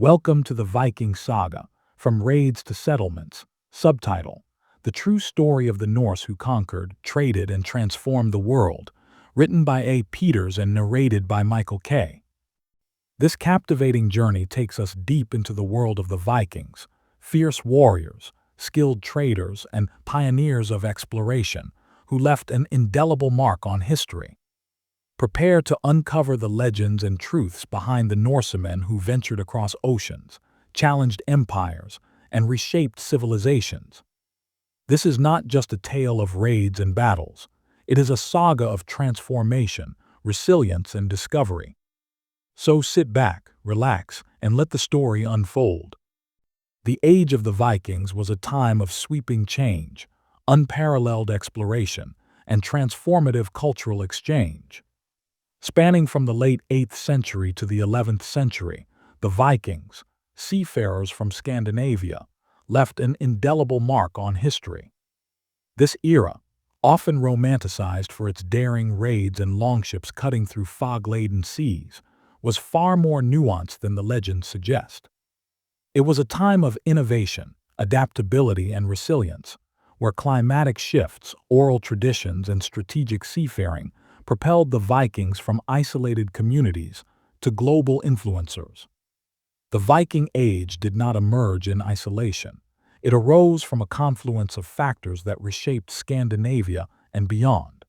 Welcome to the Viking Saga, From Raids to Settlements. Subtitle: The True Story of the Norse Who Conquered, Traded, and Transformed the World. Written by A. Peters and narrated by Michael K. This captivating journey takes us deep into the world of the Vikings, fierce warriors, skilled traders, and pioneers of exploration, who left an indelible mark on history. Prepare to uncover the legends and truths behind the Norsemen who ventured across oceans, challenged empires, and reshaped civilizations. This is not just a tale of raids and battles. It is a saga of transformation, resilience, and discovery. So sit back, relax, and let the story unfold. The age of the Vikings was a time of sweeping change, unparalleled exploration, and transformative cultural exchange. Spanning from the late 8th century to the 11th century, the Vikings, seafarers from Scandinavia, left an indelible mark on history. This era, often romanticized for its daring raids and longships cutting through fog-laden seas, was far more nuanced than the legends suggest. It was a time of innovation, adaptability, and resilience, where climatic shifts, oral traditions, and strategic seafaring propelled the Vikings from isolated communities to global influencers. The Viking Age did not emerge in isolation. It arose from a confluence of factors that reshaped Scandinavia and beyond.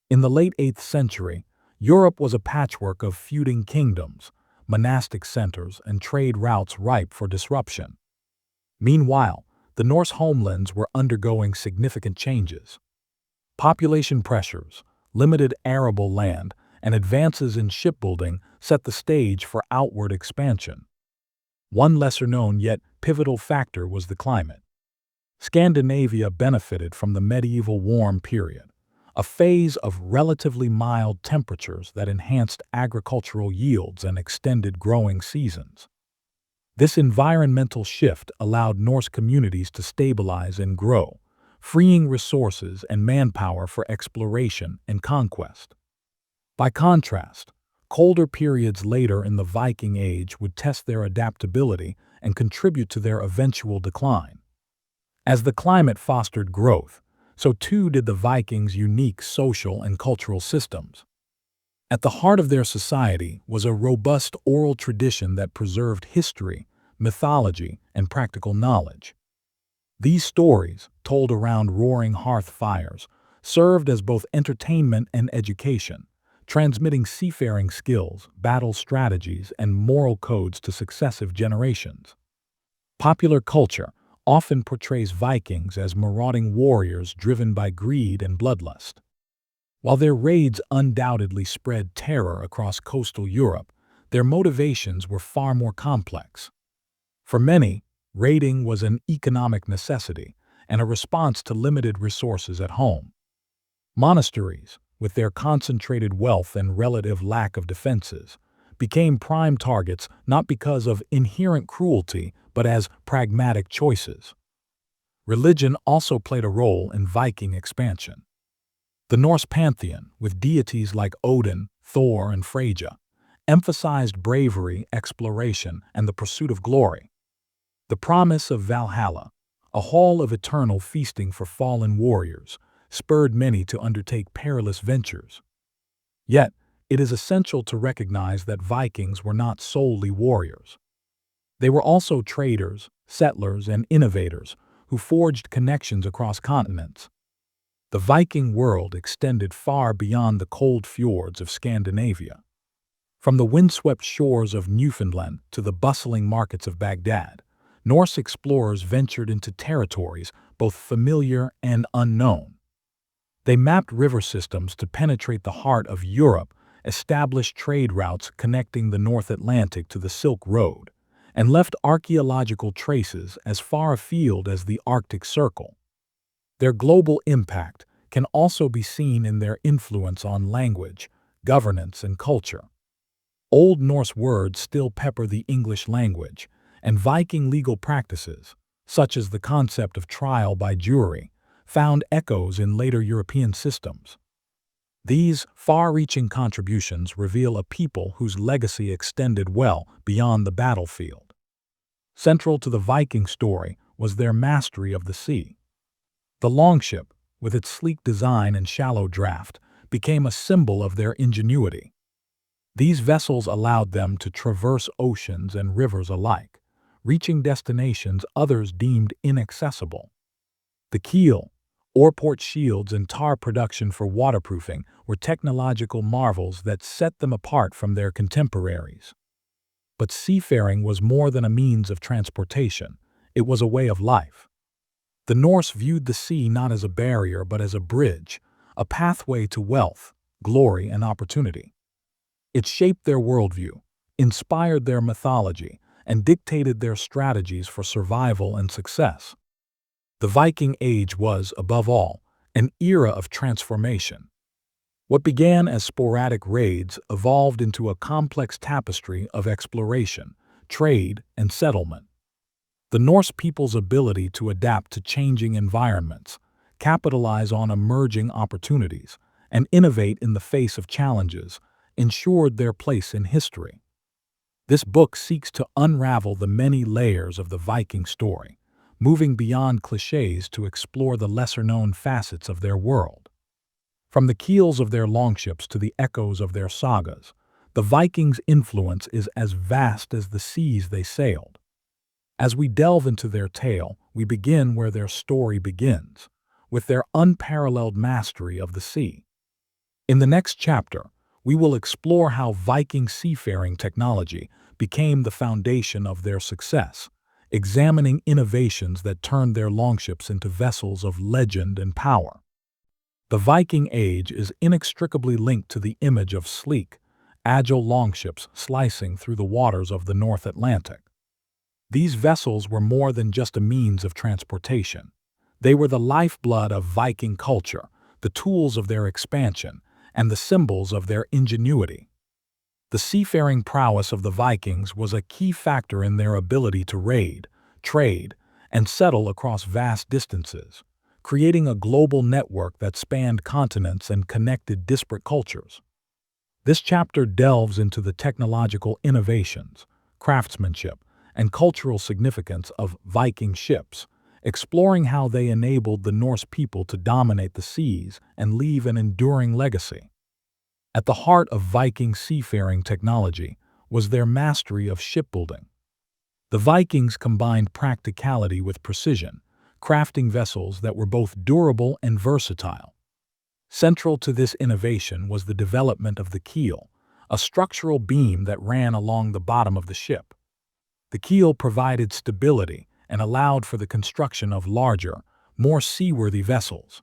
In the late 8th century, Europe was a patchwork of feuding kingdoms, monastic centers, and trade routes ripe for disruption. Meanwhile, the Norse homelands were undergoing significant changes. Population pressures, limited arable land, and advances in shipbuilding set the stage for outward expansion. One lesser-known yet pivotal factor was the climate. Scandinavia benefited from the medieval warm period, a phase of relatively mild temperatures that enhanced agricultural yields and extended growing seasons. This environmental shift allowed Norse communities to stabilize and grow, freeing resources and manpower for exploration and conquest. By contrast, colder periods later in the Viking Age would test their adaptability and contribute to their eventual decline. As the climate fostered growth, so too did the Vikings' unique social and cultural systems. At the heart of their society was a robust oral tradition that preserved history, mythology, and practical knowledge. These stories, told around roaring hearth fires, served as both entertainment and education, transmitting seafaring skills, battle strategies, and moral codes to successive generations. Popular culture often portrays Vikings as marauding warriors driven by greed and bloodlust. While their raids undoubtedly spread terror across coastal Europe, their motivations were far more complex. For many, raiding was an economic necessity and a response to limited resources at home. Monasteries, with their concentrated wealth and relative lack of defenses, became prime targets not because of inherent cruelty but as pragmatic choices. Religion also played a role in Viking expansion. The Norse pantheon, with deities like Odin, Thor, and Freyja, emphasized bravery, exploration, and the pursuit of glory. The promise of Valhalla, a hall of eternal feasting for fallen warriors, spurred many to undertake perilous ventures. Yet, it is essential to recognize that Vikings were not solely warriors. They were also traders, settlers, and innovators who forged connections across continents. The Viking world extended far beyond the cold fjords of Scandinavia. From the windswept shores of Newfoundland to the bustling markets of Baghdad, Norse explorers ventured into territories both familiar and unknown. They mapped river systems to penetrate the heart of Europe, established trade routes connecting the North Atlantic to the Silk Road, and left archaeological traces as far afield as the Arctic Circle. Their global impact can also be seen in their influence on language, governance, and culture. Old Norse words still pepper the English language, and Viking legal practices, such as the concept of trial by jury, found echoes in later European systems. These far-reaching contributions reveal a people whose legacy extended well beyond the battlefield. Central to the Viking story was their mastery of the sea. The longship, with its sleek design and shallow draft, became a symbol of their ingenuity. These vessels allowed them to traverse oceans and rivers alike, reaching destinations others deemed inaccessible. The keel, oarport shields, and tar production for waterproofing were technological marvels that set them apart from their contemporaries. But seafaring was more than a means of transportation. It was a way of life. The Norse viewed the sea not as a barrier but as a bridge, a pathway to wealth, glory, and opportunity. It shaped their worldview, inspired their mythology, and dictated their strategies for survival and success. The Viking Age was, above all, an era of transformation. What began as sporadic raids evolved into a complex tapestry of exploration, trade, and settlement. The Norse people's ability to adapt to changing environments, capitalize on emerging opportunities, and innovate in the face of challenges ensured their place in history. This book seeks to unravel the many layers of the Viking story, moving beyond cliches to explore the lesser-known facets of their world. From the keels of their longships to the echoes of their sagas, the Vikings' influence is as vast as the seas they sailed. As we delve into their tale, we begin where their story begins, with their unparalleled mastery of the sea. In the next chapter, we will explore how Viking seafaring technology became the foundation of their success, examining innovations that turned their longships into vessels of legend and power. The Viking Age is inextricably linked to the image of sleek, agile longships slicing through the waters of the North Atlantic. These vessels were more than just a means of transportation. They were the lifeblood of Viking culture, the tools of their expansion, and the symbols of their ingenuity. The seafaring prowess of the Vikings was a key factor in their ability to raid, trade, and settle across vast distances, creating a global network that spanned continents and connected disparate cultures. This chapter delves into the technological innovations, craftsmanship, and cultural significance of Viking ships, exploring how they enabled the Norse people to dominate the seas and leave an enduring legacy. At the heart of Viking seafaring technology was their mastery of shipbuilding. The Vikings combined practicality with precision, crafting vessels that were both durable and versatile. Central to this innovation was the development of the keel, a structural beam that ran along the bottom of the ship. The keel provided stability and allowed for the construction of larger, more seaworthy vessels.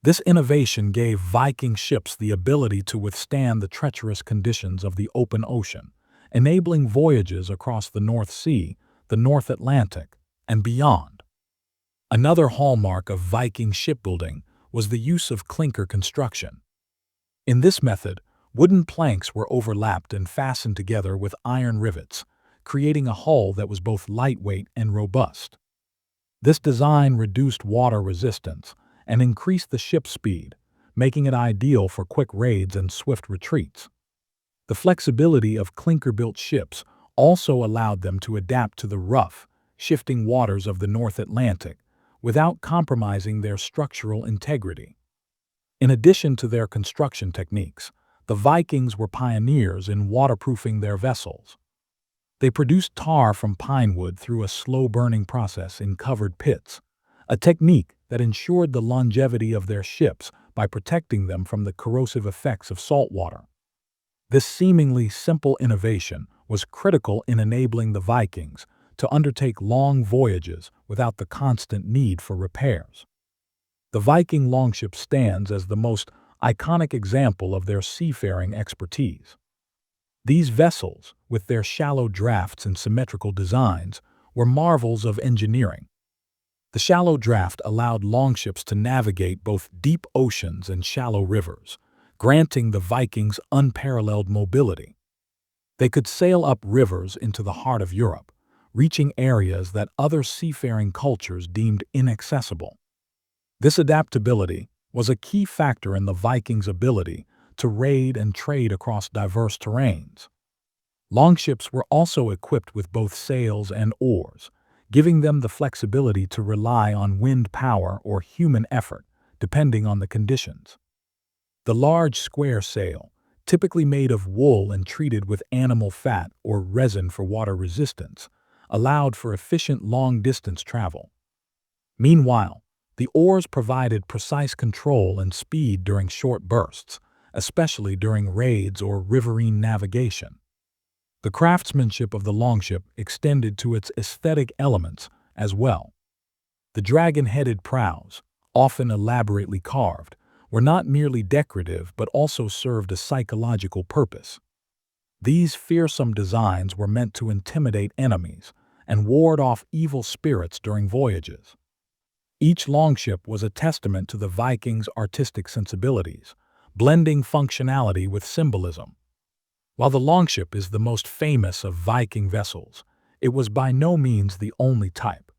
This innovation gave Viking ships the ability to withstand the treacherous conditions of the open ocean, enabling voyages across the North Sea, the North Atlantic, and beyond. Another hallmark of Viking shipbuilding was the use of clinker construction. In this method, wooden planks were overlapped and fastened together with iron rivets, creating a hull that was both lightweight and robust. This design reduced water resistance and increased the ship's speed, making it ideal for quick raids and swift retreats. The flexibility of clinker-built ships also allowed them to adapt to the rough, shifting waters of the North Atlantic without compromising their structural integrity. In addition to their construction techniques, the Vikings were pioneers in waterproofing their vessels. They produced tar from pine wood through a slow-burning process in covered pits, a technique that ensured the longevity of their ships by protecting them from the corrosive effects of salt water. This seemingly simple innovation was critical in enabling the Vikings to undertake long voyages without the constant need for repairs. The Viking longship stands as the most iconic example of their seafaring expertise. These vessels, with their shallow drafts and symmetrical designs, were marvels of engineering. The shallow draft allowed longships to navigate both deep oceans and shallow rivers, granting the Vikings unparalleled mobility. They could sail up rivers into the heart of Europe, reaching areas that other seafaring cultures deemed inaccessible. This adaptability was a key factor in the Vikings' ability to raid and trade across diverse terrains. Longships were also equipped with both sails and oars, giving them the flexibility to rely on wind power or human effort, depending on the conditions. The large square sail, typically made of wool and treated with animal fat or resin for water resistance, allowed for efficient long-distance travel. Meanwhile, the oars provided precise control and speed during short bursts, especially during raids or riverine navigation. The craftsmanship of the longship extended to its aesthetic elements as well. The dragon-headed prows, often elaborately carved, were not merely decorative but also served a psychological purpose. These fearsome designs were meant to intimidate enemies and ward off evil spirits during voyages. Each longship was a testament to the Vikings' artistic sensibilities, blending functionality with symbolism. While the longship is the most famous of Viking vessels, it was by no means the only type.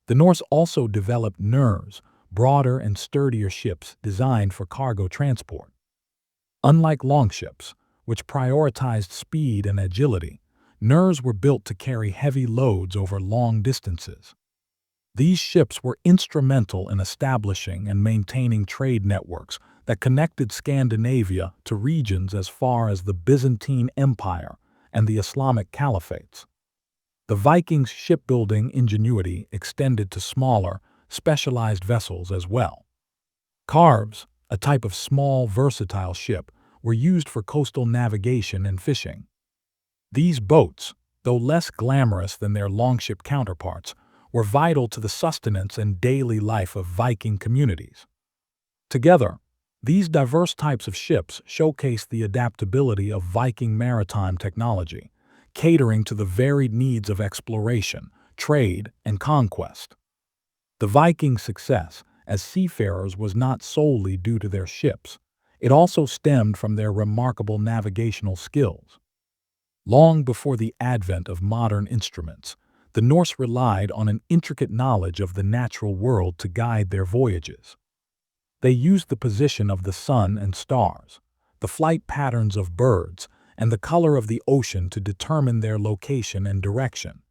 The Norse also developed nurs, broader and sturdier ships designed for cargo transport. Unlike longships, which prioritized speed and agility, nurs were built to carry heavy loads over long distances. These ships were instrumental in establishing and maintaining trade networks that connected Scandinavia to regions as far as the Byzantine Empire and the Islamic caliphates. The Vikings' shipbuilding ingenuity extended to smaller, specialized vessels as well. Carves, a type of small, versatile ship, were used for coastal navigation and fishing. These boats, though less glamorous than their longship counterparts, were vital to the sustenance and daily life of Viking communities. Together, these diverse types of ships showcase the adaptability of Viking maritime technology, catering to the varied needs of exploration, trade, and conquest. The Vikings' success as seafarers was not solely due to their ships. It also stemmed from their remarkable navigational skills. Long before the advent of modern instruments, the Norse relied on an intricate knowledge of the natural world to guide their voyages. They used the position of the sun and stars, the flight patterns of birds, and the color of the ocean to determine their location and direction.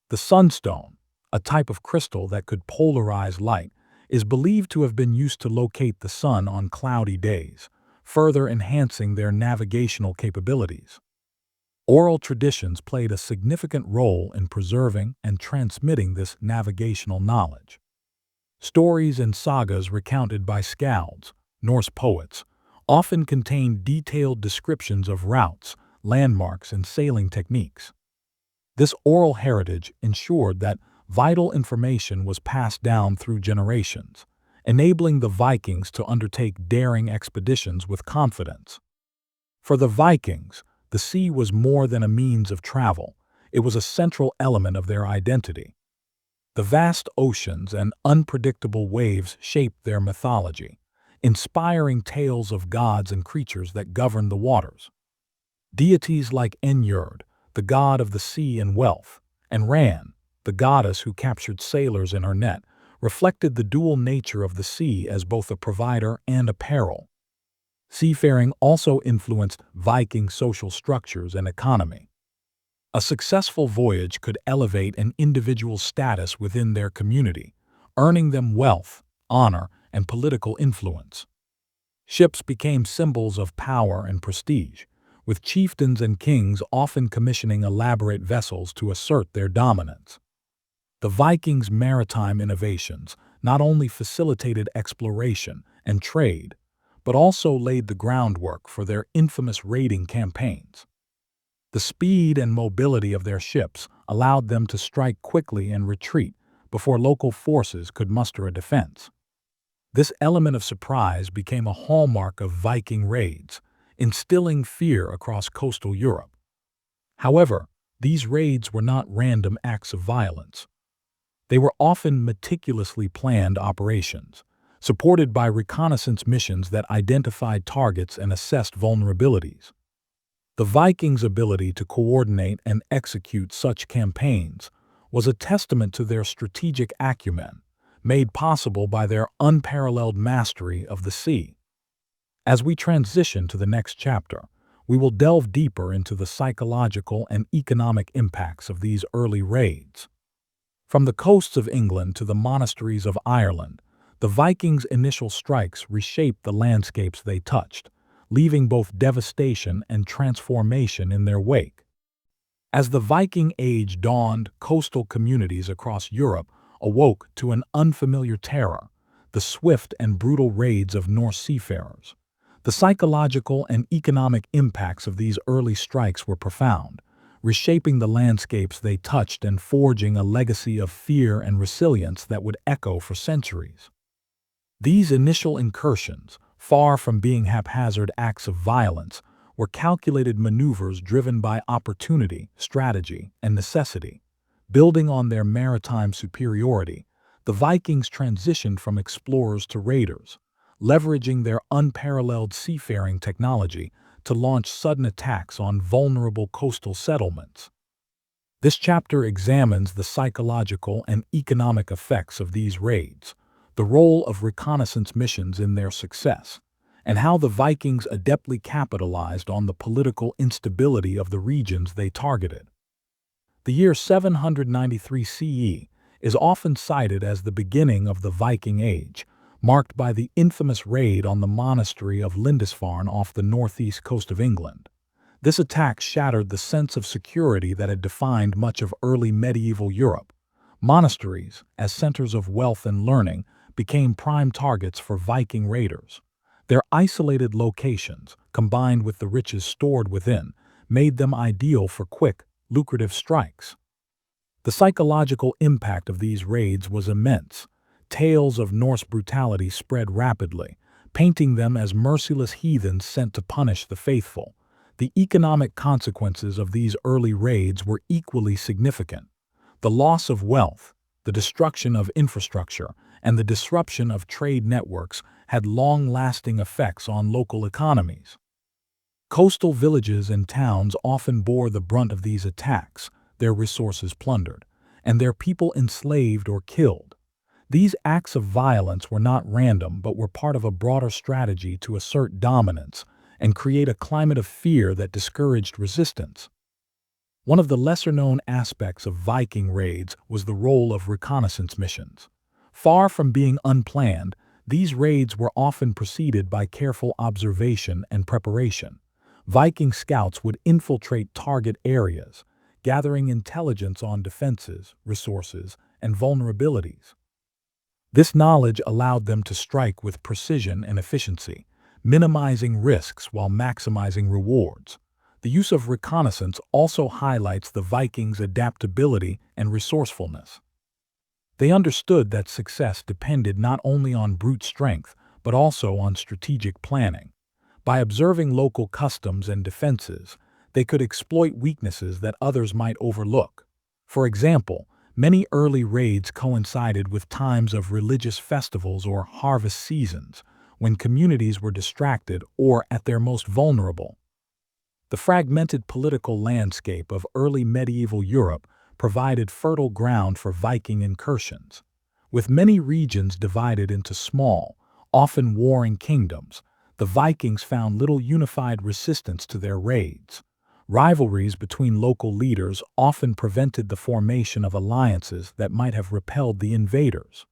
The sunstone, a type of crystal that could polarize light, is believed to have been used to locate the sun on cloudy days, further enhancing their navigational capabilities. Oral traditions played a significant role in preserving and transmitting this navigational knowledge. Stories and sagas recounted by skalds, Norse poets, often contain detailed descriptions of routes, landmarks, and sailing techniques. This oral heritage ensured that vital information was passed down through generations, enabling the Vikings to undertake daring expeditions with confidence. For the Vikings, the sea was more than a means of travel. It was a central element of their identity. The vast oceans and unpredictable waves shaped their mythology, inspiring tales of gods and creatures that governed the waters. Deities like Njord, the god of the sea and wealth, and Ran, the goddess who captured sailors in her net, reflected the dual nature of the sea as both a provider and a peril. Seafaring also influenced Viking social structures and economy. A successful voyage could elevate an individual's status within their community, earning them wealth, honor, and political influence. Ships became symbols of power and prestige, with chieftains and kings often commissioning elaborate vessels to assert their dominance. The Vikings' maritime innovations not only facilitated exploration and trade, but also laid the groundwork for their infamous raiding campaigns. The speed and mobility of their ships allowed them to strike quickly and retreat before local forces could muster a defense. This element of surprise became a hallmark of Viking raids, instilling fear across coastal Europe. However, these raids were not random acts of violence. They were often meticulously planned operations, supported by reconnaissance missions that identified targets and assessed vulnerabilities. The Vikings' ability to coordinate and execute such campaigns was a testament to their strategic acumen, made possible by their unparalleled mastery of the sea. As we transition to the next chapter, we will delve deeper into the psychological and economic impacts of these early raids. From the coasts of England to the monasteries of Ireland, the Vikings' initial strikes reshaped the landscapes they touched, leaving both devastation and transformation in their wake. As the Viking Age dawned, coastal communities across Europe awoke to an unfamiliar terror, the swift and brutal raids of Norse seafarers. The psychological and economic impacts of these early strikes were profound, reshaping the landscapes they touched and forging a legacy of fear and resilience that would echo for centuries. These initial incursions, far from being haphazard acts of violence, were calculated maneuvers driven by opportunity, strategy, and necessity. Building on their maritime superiority, the Vikings transitioned from explorers to raiders, leveraging their unparalleled seafaring technology to launch sudden attacks on vulnerable coastal settlements. This chapter examines the psychological and economic effects of these raids, the role of reconnaissance missions in their success, and how the Vikings adeptly capitalized on the political instability of the regions they targeted. The year 793 CE is often cited as the beginning of the Viking Age, marked by the infamous raid on the monastery of Lindisfarne off the northeast coast of England. This attack shattered the sense of security that had defined much of early medieval Europe. Monasteries, as centers of wealth and learning, became prime targets for Viking raiders. Their isolated locations, combined with the riches stored within, made them ideal for quick, lucrative strikes. The psychological impact of these raids was immense. Tales of Norse brutality spread rapidly, painting them as merciless heathens sent to punish the faithful. The economic consequences of these early raids were equally significant. The loss of wealth, the destruction of infrastructure, and the disruption of trade networks had long-lasting effects on local economies. Coastal villages and towns often bore the brunt of these attacks, their resources plundered, and their people enslaved or killed. These acts of violence were not random but were part of a broader strategy to assert dominance and create a climate of fear that discouraged resistance. One of the lesser-known aspects of Viking raids was the role of reconnaissance missions. Far from being unplanned, these raids were often preceded by careful observation and preparation. Viking scouts would infiltrate target areas, gathering intelligence on defenses, resources, and vulnerabilities. This knowledge allowed them to strike with precision and efficiency, minimizing risks while maximizing rewards. The use of reconnaissance also highlights the Vikings' adaptability and resourcefulness. They understood that success depended not only on brute strength, but also on strategic planning. By observing local customs and defenses, they could exploit weaknesses that others might overlook. For example, many early raids coincided with times of religious festivals or harvest seasons, when communities were distracted or at their most vulnerable. The fragmented political landscape of early medieval Europe provided fertile ground for Viking incursions. With many regions divided into small, often warring kingdoms, the Vikings found little unified resistance to their raids. Rivalries between local leaders often prevented the formation of alliances that might have repelled the invaders.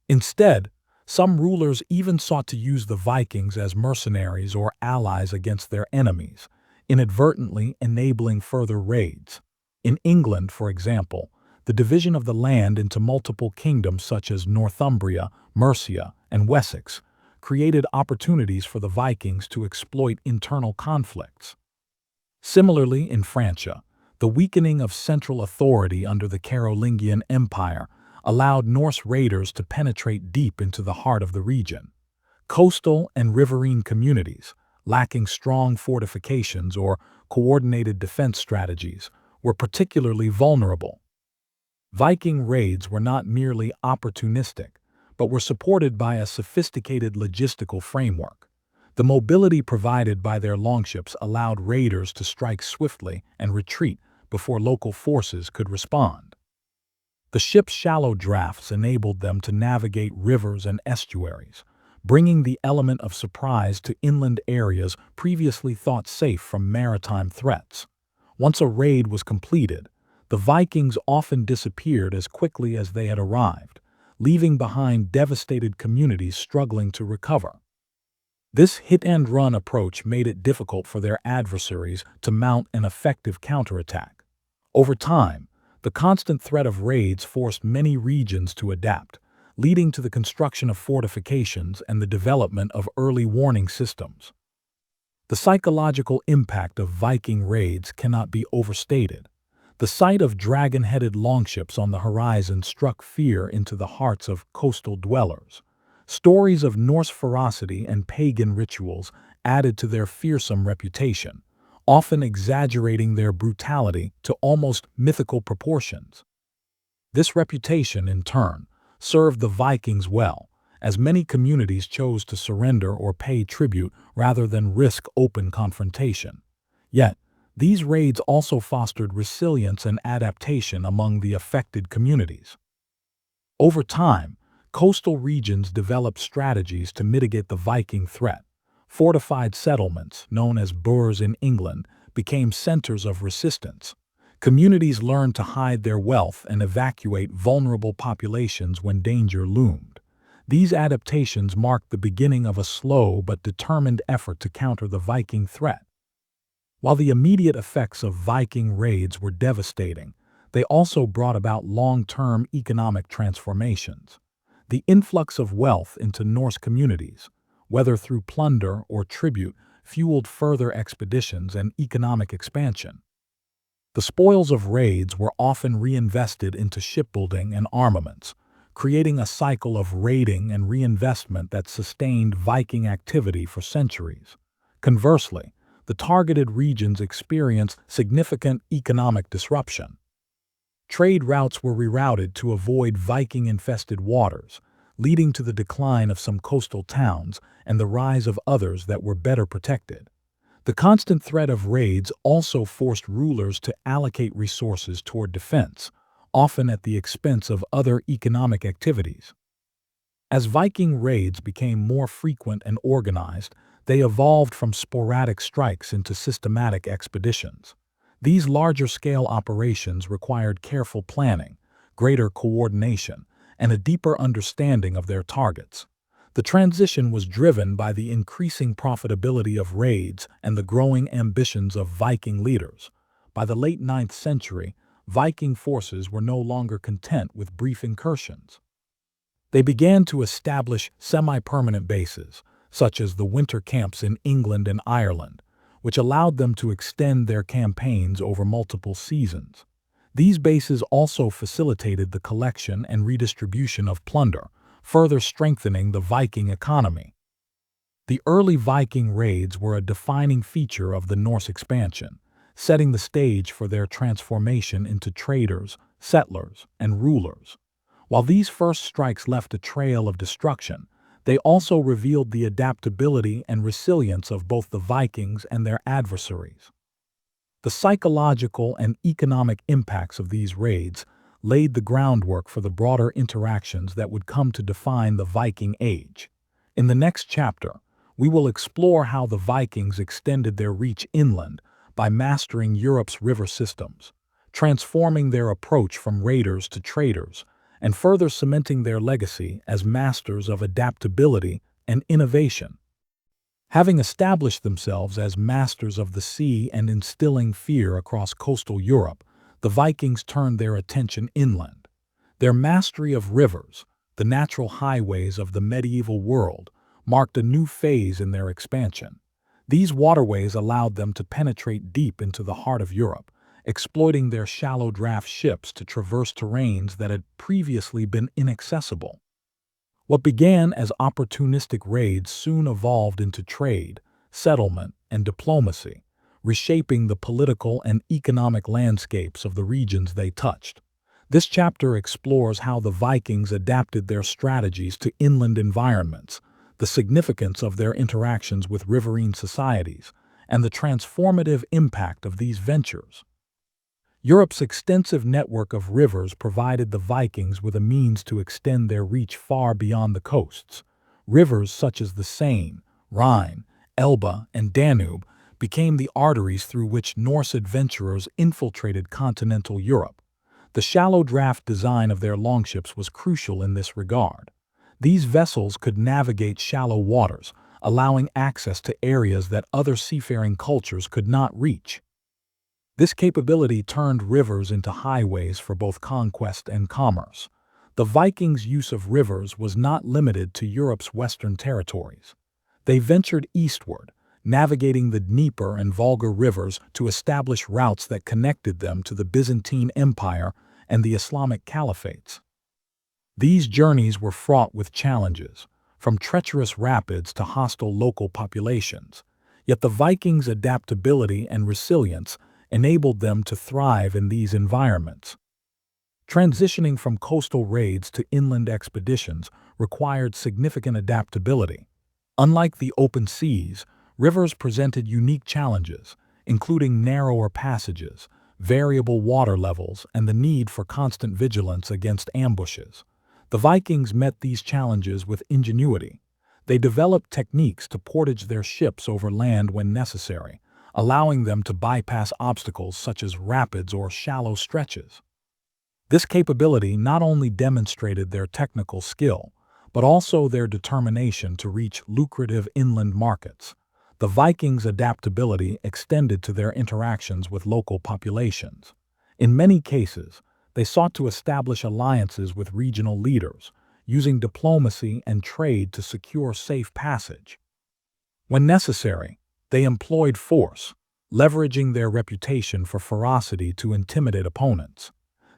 Instead, some rulers even sought to use the Vikings as mercenaries or allies against their enemies, inadvertently enabling further raids. In England, for example, the division of the land into multiple kingdoms such as Northumbria, Mercia, and Wessex created opportunities for the Vikings to exploit internal conflicts. Similarly, in Francia, the weakening of central authority under the Carolingian Empire allowed Norse raiders to penetrate deep into the heart of the region. Coastal and riverine communities, lacking strong fortifications or coordinated defense strategies, were particularly vulnerable. Viking raids were not merely opportunistic, but were supported by a sophisticated logistical framework. The mobility provided by their longships allowed raiders to strike swiftly and retreat before local forces could respond. The ship's shallow drafts enabled them to navigate rivers and estuaries, bringing the element of surprise to inland areas previously thought safe from maritime threats. Once a raid was completed, the Vikings often disappeared as quickly as they had arrived, leaving behind devastated communities struggling to recover. This hit-and-run approach made it difficult for their adversaries to mount an effective counterattack. Over time, the constant threat of raids forced many regions to adapt, leading to the construction of fortifications and the development of early warning systems. The psychological impact of Viking raids cannot be overstated. The sight of dragon-headed longships on the horizon struck fear into the hearts of coastal dwellers. Stories of Norse ferocity and pagan rituals added to their fearsome reputation, often exaggerating their brutality to almost mythical proportions. This reputation, in turn, served the Vikings well, as many communities chose to surrender or pay tribute rather than risk open confrontation. Yet, these raids also fostered resilience and adaptation among the affected communities. Over time, coastal regions developed strategies to mitigate the Viking threat. Fortified settlements, known as burhs in England, became centers of resistance. Communities learned to hide their wealth and evacuate vulnerable populations when danger loomed. These adaptations marked the beginning of a slow but determined effort to counter the Viking threat. While the immediate effects of Viking raids were devastating, they also brought about long-term economic transformations. The influx of wealth into Norse communities, whether through plunder or tribute, fueled further expeditions and economic expansion. The spoils of raids were often reinvested into shipbuilding and armaments, creating a cycle of raiding and reinvestment that sustained Viking activity for centuries. Conversely, the targeted regions experienced significant economic disruption. Trade routes were rerouted to avoid Viking-infested waters, leading to the decline of some coastal towns and the rise of others that were better protected. The constant threat of raids also forced rulers to allocate resources toward defense, often at the expense of other economic activities. As Viking raids became more frequent and organized, they evolved from sporadic strikes into systematic expeditions. These larger-scale operations required careful planning, greater coordination, and a deeper understanding of their targets. The transition was driven by the increasing profitability of raids and the growing ambitions of Viking leaders. By the late 9th century, Viking forces were no longer content with brief incursions. They began to establish semi-permanent bases, such as the winter camps in England and Ireland, which allowed them to extend their campaigns over multiple seasons. These bases also facilitated the collection and redistribution of plunder, further strengthening the Viking economy. The early Viking raids were a defining feature of the Norse expansion, setting the stage for their transformation into traders, settlers, and rulers. While these first strikes left a trail of destruction, they also revealed the adaptability and resilience of both the Vikings and their adversaries. The psychological and economic impacts of these raids laid the groundwork for the broader interactions that would come to define the Viking Age. In the next chapter, we will explore how the Vikings extended their reach inland by mastering Europe's river systems, transforming their approach from raiders to traders, and further cementing their legacy as masters of adaptability and innovation. Having established themselves as masters of the sea and instilling fear across coastal Europe, the Vikings turned their attention inland. Their mastery of rivers, the natural highways of the medieval world, marked a new phase in their expansion. These waterways allowed them to penetrate deep into the heart of Europe, exploiting their shallow draft ships to traverse terrains that had previously been inaccessible. What began as opportunistic raids soon evolved into trade, settlement, and diplomacy, reshaping the political and economic landscapes of the regions they touched. This chapter explores how the Vikings adapted their strategies to inland environments, the significance of their interactions with riverine societies, and the transformative impact of these ventures. Europe's extensive network of rivers provided the Vikings with a means to extend their reach far beyond the coasts. Rivers such as the Seine, Rhine, Elbe, and Danube became the arteries through which Norse adventurers infiltrated continental Europe. The shallow draft design of their longships was crucial in this regard. These vessels could navigate shallow waters, allowing access to areas that other seafaring cultures could not reach. This capability turned rivers into highways for both conquest and commerce. The Vikings' use of rivers was not limited to Europe's western territories. They ventured eastward, navigating the Dnieper and Volga rivers to establish routes that connected them to the Byzantine Empire and the Islamic caliphates. These journeys were fraught with challenges, from treacherous rapids to hostile local populations. Yet the Vikings' adaptability and resilience enabled them to thrive in these environments. Transitioning from coastal raids to inland expeditions required significant adaptability. Unlike the open seas, rivers presented unique challenges, including narrower passages, variable water levels, and the need for constant vigilance against ambushes. The Vikings met these challenges with ingenuity. They developed techniques to portage their ships over land when necessary, allowing them to bypass obstacles such as rapids or shallow stretches. This capability not only demonstrated their technical skill, but also their determination to reach lucrative inland markets. The Vikings' adaptability extended to their interactions with local populations. In many cases, they sought to establish alliances with regional leaders, using diplomacy and trade to secure safe passage. When necessary, they employed force, leveraging their reputation for ferocity to intimidate opponents.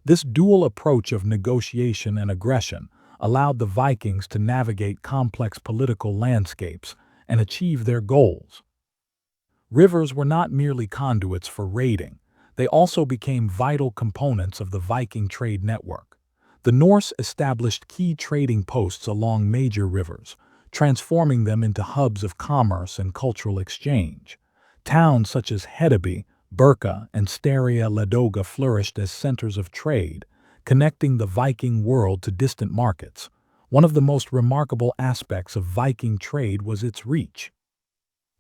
This dual approach of negotiation and aggression allowed the Vikings to navigate complex political landscapes and achieve their goals. Rivers were not merely conduits for raiding, they also became vital components of the Viking trade network. The Norse established key trading posts along major rivers, transforming them into hubs of commerce and cultural exchange. Towns such as Hedeby, Birka, and Staria Ladoga flourished as centers of trade, connecting the Viking world to distant markets. One of the most remarkable aspects of Viking trade was its reach.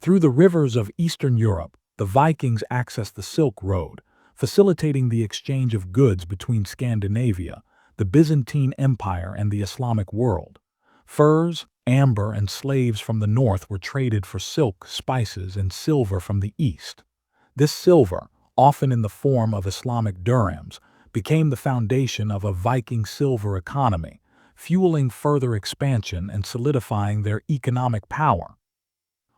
Through the rivers of Eastern Europe, the Vikings accessed the Silk Road, facilitating the exchange of goods between Scandinavia, the Byzantine Empire, and the Islamic world. Furs, amber, and slaves from the north were traded for silk, spices, and silver from the east. This silver, often in the form of Islamic dirhams, became the foundation of a Viking silver economy, fueling further expansion and solidifying their economic power.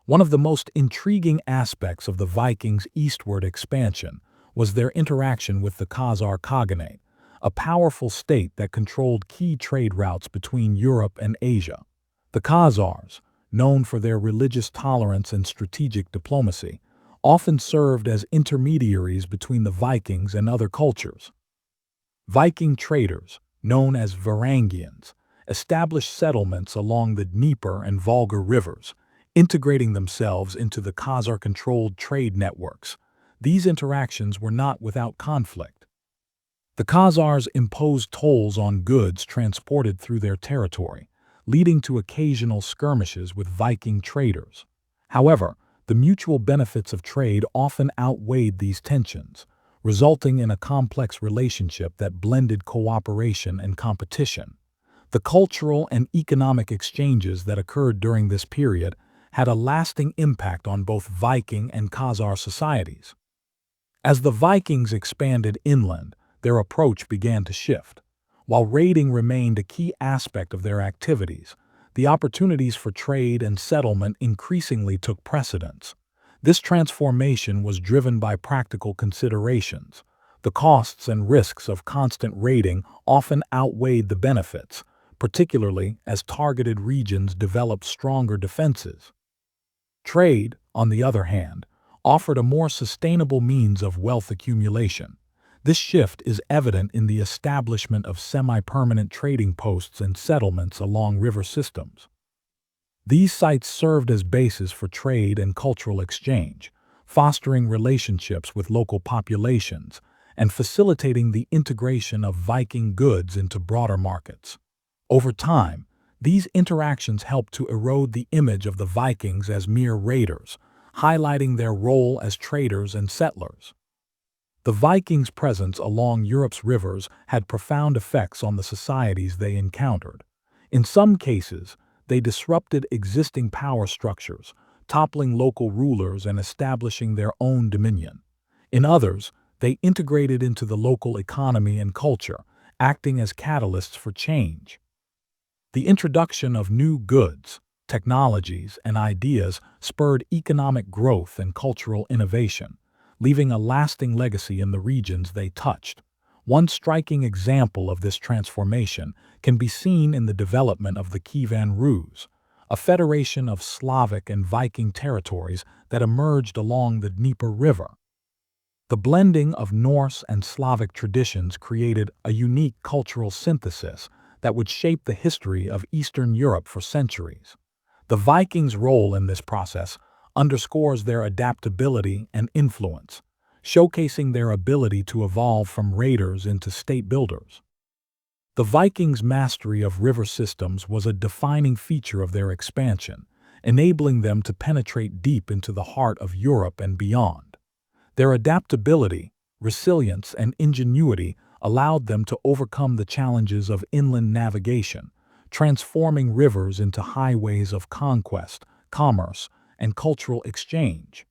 One of the most intriguing aspects of the Vikings' eastward expansion was their interaction with the Khazar Khaganate, a powerful state that controlled key trade routes between Europe and Asia. The Khazars, known for their religious tolerance and strategic diplomacy, often served as intermediaries between the Vikings and other cultures. Viking traders, known as Varangians, established settlements along the Dnieper and Volga rivers, integrating themselves into the Khazar-controlled trade networks. These interactions were not without conflict. The Khazars imposed tolls on goods transported through their territory, leading to occasional skirmishes with Viking traders. However, the mutual benefits of trade often outweighed these tensions, resulting in a complex relationship that blended cooperation and competition. The cultural and economic exchanges that occurred during this period had a lasting impact on both Viking and Khazar societies. As the Vikings expanded inland, their approach began to shift. While raiding remained a key aspect of their activities, the opportunities for trade and settlement increasingly took precedence. This transformation was driven by practical considerations. The costs and risks of constant raiding often outweighed the benefits, particularly as targeted regions developed stronger defenses. Trade, on the other hand, offered a more sustainable means of wealth accumulation. This shift is evident in the establishment of semi-permanent trading posts and settlements along river systems. These sites served as bases for trade and cultural exchange, fostering relationships with local populations and facilitating the integration of Viking goods into broader markets. Over time, These interactions helped to erode the image of the Vikings as mere raiders, highlighting their role as traders and settlers. The Vikings' presence along Europe's rivers had profound effects on the societies they encountered. In some cases, they disrupted existing power structures, toppling local rulers and establishing their own dominion. In others, they integrated into the local economy and culture, acting as catalysts for change. The introduction of new goods, technologies, and ideas spurred economic growth and cultural innovation, leaving a lasting legacy in the regions they touched. One striking example of this transformation can be seen in the development of the Kievan Rus, a federation of Slavic and Viking territories that emerged along the Dnieper River. The blending of Norse and Slavic traditions created a unique cultural synthesis that would shape the history of Eastern Europe for centuries. The Vikings' role in this process underscores their adaptability and influence, showcasing their ability to evolve from raiders into state builders. The Vikings' mastery of river systems was a defining feature of their expansion, enabling them to penetrate deep into the heart of Europe and beyond. Their adaptability, resilience, and ingenuity allowed them to overcome the challenges of inland navigation, transforming rivers into highways of conquest, commerce, and cultural exchange.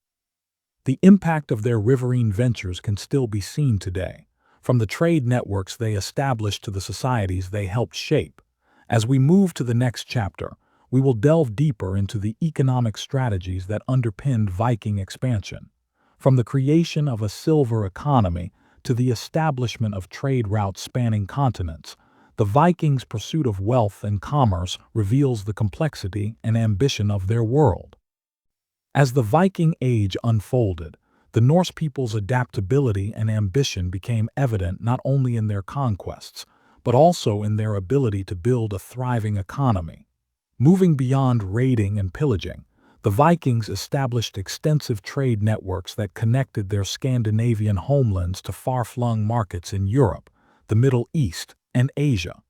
The impact of their riverine ventures can still be seen today, from the trade networks they established to the societies they helped shape. As we move to the next chapter, we will delve deeper into the economic strategies that underpinned Viking expansion. From the creation of a silver economy to the establishment of trade routes spanning continents, the Vikings' pursuit of wealth and commerce reveals the complexity and ambition of their world. As the Viking Age unfolded, the Norse people's adaptability and ambition became evident not only in their conquests, but also in their ability to build a thriving economy. Moving beyond raiding and pillaging, the Vikings established extensive trade networks that connected their Scandinavian homelands to far-flung markets in Europe, the Middle East, and Asia.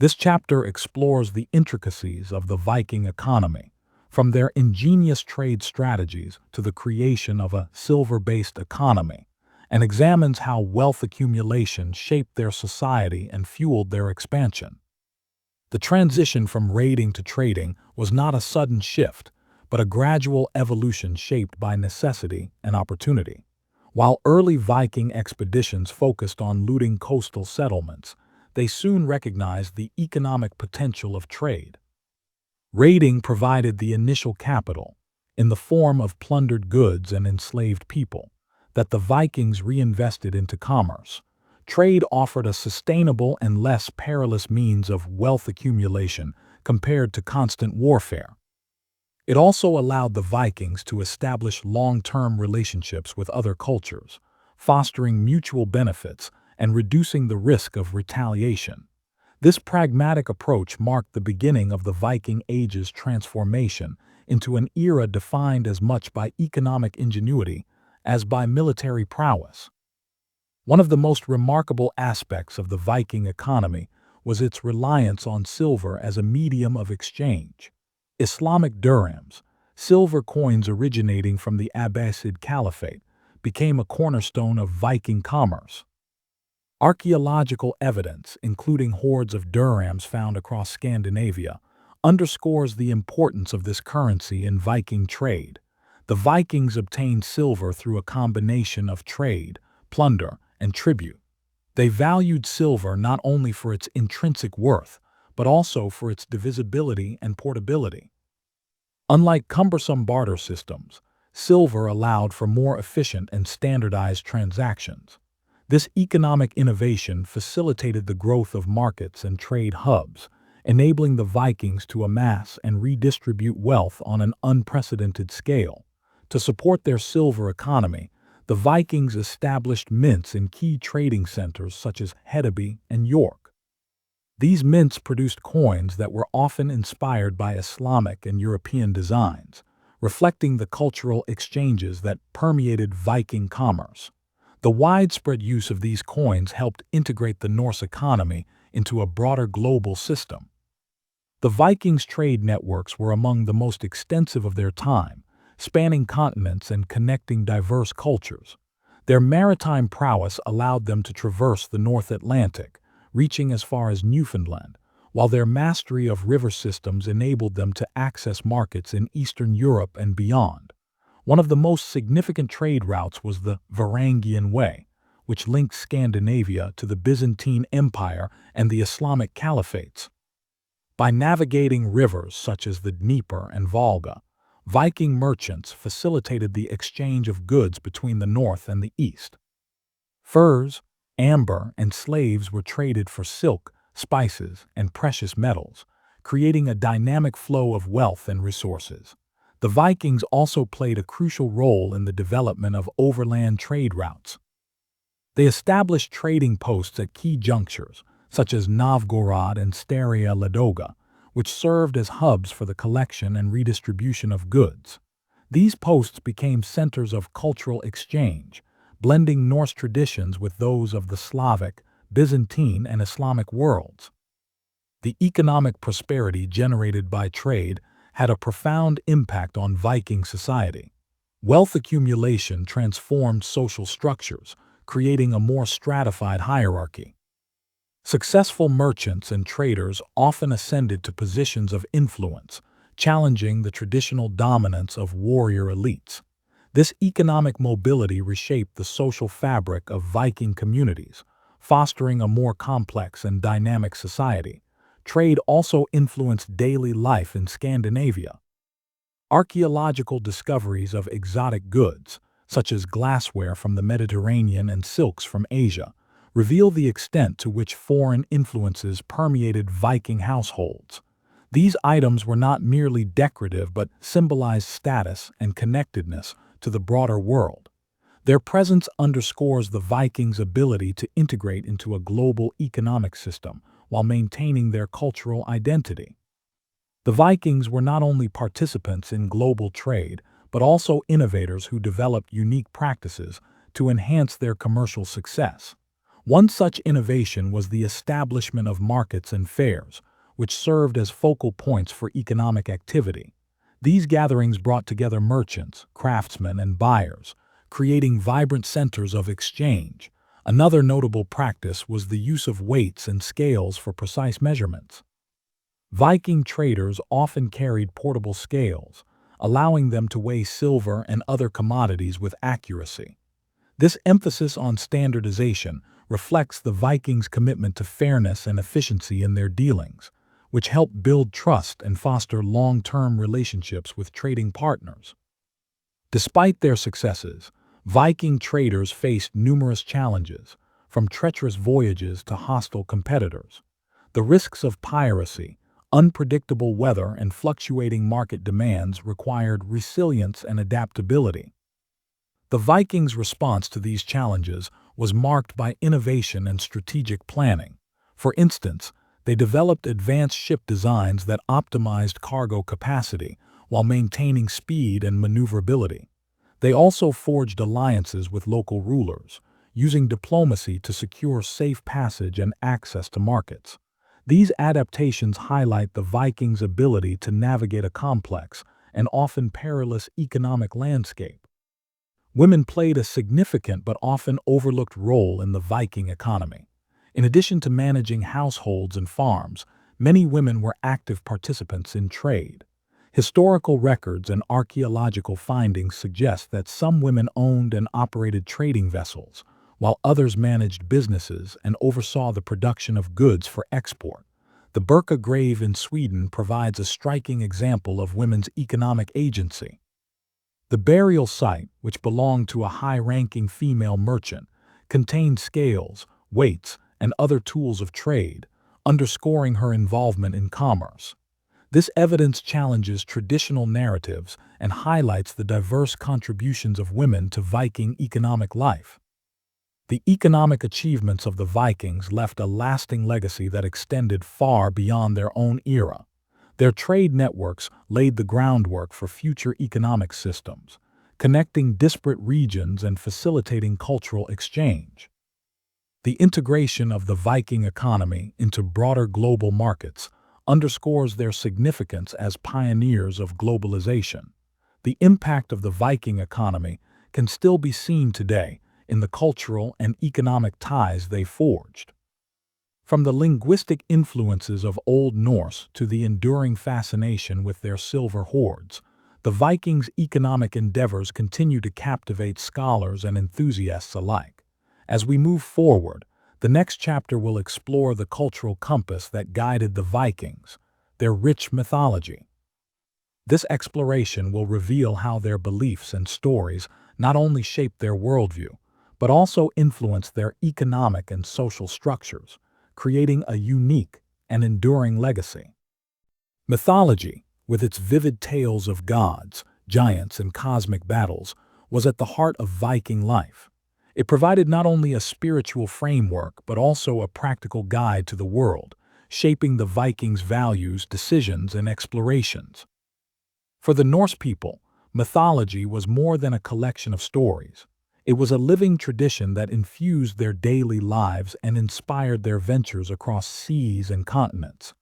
This chapter explores the intricacies of the Viking economy, from their ingenious trade strategies to the creation of a silver-based economy, and examines how wealth accumulation shaped their society and fueled their expansion. The transition from raiding to trading was not a sudden shift, but a gradual evolution shaped by necessity and opportunity. While early Viking expeditions focused on looting coastal settlements, they soon recognized the economic potential of trade. Raiding provided the initial capital, in the form of plundered goods and enslaved people, that the Vikings reinvested into commerce. Trade offered a sustainable and less perilous means of wealth accumulation compared to constant warfare. It also allowed the Vikings to establish long-term relationships with other cultures, fostering mutual benefits and reducing the risk of retaliation. This pragmatic approach marked the beginning of the Viking Age's transformation into an era defined as much by economic ingenuity as by military prowess. One of the most remarkable aspects of the Viking economy was its reliance on silver as a medium of exchange. Islamic dirhams, silver coins originating from the Abbasid Caliphate, became a cornerstone of Viking commerce. Archaeological evidence, including hoards of dirhams found across Scandinavia, underscores the importance of this currency in Viking trade. The Vikings obtained silver through a combination of trade, plunder, and tribute. They valued silver not only for its intrinsic worth, but also for its divisibility and portability. Unlike cumbersome barter systems, silver allowed for more efficient and standardized transactions. This economic innovation facilitated the growth of markets and trade hubs, enabling the Vikings to amass and redistribute wealth on an unprecedented scale. To support their silver economy, the Vikings established mints in key trading centers such as Hedeby and York. These mints produced coins that were often inspired by Islamic and European designs, reflecting the cultural exchanges that permeated Viking commerce. The widespread use of these coins helped integrate the Norse economy into a broader global system. The Vikings' trade networks were among the most extensive of their time, spanning continents and connecting diverse cultures. Their maritime prowess allowed them to traverse the North Atlantic, reaching as far as Newfoundland, while their mastery of river systems enabled them to access markets in Eastern Europe and beyond. One of the most significant trade routes was the Varangian Way, which linked Scandinavia to the Byzantine Empire and the Islamic caliphates. By navigating rivers such as the Dnieper and Volga, Viking merchants facilitated the exchange of goods between the north and the east. Furs, amber, and slaves were traded for silk, spices, and precious metals, creating a dynamic flow of wealth and resources. The Vikings also played a crucial role in the development of overland trade routes. They established trading posts at key junctures, such as Novgorod and Staria Ladoga, which served as hubs for the collection and redistribution of goods. These posts became centers of cultural exchange, blending Norse traditions with those of the Slavic, Byzantine, and Islamic worlds. The economic prosperity generated by trade had a profound impact on Viking society. Wealth accumulation transformed social structures, creating a more stratified hierarchy. Successful merchants and traders often ascended to positions of influence, challenging the traditional dominance of warrior elites. This economic mobility reshaped the social fabric of Viking communities, fostering a more complex and dynamic society. Trade also influenced daily life in Scandinavia. Archaeological discoveries of exotic goods, such as glassware from the Mediterranean and silks from Asia, reveal the extent to which foreign influences permeated Viking households. These items were not merely decorative but symbolized status and connectedness to the broader world. Their presence underscores the Vikings' ability to integrate into a global economic system while maintaining their cultural identity. The Vikings were not only participants in global trade, but also innovators who developed unique practices to enhance their commercial success. One such innovation was the establishment of markets and fairs, which served as focal points for economic activity. These gatherings brought together merchants, craftsmen, and buyers, creating vibrant centers of exchange. Another notable practice was the use of weights and scales for precise measurements. Viking traders often carried portable scales, allowing them to weigh silver and other commodities with accuracy. This emphasis on standardization reflects the Vikings' commitment to fairness and efficiency in their dealings, which helped build trust and foster long-term relationships with trading partners. Despite their successes, Viking traders faced numerous challenges, from treacherous voyages to hostile competitors. The risks of piracy, unpredictable weather, and fluctuating market demands required resilience and adaptability. The Vikings' response to these challenges was marked by innovation and strategic planning. For instance, they developed advanced ship designs that optimized cargo capacity while maintaining speed and maneuverability. They also forged alliances with local rulers, using diplomacy to secure safe passage and access to markets. These adaptations highlight the Vikings' ability to navigate a complex and often perilous economic landscape. Women played a significant but often overlooked role in the Viking economy. In addition to managing households and farms, many women were active participants in trade. Historical records and archaeological findings suggest that some women owned and operated trading vessels, while others managed businesses and oversaw the production of goods for export. The Birka grave in Sweden provides a striking example of women's economic agency. The burial site, which belonged to a high-ranking female merchant, contained scales, weights, and other tools of trade, underscoring her involvement in commerce. This evidence challenges traditional narratives and highlights the diverse contributions of women to Viking economic life. The economic achievements of the Vikings left a lasting legacy that extended far beyond their own era. Their trade networks laid the groundwork for future economic systems, connecting disparate regions and facilitating cultural exchange. The integration of the Viking economy into broader global markets underscores their significance as pioneers of globalization. The impact of the Viking economy can still be seen today in the cultural and economic ties they forged. From the linguistic influences of Old Norse to the enduring fascination with their silver hoards, the Vikings' economic endeavors continue to captivate scholars and enthusiasts alike. As we move forward, the next chapter will explore the cultural compass that guided the Vikings, their rich mythology. This exploration will reveal how their beliefs and stories not only shaped their worldview, but also influenced their economic and social structures, creating a unique and enduring legacy. Mythology, with its vivid tales of gods, giants, and cosmic battles, was at the heart of Viking life. It provided not only a spiritual framework but also a practical guide to the world, shaping the Vikings' values, decisions, and explorations. For the Norse people, mythology was more than a collection of stories. It was a living tradition that infused their daily lives and inspired their ventures across seas and continents.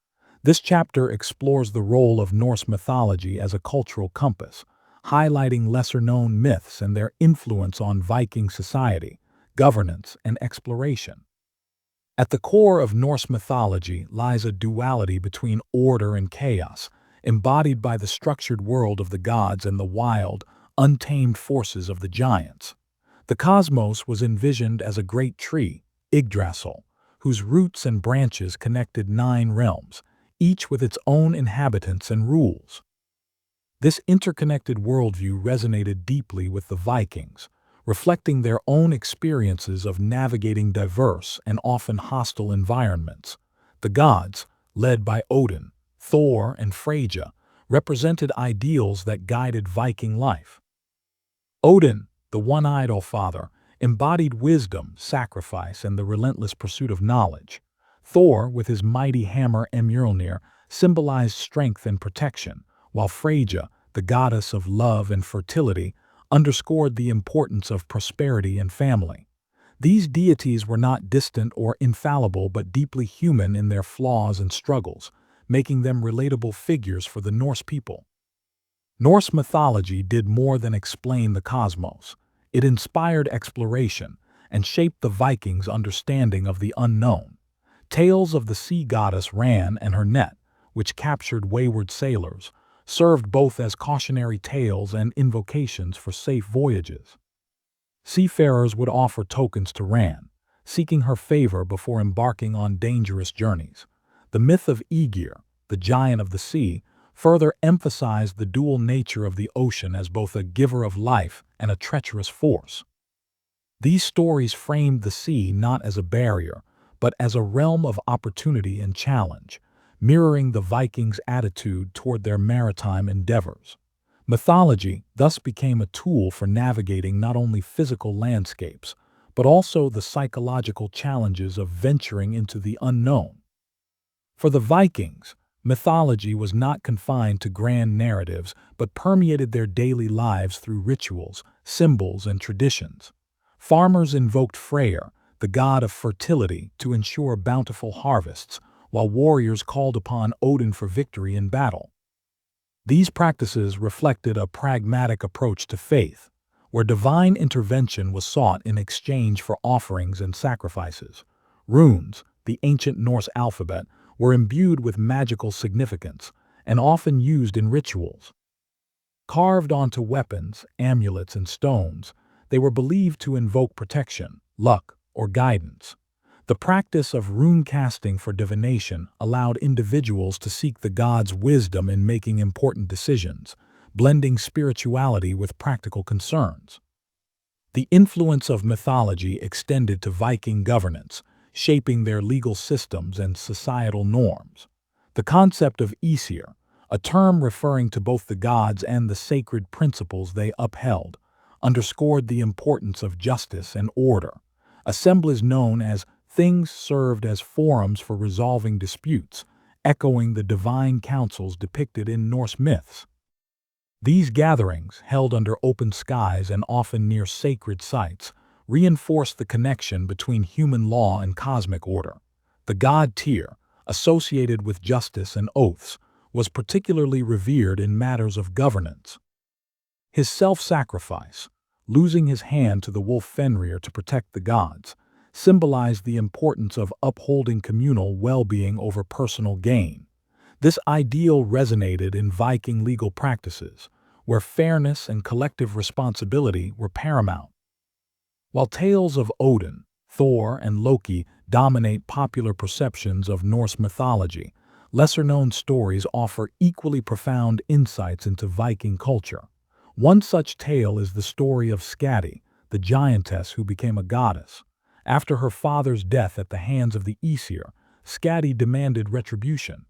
This chapter explores the role of Norse mythology as a cultural compass, highlighting lesser-known myths and their influence on Viking society, governance, and exploration. At the core of Norse mythology lies a duality between order and chaos, embodied by the structured world of the gods and the wild, untamed forces of the giants. The cosmos was envisioned as a great tree, Yggdrasil, whose roots and branches connected 9 realms, each with its own inhabitants and rules. This interconnected worldview resonated deeply with the Vikings, reflecting their own experiences of navigating diverse and often hostile environments. The gods, led by Odin, Thor, and Freyja, represented ideals that guided Viking life. Odin, the one-eyed All-Father, embodied wisdom, sacrifice, and the relentless pursuit of knowledge. Thor, with his mighty hammer Mjolnir, symbolized strength and protection, while Freyja, the goddess of love and fertility, underscored the importance of prosperity and family. These deities were not distant or infallible but deeply human in their flaws and struggles, making them relatable figures for the Norse people. Norse mythology did more than explain the cosmos. It inspired exploration and shaped the Vikings' understanding of the unknown. Tales of the sea goddess Ran and her net, which captured wayward sailors, served both as cautionary tales and invocations for safe voyages. Seafarers would offer tokens to Ran, seeking her favor before embarking on dangerous journeys. The myth of Aegir, the giant of the sea, further emphasized the dual nature of the ocean as both a giver of life and a treacherous force. These stories framed the sea not as a barrier, but as a realm of opportunity and challenge, mirroring the Vikings' attitude toward their maritime endeavors. Mythology thus became a tool for navigating not only physical landscapes, but also the psychological challenges of venturing into the unknown. For the Vikings, mythology was not confined to grand narratives, but permeated their daily lives through rituals, symbols, and traditions. Farmers invoked Freyr, the god of fertility, to ensure bountiful harvests, while warriors called upon Odin for victory in battle. These practices reflected a pragmatic approach to faith, where divine intervention was sought in exchange for offerings and sacrifices. Runes, the ancient Norse alphabet, were imbued with magical significance and often used in rituals. Carved onto weapons, amulets, and stones, they were believed to invoke protection, luck, or guidance. The practice of rune casting for divination allowed individuals to seek the gods' wisdom in making important decisions, blending spirituality with practical concerns. The influence of mythology extended to Viking governance, shaping their legal systems and societal norms. The concept of Aesir, a term referring to both the gods and the sacred principles they upheld, underscored the importance of justice and order. Assemblies known as things served as forums for resolving disputes, echoing the divine councils depicted in Norse myths. These gatherings, held under open skies and often near sacred sites, reinforced the connection between human law and cosmic order. The god Tyr, associated with justice and oaths, was particularly revered in matters of governance. His self-sacrifice, losing his hand to the wolf Fenrir to protect the gods, symbolized the importance of upholding communal well-being over personal gain. This ideal resonated in Viking legal practices, where fairness and collective responsibility were paramount. While tales of Odin, Thor, and Loki dominate popular perceptions of Norse mythology, lesser-known stories offer equally profound insights into Viking culture. One such tale is the story of Skadi, the giantess who became a goddess. After her father's death at the hands of the Aesir, Skadi demanded retribution.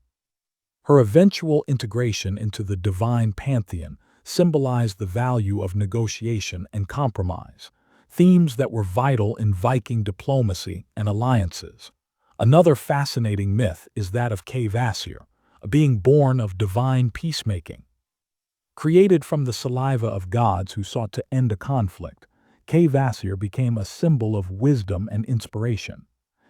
Her eventual integration into the divine pantheon symbolized the value of negotiation and compromise, themes that were vital in Viking diplomacy and alliances. Another fascinating myth is that of Kvasir, a being born of divine peacemaking. Created from the saliva of gods who sought to end a conflict, Kvasir became a symbol of wisdom and inspiration.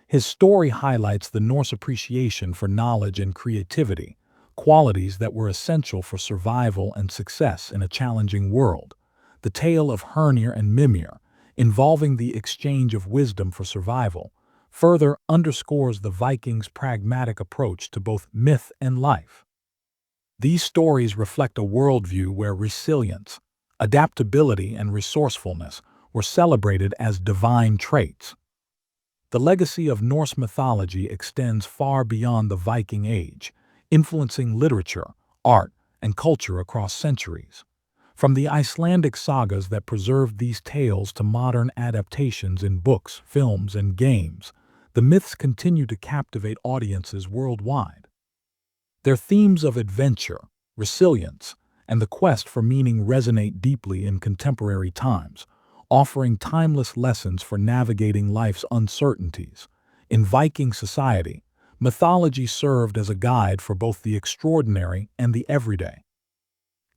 His story highlights the Norse appreciation for knowledge and creativity, qualities that were essential for survival and success in a challenging world. The tale of Hernir and Mimir, involving the exchange of wisdom for survival, further underscores the Vikings' pragmatic approach to both myth and life. These stories reflect a worldview where resilience, adaptability, and resourcefulness were celebrated as divine traits. The legacy of Norse mythology extends far beyond the Viking Age, influencing literature, art, and culture across centuries. From the Icelandic sagas that preserved these tales to modern adaptations in books, films, and games, the myths continue to captivate audiences worldwide. Their themes of adventure, resilience, and the quest for meaning resonate deeply in contemporary times, offering timeless lessons for navigating life's uncertainties. In Viking society, mythology served as a guide for both the extraordinary and the everyday.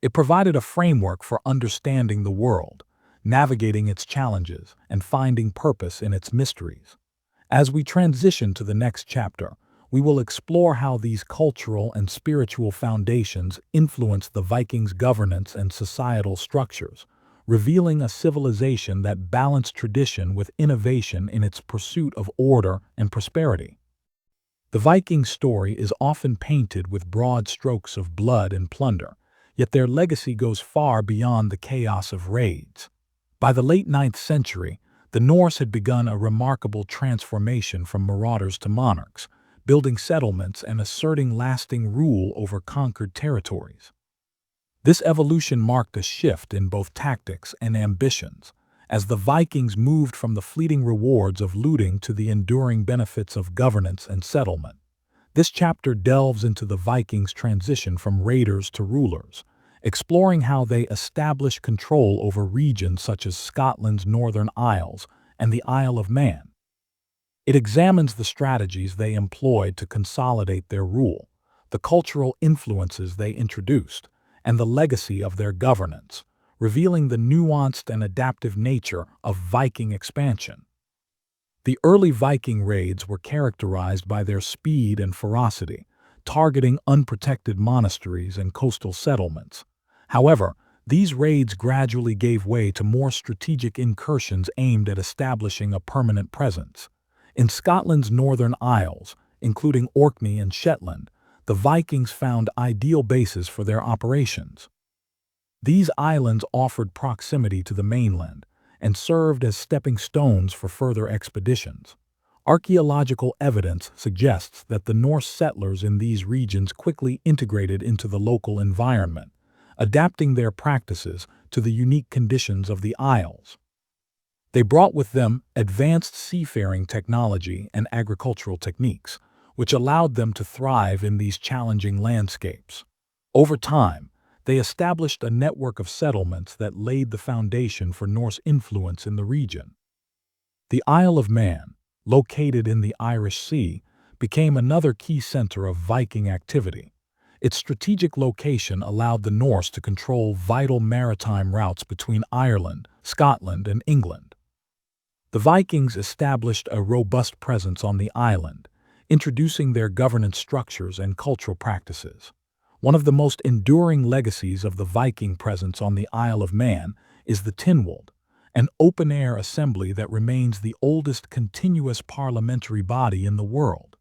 It provided a framework for understanding the world, navigating its challenges, and finding purpose in its mysteries. As we transition to the next chapter, we will explore how these cultural and spiritual foundations influenced the Vikings' governance and societal structures, revealing a civilization that balanced tradition with innovation in its pursuit of order and prosperity. The Viking story is often painted with broad strokes of blood and plunder, yet their legacy goes far beyond the chaos of raids. By the late 9th century, the Norse had begun a remarkable transformation from marauders to monarchs, building settlements and asserting lasting rule over conquered territories. This evolution marked a shift in both tactics and ambitions, as the Vikings moved from the fleeting rewards of looting to the enduring benefits of governance and settlement. This chapter delves into the Vikings' transition from raiders to rulers, exploring how they established control over regions such as Scotland's Northern Isles and the Isle of Man. It examines the strategies they employed to consolidate their rule, the cultural influences they introduced, and the legacy of their governance, revealing the nuanced and adaptive nature of Viking expansion. The early Viking raids were characterized by their speed and ferocity, targeting unprotected monasteries and coastal settlements. However, these raids gradually gave way to more strategic incursions aimed at establishing a permanent presence. In Scotland's Northern Isles, including Orkney and Shetland, the Vikings found ideal bases for their operations. These islands offered proximity to the mainland and served as stepping stones for further expeditions. Archaeological evidence suggests that the Norse settlers in these regions quickly integrated into the local environment, adapting their practices to the unique conditions of the isles. They brought with them advanced seafaring technology and agricultural techniques, which allowed them to thrive in these challenging landscapes. Over time, they established a network of settlements that laid the foundation for Norse influence in the region. The Isle of Man, located in the Irish Sea, became another key center of Viking activity. Its strategic location allowed the Norse to control vital maritime routes between Ireland, Scotland, and England. The Vikings established a robust presence on the island, introducing their governance structures and cultural practices. One of the most enduring legacies of the Viking presence on the Isle of Man is the Tinwald, an open-air assembly that remains the oldest continuous parliamentary body in the world.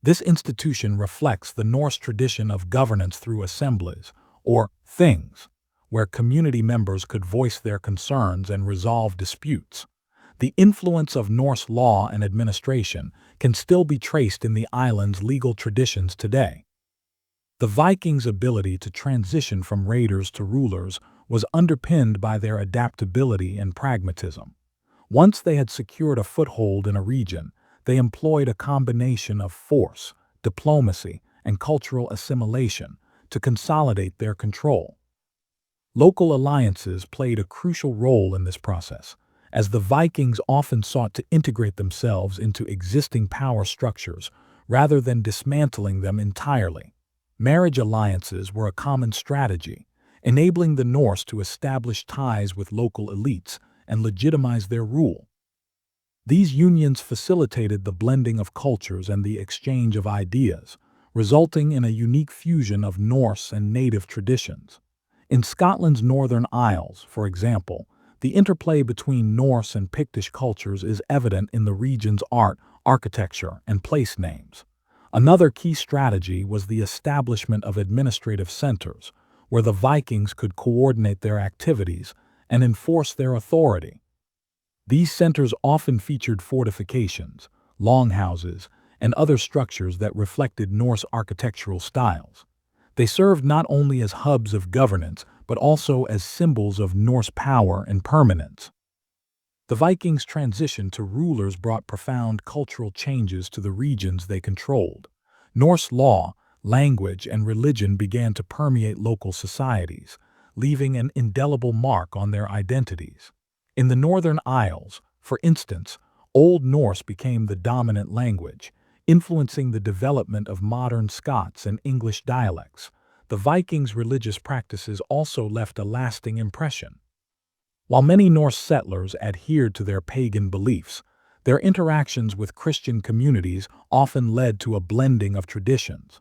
This institution reflects the Norse tradition of governance through assemblies, or things, where community members could voice their concerns and resolve disputes. The influence of Norse law and administration can still be traced in the island's legal traditions today. The Vikings' ability to transition from raiders to rulers was underpinned by their adaptability and pragmatism. Once they had secured a foothold in a region, they employed a combination of force, diplomacy, and cultural assimilation to consolidate their control. Local alliances played a crucial role in this process, as the Vikings often sought to integrate themselves into existing power structures rather than dismantling them entirely. Marriage alliances were a common strategy, enabling the Norse to establish ties with local elites and legitimize their rule. These unions facilitated the blending of cultures and the exchange of ideas, resulting in a unique fusion of Norse and native traditions. In Scotland's Northern Isles, for example, the interplay between Norse and Pictish cultures is evident in the region's art, architecture, and place names. Another key strategy was the establishment of administrative centers, where the Vikings could coordinate their activities and enforce their authority. These centers often featured fortifications, longhouses, and other structures that reflected Norse architectural styles. They served not only as hubs of governance, but also as symbols of Norse power and permanence. The Vikings' transition to rulers brought profound cultural changes to the regions they controlled. Norse law, language, and religion began to permeate local societies, leaving an indelible mark on their identities. In the Northern Isles, for instance, Old Norse became the dominant language, influencing the development of modern Scots and English dialects. The Vikings' religious practices also left a lasting impression. While many Norse settlers adhered to their pagan beliefs, their interactions with Christian communities often led to a blending of traditions.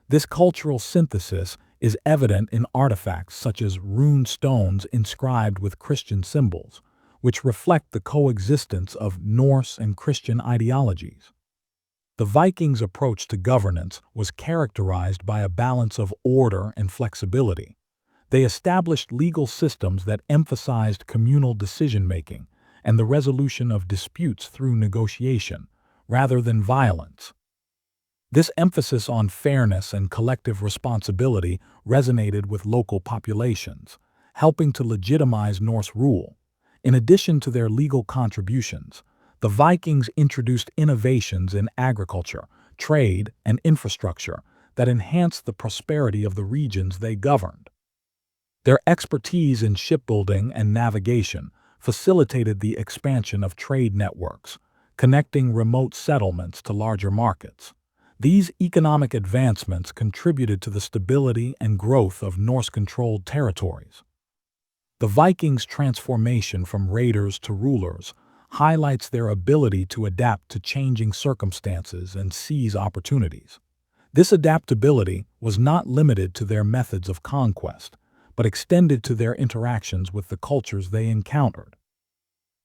This cultural synthesis is evident in artifacts such as rune stones inscribed with Christian symbols, which reflect the coexistence of Norse and Christian ideologies. The Vikings' approach to governance was characterized by a balance of order and flexibility. They established legal systems that emphasized communal decision-making and the resolution of disputes through negotiation, rather than violence. This emphasis on fairness and collective responsibility resonated with local populations, helping to legitimize Norse rule. In addition to their legal contributions, the Vikings introduced innovations in agriculture, trade, and infrastructure that enhanced the prosperity of the regions they governed. Their expertise in shipbuilding and navigation facilitated the expansion of trade networks, connecting remote settlements to larger markets. These economic advancements contributed to the stability and growth of Norse-controlled territories. The Vikings' transformation from raiders to rulers highlights their ability to adapt to changing circumstances and seize opportunities. This adaptability was not limited to their methods of conquest, but extended to their interactions with the cultures they encountered.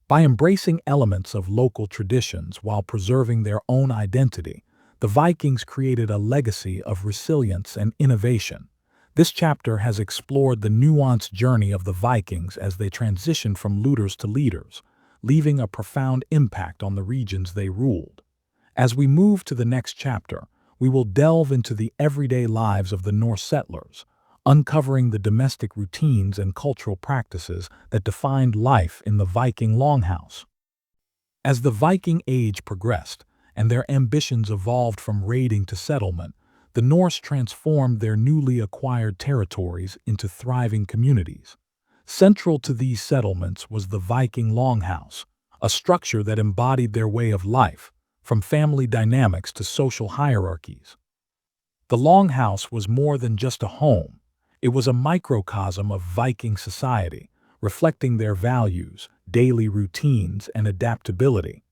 By embracing elements of local traditions while preserving their own identity, the Vikings created a legacy of resilience and innovation. This chapter has explored the nuanced journey of the Vikings as they transitioned from looters to leaders, leaving a profound impact on the regions they ruled. As we move to the next chapter, we will delve into the everyday lives of the Norse settlers, uncovering the domestic routines and cultural practices that defined life in the Viking Longhouse. As the Viking Age progressed and their ambitions evolved from raiding to settlement, the Norse transformed their newly acquired territories into thriving communities. Central to these settlements was the Viking Longhouse, a structure that embodied their way of life, from family dynamics to social hierarchies. The Longhouse was more than just a home. It was a microcosm of Viking society, reflecting their values, daily routines, and adaptability.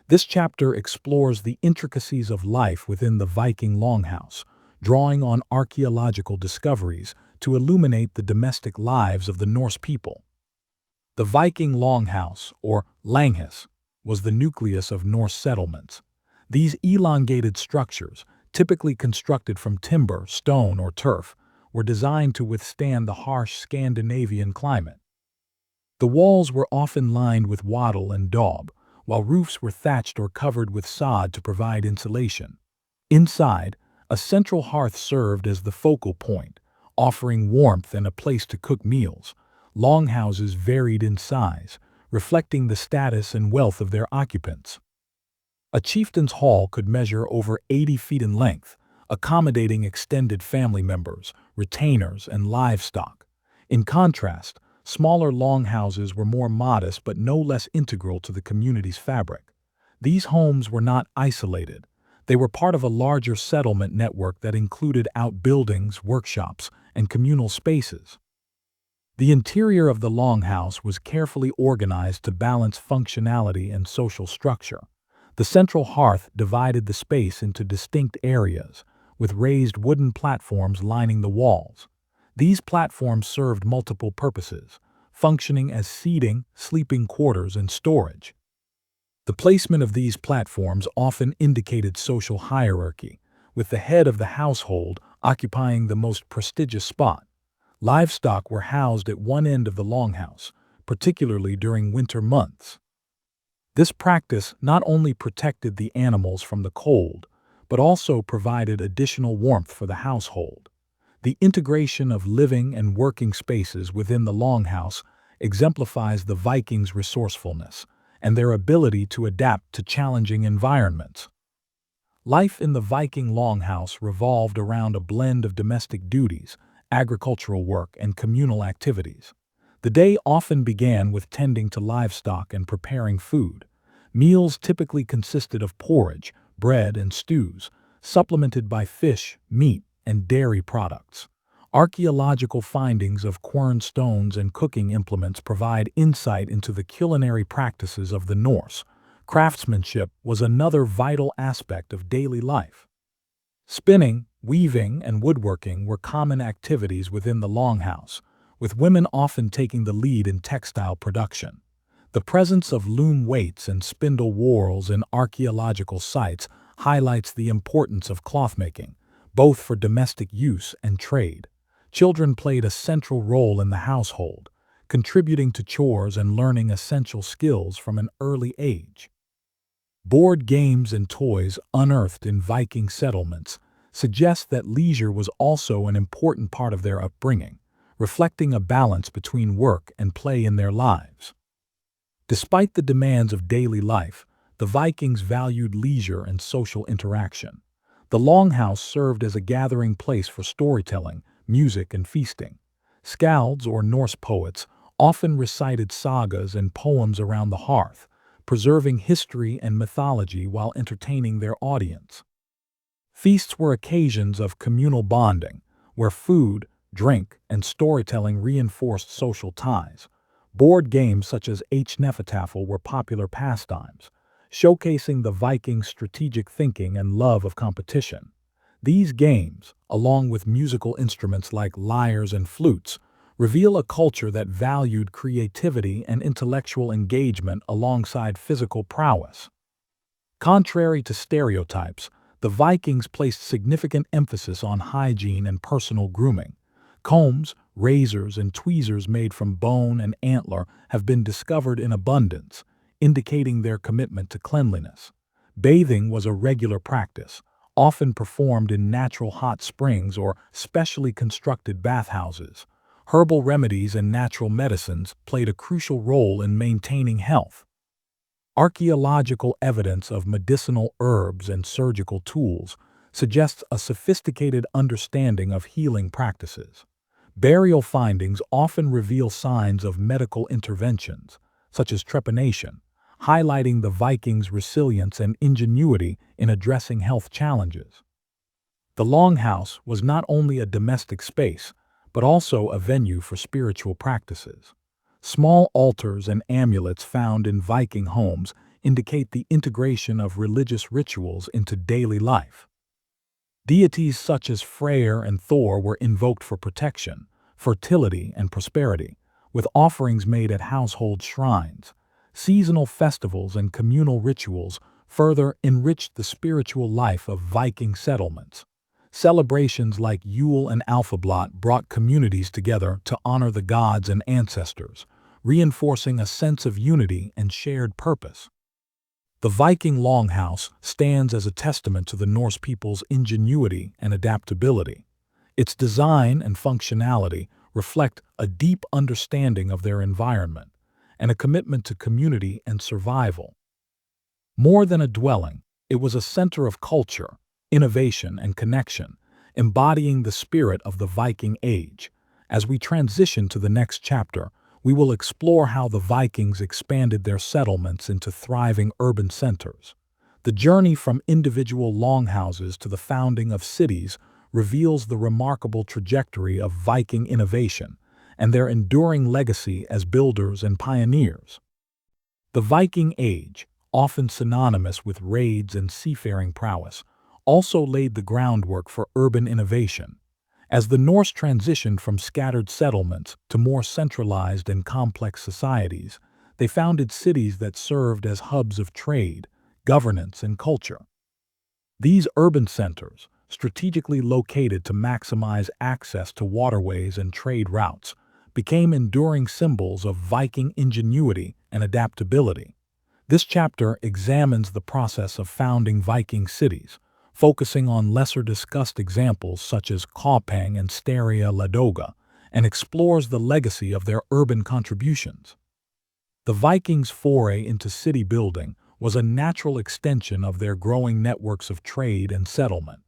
This chapter explores the intricacies of life within the Viking Longhouse, drawing on archaeological discoveries to illuminate the domestic lives of the Norse people. The Viking Longhouse, or Langhus, was the nucleus of Norse settlements. These elongated structures, typically constructed from timber, stone, or turf, were designed to withstand the harsh Scandinavian climate. The walls were often lined with wattle and daub, while roofs were thatched or covered with sod to provide insulation. Inside, a central hearth served as the focal point, offering warmth and a place to cook meals. Longhouses varied in size, reflecting the status and wealth of their occupants. A chieftain's hall could measure over 80 feet in length, accommodating extended family members, retainers, and livestock. In contrast, smaller longhouses were more modest but no less integral to the community's fabric. These homes were not isolated. They were part of a larger settlement network that included outbuildings, workshops, and communal spaces. The interior of the longhouse was carefully organized to balance functionality and social structure. The central hearth divided the space into distinct areas, with raised wooden platforms lining the walls. These platforms served multiple purposes, functioning as seating, sleeping quarters, and storage. The placement of these platforms often indicated social hierarchy, with the head of the household occupying the most prestigious spot. Livestock were housed at one end of the longhouse, particularly during winter months. This practice not only protected the animals from the cold, but also provided additional warmth for the household. The integration of living and working spaces within the longhouse exemplifies the Vikings' resourcefulness and their ability to adapt to challenging environments. Life in the Viking longhouse revolved around a blend of domestic duties, agricultural work, and communal activities. The day often began with tending to livestock and preparing food. Meals typically consisted of porridge, bread, and stews, supplemented by fish, meat, and dairy products. Archaeological findings of quern stones and cooking implements provide insight into the culinary practices of the Norse. Craftsmanship was another vital aspect of daily life. Spinning, weaving, and woodworking were common activities within the longhouse, with women often taking the lead in textile production. The presence of loom weights and spindle whorls in archaeological sites highlights the importance of clothmaking, both for domestic use and trade. Children played a central role in the household, contributing to chores and learning essential skills from an early age. Board games and toys unearthed in Viking settlements suggest that leisure was also an important part of their upbringing, reflecting a balance between work and play in their lives. Despite the demands of daily life, the Vikings valued leisure and social interaction. The longhouse served as a gathering place for storytelling, music, and feasting. Skalds, or Norse poets, often recited sagas and poems around the hearth, preserving history and mythology while entertaining their audience. Feasts were occasions of communal bonding, where food, drink, and storytelling reinforced social ties. Board games such as Hnefatafl were popular pastimes, showcasing the Vikings' strategic thinking and love of competition. These games, along with musical instruments like lyres and flutes, reveal a culture that valued creativity and intellectual engagement alongside physical prowess. Contrary to stereotypes, the Vikings placed significant emphasis on hygiene and personal grooming. Combs, razors, and tweezers made from bone and antler have been discovered in abundance, indicating their commitment to cleanliness. Bathing was a regular practice, often performed in natural hot springs or specially constructed bathhouses. Herbal remedies and natural medicines played a crucial role in maintaining health. Archaeological evidence of medicinal herbs and surgical tools suggests a sophisticated understanding of healing practices. Burial findings often reveal signs of medical interventions, such as trepanation, highlighting the Vikings' resilience and ingenuity in addressing health challenges. The longhouse was not only a domestic space, but also a venue for spiritual practices. Small altars and amulets found in Viking homes indicate the integration of religious rituals into daily life. Deities such as Freyr and Thor were invoked for protection, fertility, and prosperity, with offerings made at household shrines. Seasonal festivals and communal rituals further enriched the spiritual life of Viking settlements. Celebrations like Yule and Alphablat brought communities together to honor the gods and ancestors, reinforcing a sense of unity and shared purpose. The Viking Longhouse stands as a testament to the Norse people's ingenuity and adaptability. Its design and functionality reflect a deep understanding of their environment and a commitment to community and survival. More than a dwelling, it was a center of culture, innovation, and connection, embodying the spirit of the Viking Age. As we transition to the next chapter, we will explore how the Vikings expanded their settlements into thriving urban centers. The journey from individual longhouses to the founding of cities reveals the remarkable trajectory of Viking innovation and their enduring legacy as builders and pioneers. The Viking Age, often synonymous with raids and seafaring prowess, also laid the groundwork for urban innovation. As the Norse transitioned from scattered settlements to more centralized and complex societies, they founded cities that served as hubs of trade, governance, and culture. These urban centers, strategically located to maximize access to waterways and trade routes, became enduring symbols of Viking ingenuity and adaptability. This chapter examines the process of founding Viking cities, focusing on lesser-discussed examples such as Kaupang and Steria Ladoga, and explores the legacy of their urban contributions. The Vikings' foray into city building was a natural extension of their growing networks of trade and settlement.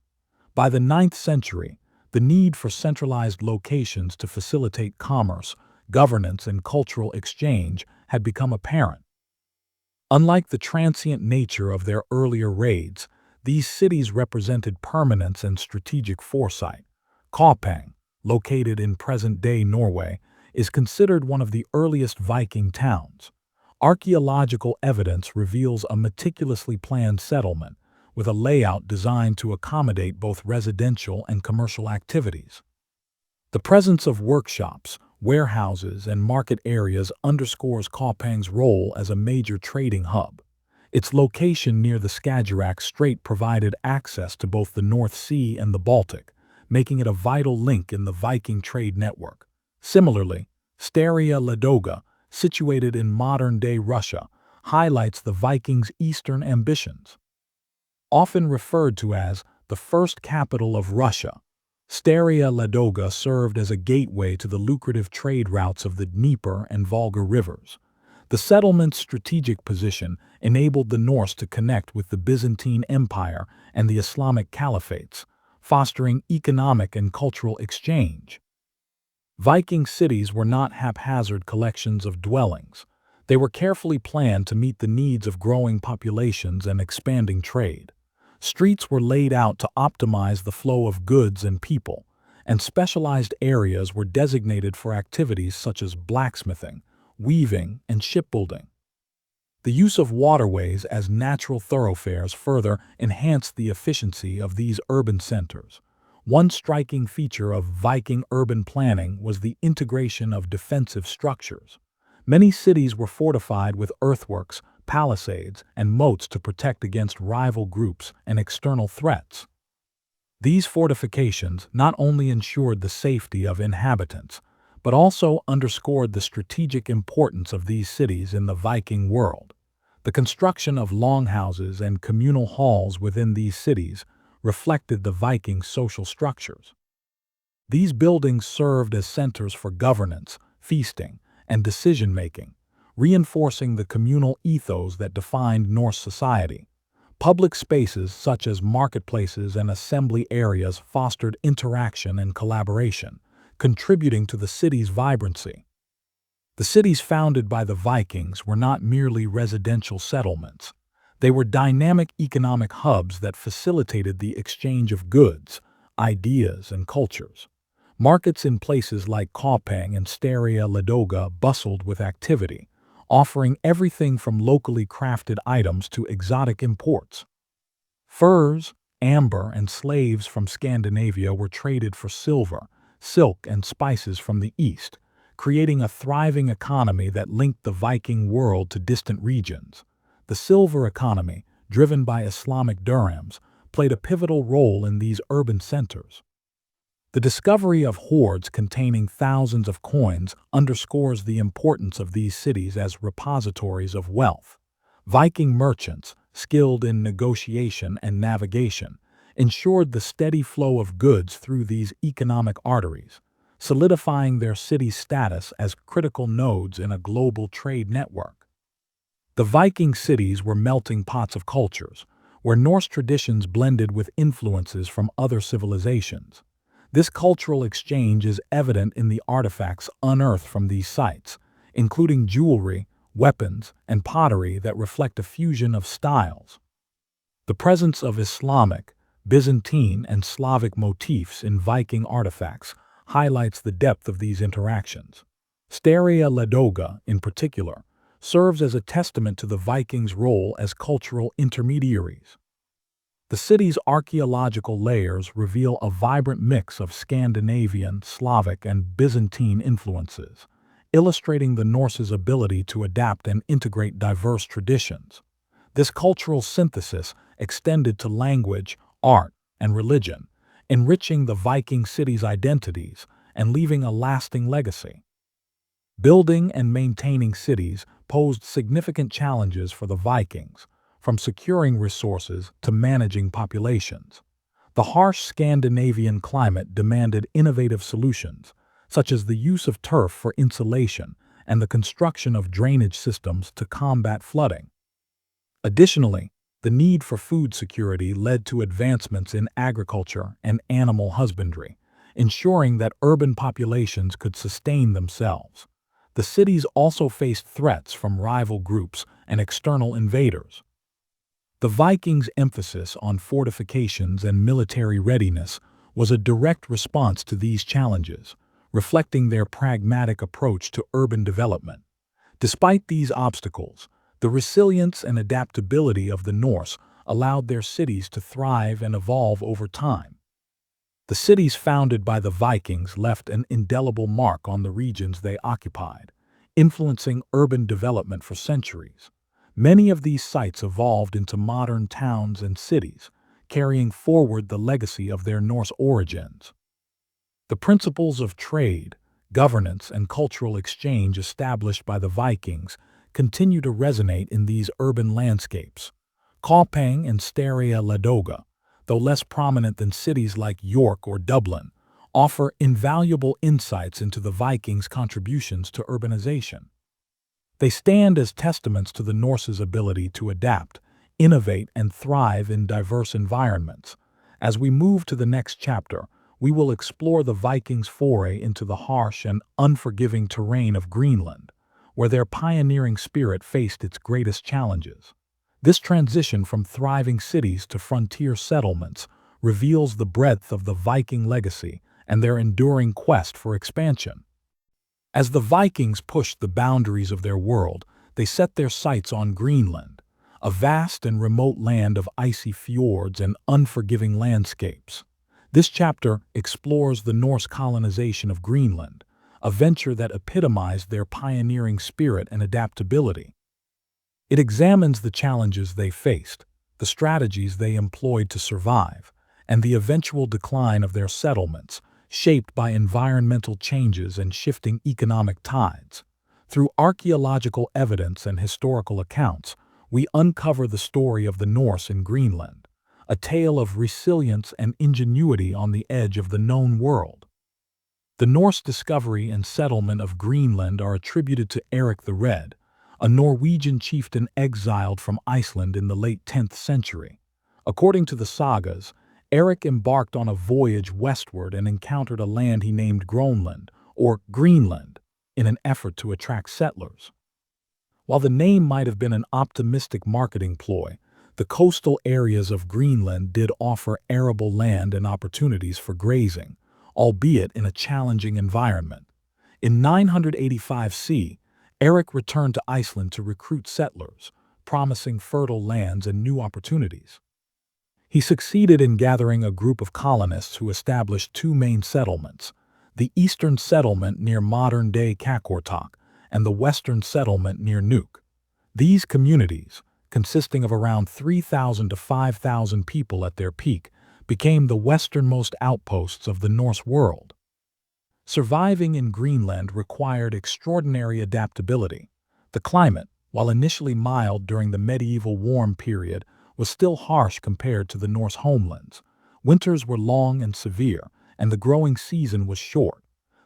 By the 9th century, the need for centralized locations to facilitate commerce, governance, and cultural exchange had become apparent. Unlike the transient nature of their earlier raids, these cities represented permanence and strategic foresight. Kaupang, located in present-day Norway, is considered one of the earliest Viking towns. Archaeological evidence reveals a meticulously planned settlement, with a layout designed to accommodate both residential and commercial activities. The presence of workshops, warehouses, and market areas underscores Kaupang's role as a major trading hub. Its location near the Skagerrak Strait provided access to both the North Sea and the Baltic, making it a vital link in the Viking trade network. Similarly, Steria Ladoga, situated in modern-day Russia, highlights the Vikings' eastern ambitions. Often referred to as the first capital of Russia, Steria Ladoga served as a gateway to the lucrative trade routes of the Dnieper and Volga rivers. The settlement's strategic position enabled the Norse to connect with the Byzantine Empire and the Islamic caliphates, fostering economic and cultural exchange. Viking cities were not haphazard collections of dwellings. They were carefully planned to meet the needs of growing populations and expanding trade. Streets were laid out to optimize the flow of goods and people, and specialized areas were designated for activities such as blacksmithing, weaving, and shipbuilding. The use of waterways as natural thoroughfares further enhanced the efficiency of these urban centers. One striking feature of Viking urban planning was the integration of defensive structures. Many cities were fortified with earthworks, palisades, and moats to protect against rival groups and external threats. These fortifications not only ensured the safety of inhabitants, but also underscored the strategic importance of these cities in the Viking world. The construction of longhouses and communal halls within these cities reflected the Viking social structures. These buildings served as centers for governance, feasting, and decision-making, reinforcing the communal ethos that defined Norse society. Public spaces such as marketplaces and assembly areas fostered interaction and collaboration, contributing to the city's vibrancy. The cities founded by the Vikings were not merely residential settlements. They were dynamic economic hubs that facilitated the exchange of goods, ideas, and cultures. Markets in places like Kaupang and Steria Ladoga bustled with activity, offering everything from locally crafted items to exotic imports. Furs, amber, and slaves from Scandinavia were traded for silver, silk, and spices from the east, creating a thriving economy that linked the Viking world to distant regions. The silver economy, driven by Islamic dirhams, played a pivotal role in these urban centers. The discovery of hoards containing thousands of coins underscores the importance of these cities as repositories of wealth. Viking merchants, skilled in negotiation and navigation, ensured the steady flow of goods through these economic arteries, solidifying their city's status as critical nodes in a global trade network. The Viking cities were melting pots of cultures, where Norse traditions blended with influences from other civilizations. This cultural exchange is evident in the artifacts unearthed from these sites, including jewelry, weapons, and pottery that reflect a fusion of styles. The presence of Islamic, Byzantine, and Slavic motifs in Viking artifacts highlights the depth of these interactions. Staria Ladoga, in particular, serves as a testament to the Vikings' role as cultural intermediaries. The city's archaeological layers reveal a vibrant mix of Scandinavian, Slavic, and Byzantine influences, illustrating the Norse's ability to adapt and integrate diverse traditions. This cultural synthesis extended to language, art, and religion, enriching the Viking city's identities and leaving a lasting legacy. Building and maintaining cities posed significant challenges for the Vikings, from securing resources to managing populations. The harsh Scandinavian climate demanded innovative solutions, such as the use of turf for insulation and the construction of drainage systems to combat flooding. Additionally, the need for food security led to advancements in agriculture and animal husbandry, ensuring that urban populations could sustain themselves. The cities also faced threats from rival groups and external invaders. The Vikings' emphasis on fortifications and military readiness was a direct response to these challenges, reflecting their pragmatic approach to urban development. Despite these obstacles, the resilience and adaptability of the Norse allowed their cities to thrive and evolve over time. The cities founded by the Vikings left an indelible mark on the regions they occupied, influencing urban development for centuries. Many of these sites evolved into modern towns and cities, carrying forward the legacy of their Norse origins. The principles of trade, governance, and cultural exchange established by the Vikings continue to resonate in these urban landscapes. Kaupang and Staria Ladoga, though less prominent than cities like York or Dublin, offer invaluable insights into the Vikings' contributions to urbanization. They stand as testaments to the Norse's ability to adapt, innovate, and thrive in diverse environments. As we move to the next chapter, we will explore the Vikings' foray into the harsh and unforgiving terrain of Greenland, where their pioneering spirit faced its greatest challenges. This transition from thriving cities to frontier settlements reveals the breadth of the Viking legacy and their enduring quest for expansion. As the Vikings pushed the boundaries of their world, they set their sights on Greenland, a vast and remote land of icy fjords and unforgiving landscapes. This chapter explores the Norse colonization of Greenland, a venture that epitomized their pioneering spirit and adaptability. It examines the challenges they faced, the strategies they employed to survive, and the eventual decline of their settlements, shaped by environmental changes and shifting economic tides. Through archaeological evidence and historical accounts, we uncover the story of the Norse in Greenland, a tale of resilience and ingenuity on the edge of the known world. The Norse discovery and settlement of Greenland are attributed to Eric the Red, a Norwegian chieftain exiled from Iceland in the late 10th century. According to the sagas, Eric embarked on a voyage westward and encountered a land he named Grönland, or Greenland, in an effort to attract settlers. While the name might have been an optimistic marketing ploy, the coastal areas of Greenland did offer arable land and opportunities for grazing, albeit in a challenging environment. In 985 C, Eric returned to Iceland to recruit settlers, promising fertile lands and new opportunities. He succeeded in gathering a group of colonists who established two main settlements, the eastern settlement near modern-day Qaqortoq and the western settlement near Nuuk. These communities, consisting of around 3,000 to 5,000 people at their peak, became the westernmost outposts of the Norse world. Surviving in Greenland required extraordinary adaptability. The climate, while initially mild during the medieval warm period, was still harsh compared to the Norse homelands. Winters were long and severe, and the growing season was short.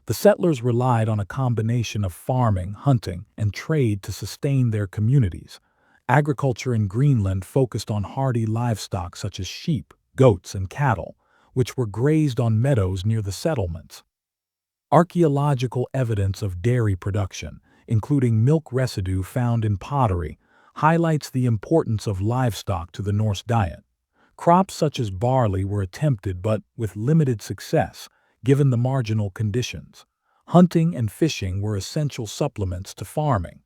The settlers relied on a combination of farming, hunting, and trade to sustain their communities. Agriculture in Greenland focused on hardy livestock such as sheep, goats, and cattle, which were grazed on meadows near the settlements. Archaeological evidence of dairy production, including milk residue found in pottery, highlights the importance of livestock to the Norse diet. Crops such as barley were attempted but with limited success, given the marginal conditions. Hunting and fishing were essential supplements to farming.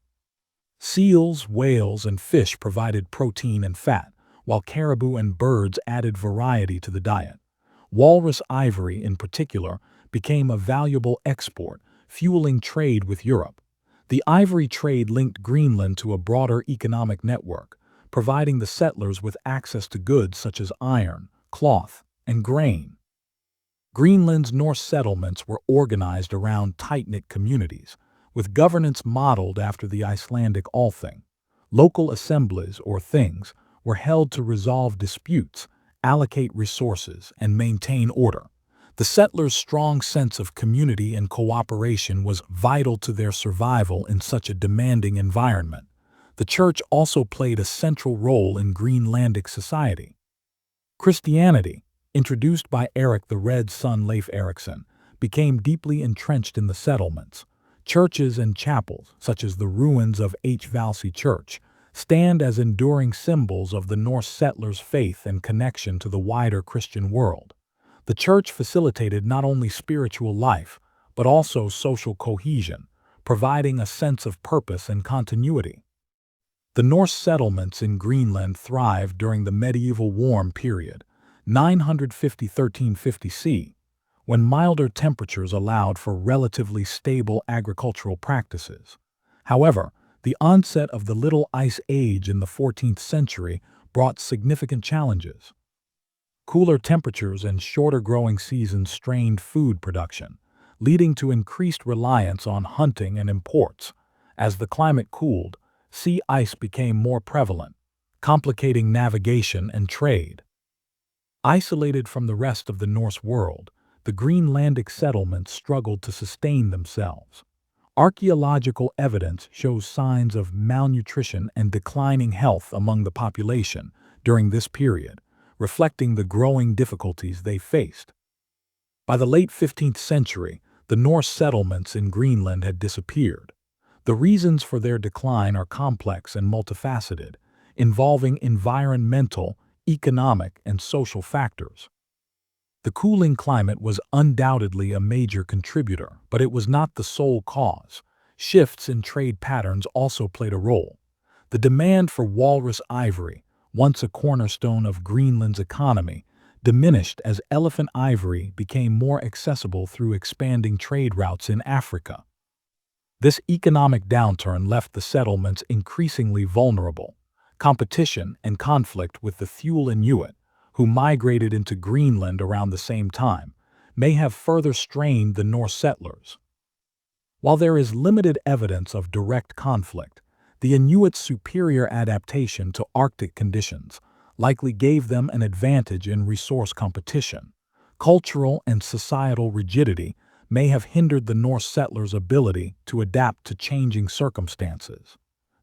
Seals, whales, and fish provided protein and fat, while caribou and birds added variety to the diet. Walrus ivory, in particular, became a valuable export, fueling trade with Europe. The ivory trade linked Greenland to a broader economic network, providing the settlers with access to goods such as iron, cloth, and grain. Greenland's Norse settlements were organized around tight-knit communities, with governance modeled after the Icelandic Althing. Local assemblies, or things, were held to resolve disputes, allocate resources, and maintain order. The settlers' strong sense of community and cooperation was vital to their survival in such a demanding environment. The church also played a central role in Greenlandic society. Christianity, introduced by Eric the Red's son Leif Erikson, became deeply entrenched in the settlements. Churches and chapels, such as the ruins of Valsey Church, stand as enduring symbols of the Norse settlers' faith and connection to the wider Christian world. The church facilitated not only spiritual life, but also social cohesion, providing a sense of purpose and continuity. The Norse settlements in Greenland thrived during the medieval warm period, 950–1350 C, when milder temperatures allowed for relatively stable agricultural practices. However, the onset of the Little Ice Age in the 14th century brought significant challenges. Cooler temperatures and shorter growing seasons strained food production, leading to increased reliance on hunting and imports. As the climate cooled, sea ice became more prevalent, complicating navigation and trade. Isolated from the rest of the Norse world, the Greenlandic settlements struggled to sustain themselves. Archaeological evidence shows signs of malnutrition and declining health among the population during this period, reflecting the growing difficulties they faced. By the late 15th century, the Norse settlements in Greenland had disappeared. The reasons for their decline are complex and multifaceted, involving environmental, economic, and social factors. The cooling climate was undoubtedly a major contributor, but it was not the sole cause. Shifts in trade patterns also played a role. The demand for walrus ivory, once a cornerstone of Greenland's economy, diminished as elephant ivory became more accessible through expanding trade routes in Africa. This economic downturn left the settlements increasingly vulnerable. Competition and conflict with the Thule Inuit, who migrated into Greenland around the same time, may have further strained the Norse settlers. While there is limited evidence of direct conflict, the Inuits' superior adaptation to Arctic conditions likely gave them an advantage in resource competition. Cultural and societal rigidity may have hindered the Norse settlers' ability to adapt to changing circumstances.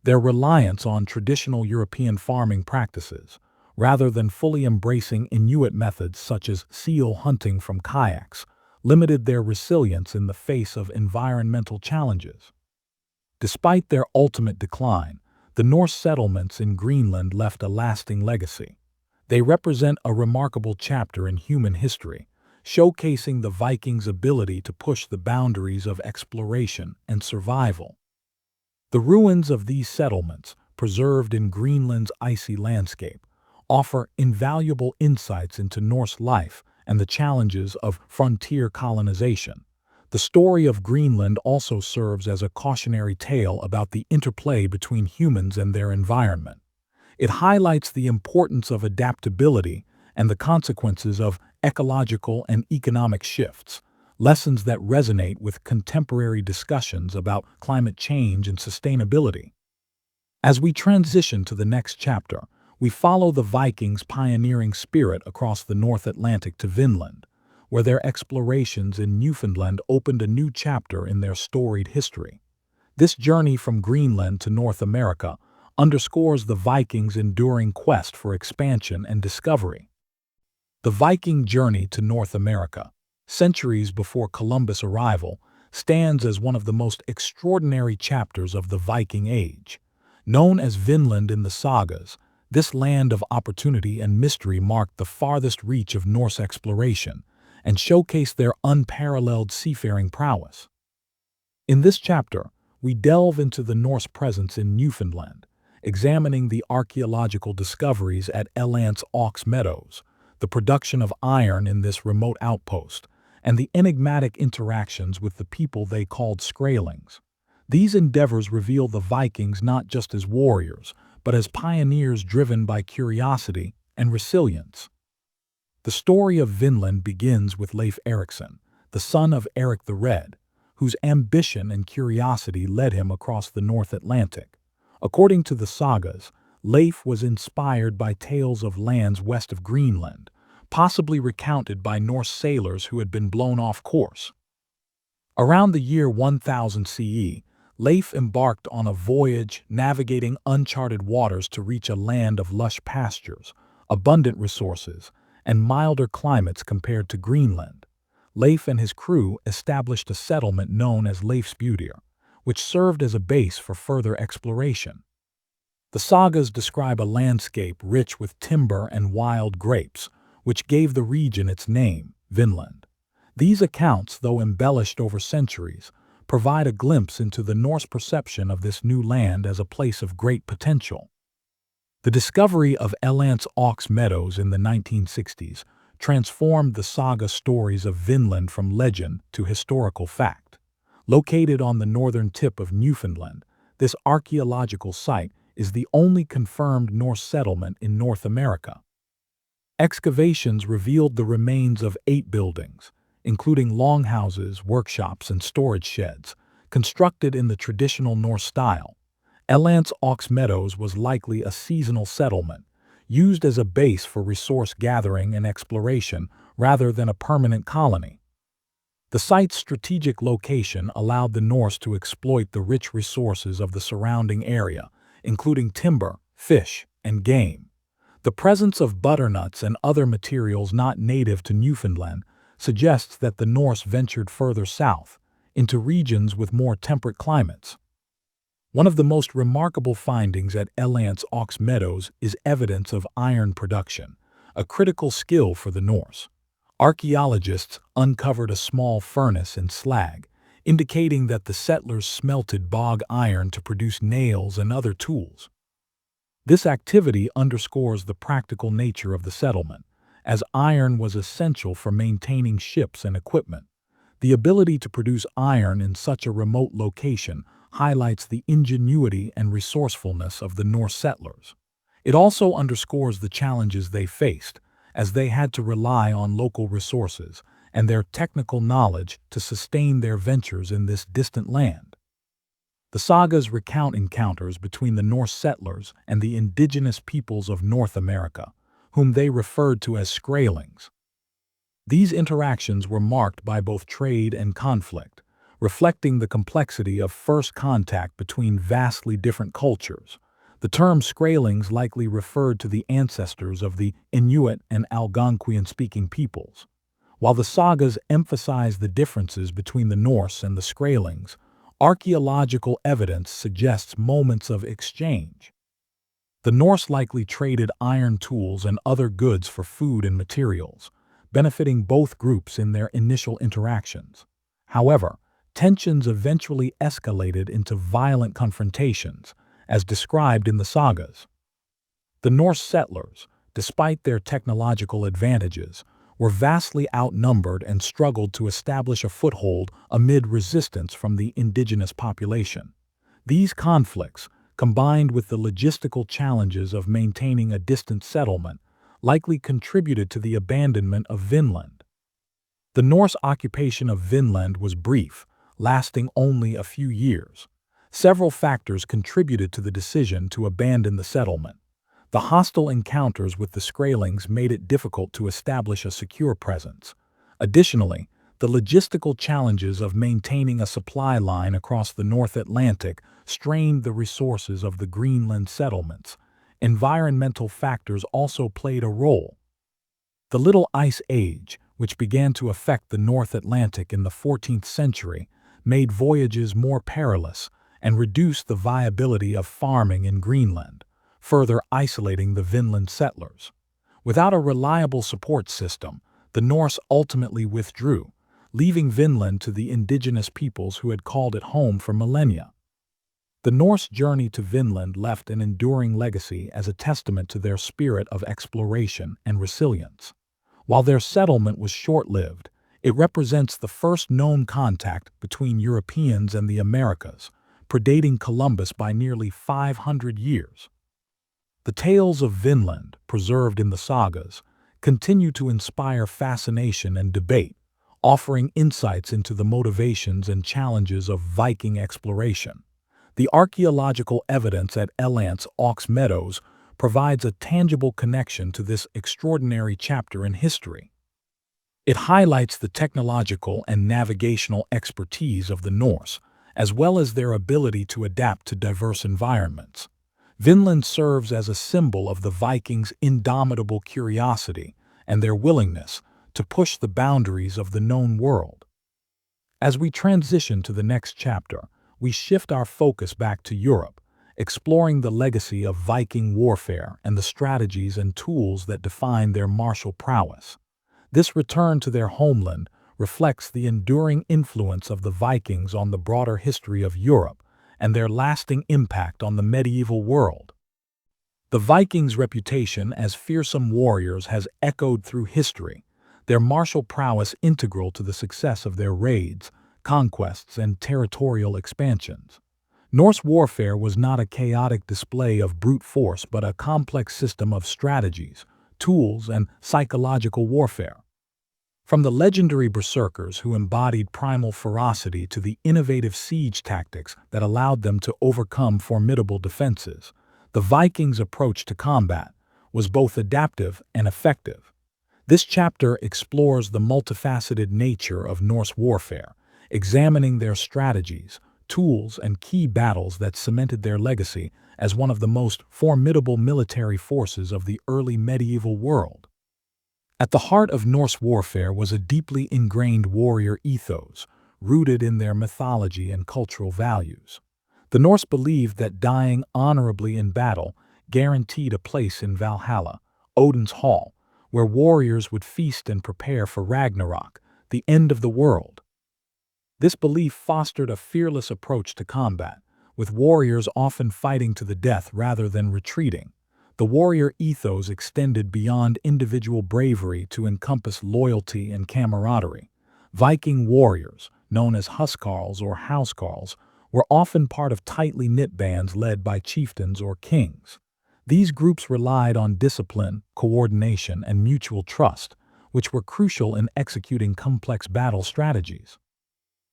Their reliance on traditional European farming practices, rather than fully embracing Inuit methods such as seal hunting from kayaks, limited their resilience in the face of environmental challenges. Despite their ultimate decline, the Norse settlements in Greenland left a lasting legacy. They represent a remarkable chapter in human history, showcasing the Vikings' ability to push the boundaries of exploration and survival. The ruins of these settlements, preserved in Greenland's icy landscape, offer invaluable insights into Norse life and the challenges of frontier colonization. The story of Greenland also serves as a cautionary tale about the interplay between humans and their environment. It highlights the importance of adaptability and the consequences of ecological and economic shifts, lessons that resonate with contemporary discussions about climate change and sustainability. As we transition to the next chapter, we follow the Vikings' pioneering spirit across the North Atlantic to Vinland, where their explorations in Newfoundland opened a new chapter in their storied history. This journey from Greenland to North America underscores the Vikings' enduring quest for expansion and discovery. The Viking journey to North America, centuries before Columbus' arrival, stands as one of the most extraordinary chapters of the Viking Age. Known as Vinland in the sagas, this land of opportunity and mystery marked the farthest reach of Norse exploration and showcased their unparalleled seafaring prowess. In this chapter, we delve into the Norse presence in Newfoundland, examining the archaeological discoveries at Elance Ox Meadows, the production of iron in this remote outpost, and the enigmatic interactions with the people they called Skraelings. These endeavors reveal the Vikings not just as warriors, but as pioneers driven by curiosity and resilience. The story of Vinland begins with Leif Erikson, the son of Eric the Red, whose ambition and curiosity led him across the North Atlantic. According to the sagas, Leif was inspired by tales of lands west of Greenland, possibly recounted by Norse sailors who had been blown off course. Around the year 1000 CE, Leif embarked on a voyage navigating uncharted waters to reach a land of lush pastures, abundant resources, and milder climates compared to Greenland. Leif and his crew established a settlement known as Leifsbudir, which served as a base for further exploration. The sagas describe a landscape rich with timber and wild grapes, which gave the region its name, Vinland. These accounts, though embellished over centuries, provide a glimpse into the Norse perception of this new land as a place of great potential. The discovery of Elance Ox Meadows in the 1960s transformed the saga stories of Vinland from legend to historical fact. Located on the northern tip of Newfoundland, this archaeological site is the only confirmed Norse settlement in North America. Excavations revealed the remains of 8 buildings, including longhouses, workshops, and storage sheds, constructed in the traditional Norse style. Elance Ox Meadows was likely a seasonal settlement, used as a base for resource gathering and exploration rather than a permanent colony. The site's strategic location allowed the Norse to exploit the rich resources of the surrounding area, including timber, fish, and game. The presence of butternuts and other materials not native to Newfoundland suggests that the Norse ventured further south, into regions with more temperate climates. One of the most remarkable findings at Elance Ox Meadows is evidence of iron production, a critical skill for the Norse. Archaeologists uncovered a small furnace and slag, indicating that the settlers smelted bog iron to produce nails and other tools. This activity underscores the practical nature of the settlement, as iron was essential for maintaining ships and equipment. The ability to produce iron in such a remote location highlights the ingenuity and resourcefulness of the Norse settlers. It also underscores the challenges they faced, as they had to rely on local resources and their technical knowledge to sustain their ventures in this distant land. The sagas recount encounters between the Norse settlers and the indigenous peoples of North America, whom they referred to as Skraelings. These interactions were marked by both trade and conflict, reflecting the complexity of first contact between vastly different cultures. The term Skraelings likely referred to the ancestors of the Inuit and Algonquian-speaking peoples. While the sagas emphasize the differences between the Norse and the Skraelings, archaeological evidence suggests moments of exchange. The Norse likely traded iron tools and other goods for food and materials, benefiting both groups in their initial interactions. However, tensions eventually escalated into violent confrontations, as described in the sagas. The Norse settlers, despite their technological advantages, were vastly outnumbered and struggled to establish a foothold amid resistance from the indigenous population. These conflicts, combined with the logistical challenges of maintaining a distant settlement, likely contributed to the abandonment of Vinland. The Norse occupation of Vinland was brief, lasting only a few years. Several factors contributed to the decision to abandon the settlement. The hostile encounters with the Skrælings made it difficult to establish a secure presence. Additionally, the logistical challenges of maintaining a supply line across the North Atlantic strained the resources of the Greenland settlements. Environmental factors also played a role. The Little Ice Age, which began to affect the North Atlantic in the 14th century, made voyages more perilous and reduced the viability of farming in Greenland, further isolating the Vinland settlers. Without a reliable support system, the Norse ultimately withdrew, leaving Vinland to the indigenous peoples who had called it home for millennia. The Norse journey to Vinland left an enduring legacy as a testament to their spirit of exploration and resilience. While their settlement was short-lived, it represents the first known contact between Europeans and the Americas, predating Columbus by nearly 500 years. The tales of Vinland, preserved in the sagas, continue to inspire fascination and debate, offering insights into the motivations and challenges of Viking exploration. The archaeological evidence at Elant's Ox Meadows provides a tangible connection to this extraordinary chapter in history. It highlights the technological and navigational expertise of the Norse, as well as their ability to adapt to diverse environments. Vinland serves as a symbol of the Vikings' indomitable curiosity and their willingness to push the boundaries of the known world. As we transition to the next chapter, we shift our focus back to Europe, exploring the legacy of Viking warfare and the strategies and tools that define their martial prowess. This return to their homeland reflects the enduring influence of the Vikings on the broader history of Europe and their lasting impact on the medieval world. The Vikings' reputation as fearsome warriors has echoed through history, their martial prowess integral to the success of their raids, conquests, and territorial expansions. Norse warfare was not a chaotic display of brute force but a complex system of strategies, tools, and psychological warfare. From the legendary berserkers who embodied primal ferocity to the innovative siege tactics that allowed them to overcome formidable defenses, the Vikings' approach to combat was both adaptive and effective. This chapter explores the multifaceted nature of Norse warfare, examining their strategies, tools, and key battles that cemented their legacy as one of the most formidable military forces of the early medieval world. At the heart of Norse warfare was a deeply ingrained warrior ethos, rooted in their mythology and cultural values. The Norse believed that dying honorably in battle guaranteed a place in Valhalla, Odin's hall, where warriors would feast and prepare for Ragnarok, the end of the world. This belief fostered a fearless approach to combat, with warriors often fighting to the death rather than retreating. The warrior ethos extended beyond individual bravery to encompass loyalty and camaraderie. Viking warriors, known as huskarls or housecarls, were often part of tightly knit bands led by chieftains or kings. These groups relied on discipline, coordination, and mutual trust, which were crucial in executing complex battle strategies.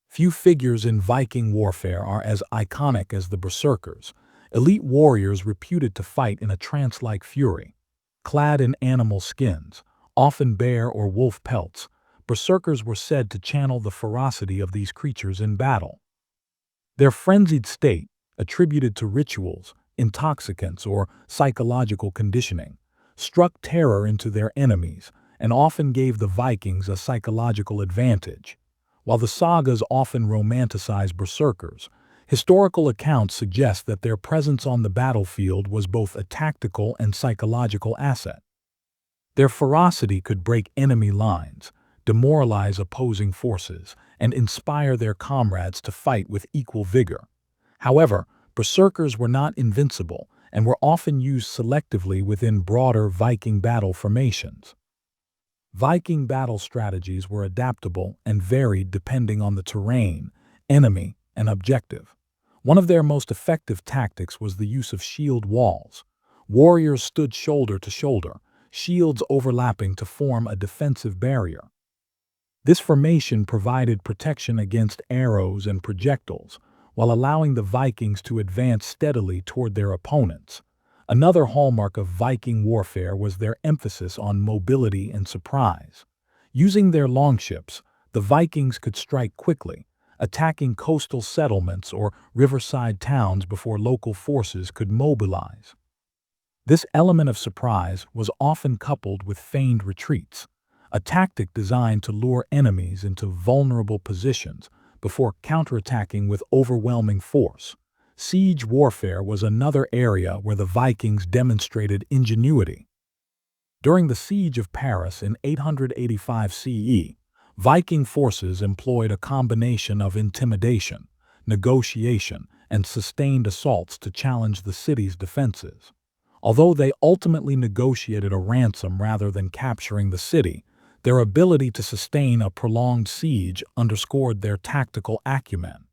Few figures in Viking warfare are as iconic as the berserkers, elite warriors reputed to fight in a trance-like fury. Clad in animal skins, often bear or wolf pelts, berserkers were said to channel the ferocity of these creatures in battle. Their frenzied state, attributed to rituals, intoxicants, or psychological conditioning, struck terror into their enemies and often gave the Vikings a psychological advantage. While the sagas often romanticize berserkers, historical accounts suggest that their presence on the battlefield was both a tactical and psychological asset. Their ferocity could break enemy lines, demoralize opposing forces, and inspire their comrades to fight with equal vigor. However, berserkers were not invincible and were often used selectively within broader Viking battle formations. Viking battle strategies were adaptable and varied depending on the terrain, enemy, and objective. One of their most effective tactics was the use of shield walls. Warriors stood shoulder to shoulder, shields overlapping to form a defensive barrier. This formation provided protection against arrows and projectiles, while allowing the Vikings to advance steadily toward their opponents. Another hallmark of Viking warfare was their emphasis on mobility and surprise. Using their longships, the Vikings could strike quickly, attacking coastal settlements or riverside towns before local forces could mobilize. This element of surprise was often coupled with feigned retreats, a tactic designed to lure enemies into vulnerable positions before counterattacking with overwhelming force. Siege warfare was another area where the Vikings demonstrated ingenuity. During the Siege of Paris in 885 CE, Viking forces employed a combination of intimidation, negotiation, and sustained assaults to challenge the city's defenses. Although they ultimately negotiated a ransom rather than capturing the city, their ability to sustain a prolonged siege underscored their tactical acumen.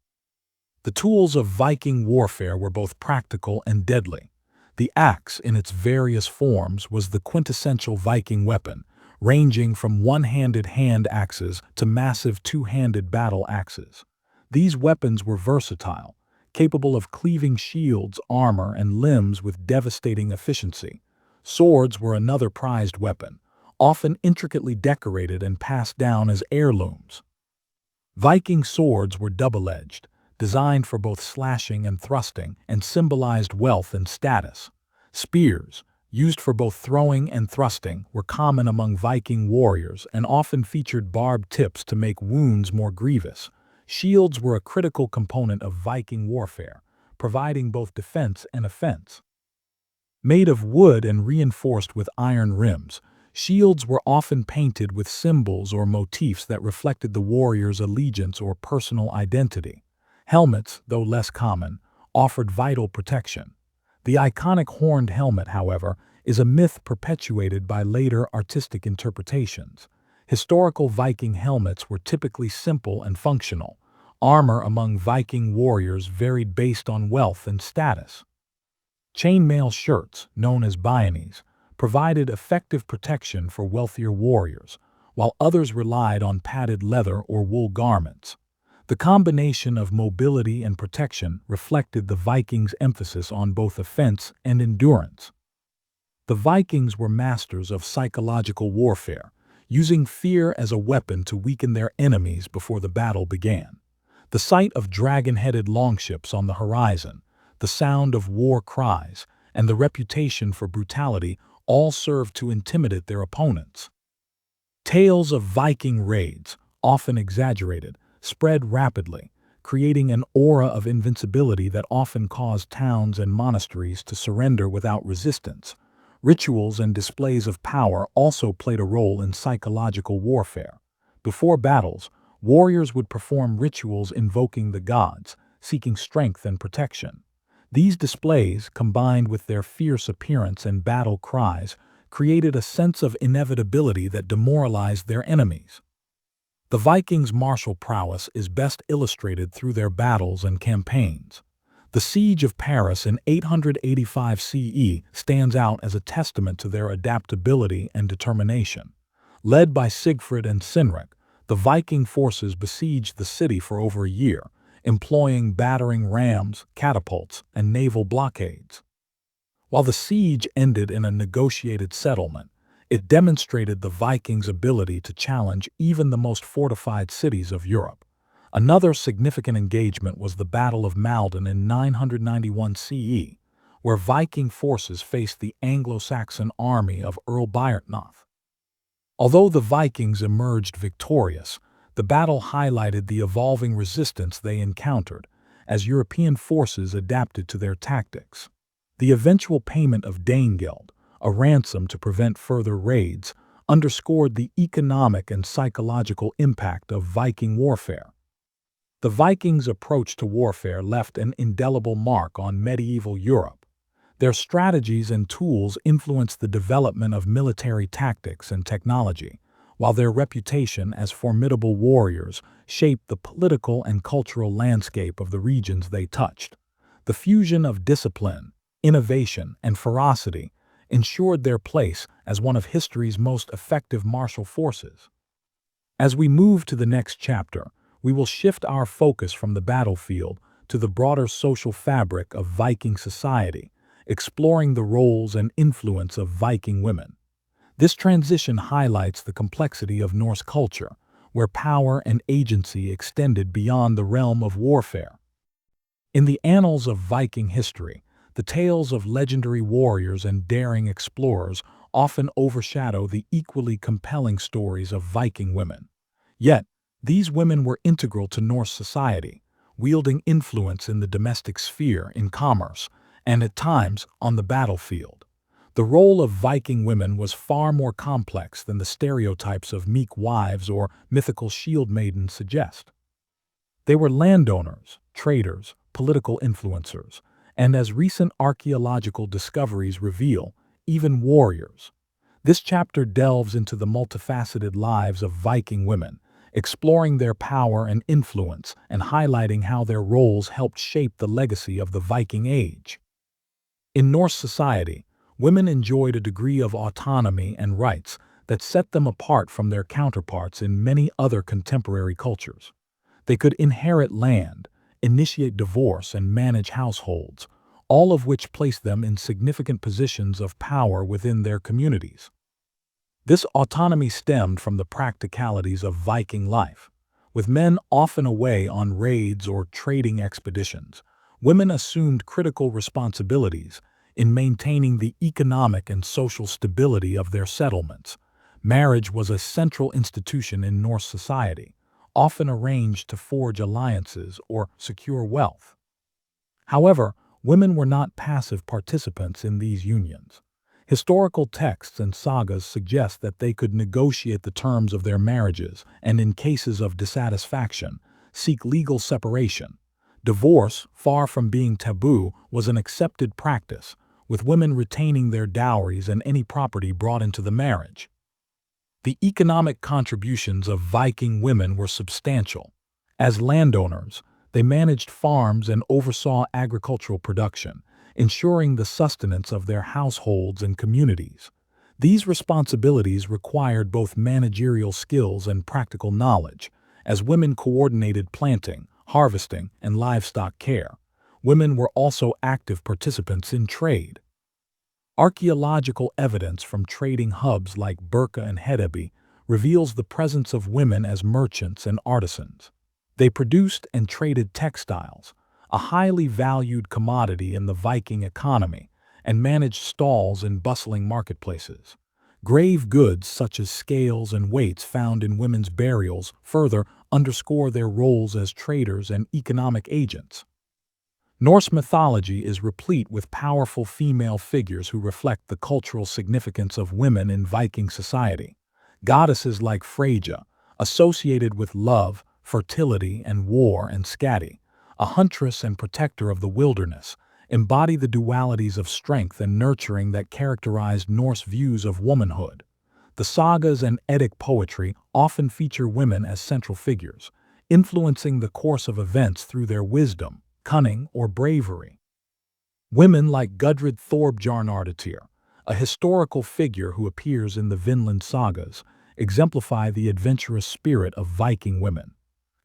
The tools of Viking warfare were both practical and deadly. The axe, in its various forms, was the quintessential Viking weapon, ranging from one-handed hand axes to massive two-handed battle axes. These weapons were versatile, capable of cleaving shields, armor, and limbs with devastating efficiency. Swords were another prized weapon, often intricately decorated and passed down as heirlooms. Viking swords were double-edged, designed for both slashing and thrusting, and symbolized wealth and status. Spears, used for both throwing and thrusting, were common among Viking warriors and often featured barbed tips to make wounds more grievous. Shields were a critical component of Viking warfare, providing both defense and offense. Made of wood and reinforced with iron rims, shields were often painted with symbols or motifs that reflected the warrior's allegiance or personal identity. Helmets, though less common, offered vital protection. The iconic horned helmet, however, is a myth perpetuated by later artistic interpretations. Historical Viking helmets were typically simple and functional. Armor among Viking warriors varied based on wealth and status. Chainmail shirts, known as byrnies, provided effective protection for wealthier warriors, while others relied on padded leather or wool garments. The combination of mobility and protection reflected the Vikings' emphasis on both offense and endurance. The Vikings were masters of psychological warfare, using fear as a weapon to weaken their enemies before the battle began. The sight of dragon-headed longships on the horizon, the sound of war cries, and the reputation for brutality all served to intimidate their opponents. Tales of Viking raids, often exaggerated, spread rapidly, creating an aura of invincibility that often caused towns and monasteries to surrender without resistance. Rituals and displays of power also played a role in psychological warfare. Before battles, warriors would perform rituals invoking the gods, seeking strength and protection. These displays, combined with their fierce appearance and battle cries, created a sense of inevitability that demoralized their enemies. The Vikings' martial prowess is best illustrated through their battles and campaigns. The Siege of Paris in 885 CE stands out as a testament to their adaptability and determination. Led by Siegfried and Sinric, the Viking forces besieged the city for over a year, employing battering rams, catapults, and naval blockades. While the siege ended in a negotiated settlement, it demonstrated the Vikings' ability to challenge even the most fortified cities of Europe. Another significant engagement was the Battle of Maldon in 991 CE, where Viking forces faced the Anglo-Saxon army of Earl Byrhtnoth. Although the Vikings emerged victorious, the battle highlighted the evolving resistance they encountered as European forces adapted to their tactics. The eventual payment of Danegeld, a ransom to prevent further raids, underscored the economic and psychological impact of Viking warfare. The Vikings' approach to warfare left an indelible mark on medieval Europe. Their strategies and tools influenced the development of military tactics and technology, while their reputation as formidable warriors shaped the political and cultural landscape of the regions they touched. The fusion of discipline, innovation, and ferocity ensured their place as one of history's most effective martial forces. As we move to the next chapter, we will shift our focus from the battlefield to the broader social fabric of Viking society, exploring the roles and influence of Viking women. This transition highlights the complexity of Norse culture, where power and agency extended beyond the realm of warfare. In the annals of Viking history, the tales of legendary warriors and daring explorers often overshadow the equally compelling stories of Viking women. Yet, these women were integral to Norse society, wielding influence in the domestic sphere, in commerce, and at times on the battlefield. The role of Viking women was far more complex than the stereotypes of meek wives or mythical shield maidens suggest. They were landowners, traders, political influencers, and as recent archaeological discoveries reveal, even warriors. This chapter delves into the multifaceted lives of Viking women, exploring their power and influence and highlighting how their roles helped shape the legacy of the Viking Age. In Norse society, women enjoyed a degree of autonomy and rights that set them apart from their counterparts in many other contemporary cultures. They could inherit land, initiate divorce, and manage households, all of which placed them in significant positions of power within their communities. This autonomy stemmed from the practicalities of Viking life. With men often away on raids or trading expeditions, women assumed critical responsibilities in maintaining the economic and social stability of their settlements. Marriage was a central institution in Norse society, often arranged to forge alliances or secure wealth. However, women were not passive participants in these unions. Historical texts and sagas suggest that they could negotiate the terms of their marriages and, in cases of dissatisfaction, seek legal separation. Divorce, far from being taboo, was an accepted practice, with women retaining their dowries and any property brought into the marriage. The economic contributions of Viking women were substantial. As landowners, they managed farms and oversaw agricultural production, ensuring the sustenance of their households and communities. These responsibilities required both managerial skills and practical knowledge, as women coordinated planting, harvesting, and livestock care. Women were also active participants in trade. Archaeological evidence from trading hubs like Birka and Hedeby reveals the presence of women as merchants and artisans. They produced and traded textiles, a highly valued commodity in the Viking economy, and managed stalls in bustling marketplaces. Grave goods such as scales and weights found in women's burials further underscore their roles as traders and economic agents. Norse mythology is replete with powerful female figures who reflect the cultural significance of women in Viking society. Goddesses like Freyja, associated with love, fertility, and war, and Skadi, a huntress and protector of the wilderness, embody the dualities of strength and nurturing that characterized Norse views of womanhood. The sagas and Eddic poetry often feature women as central figures, influencing the course of events through their wisdom, cunning, or bravery. Women like Gudrid Thorbjarnardóttir, a historical figure who appears in the Vinland sagas, exemplify the adventurous spirit of Viking women.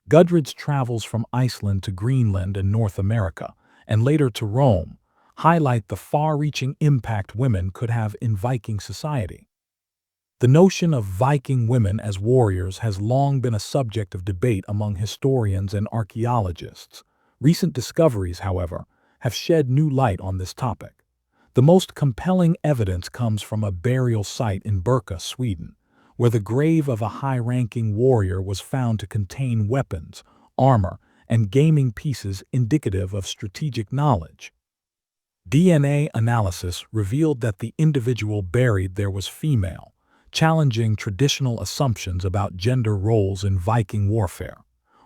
Gudrid's travels from Iceland to Greenland and North America, and later to Rome, highlight the far-reaching impact women could have in Viking society. The notion of Viking women as warriors has long been a subject of debate among historians and archaeologists. Recent discoveries, however, have shed new light on this topic. The most compelling evidence comes from a burial site in Birka, Sweden, where the grave of a high-ranking warrior was found to contain weapons, armor, and gaming pieces indicative of strategic knowledge. DNA analysis revealed that the individual buried there was female, challenging traditional assumptions about gender roles in Viking warfare.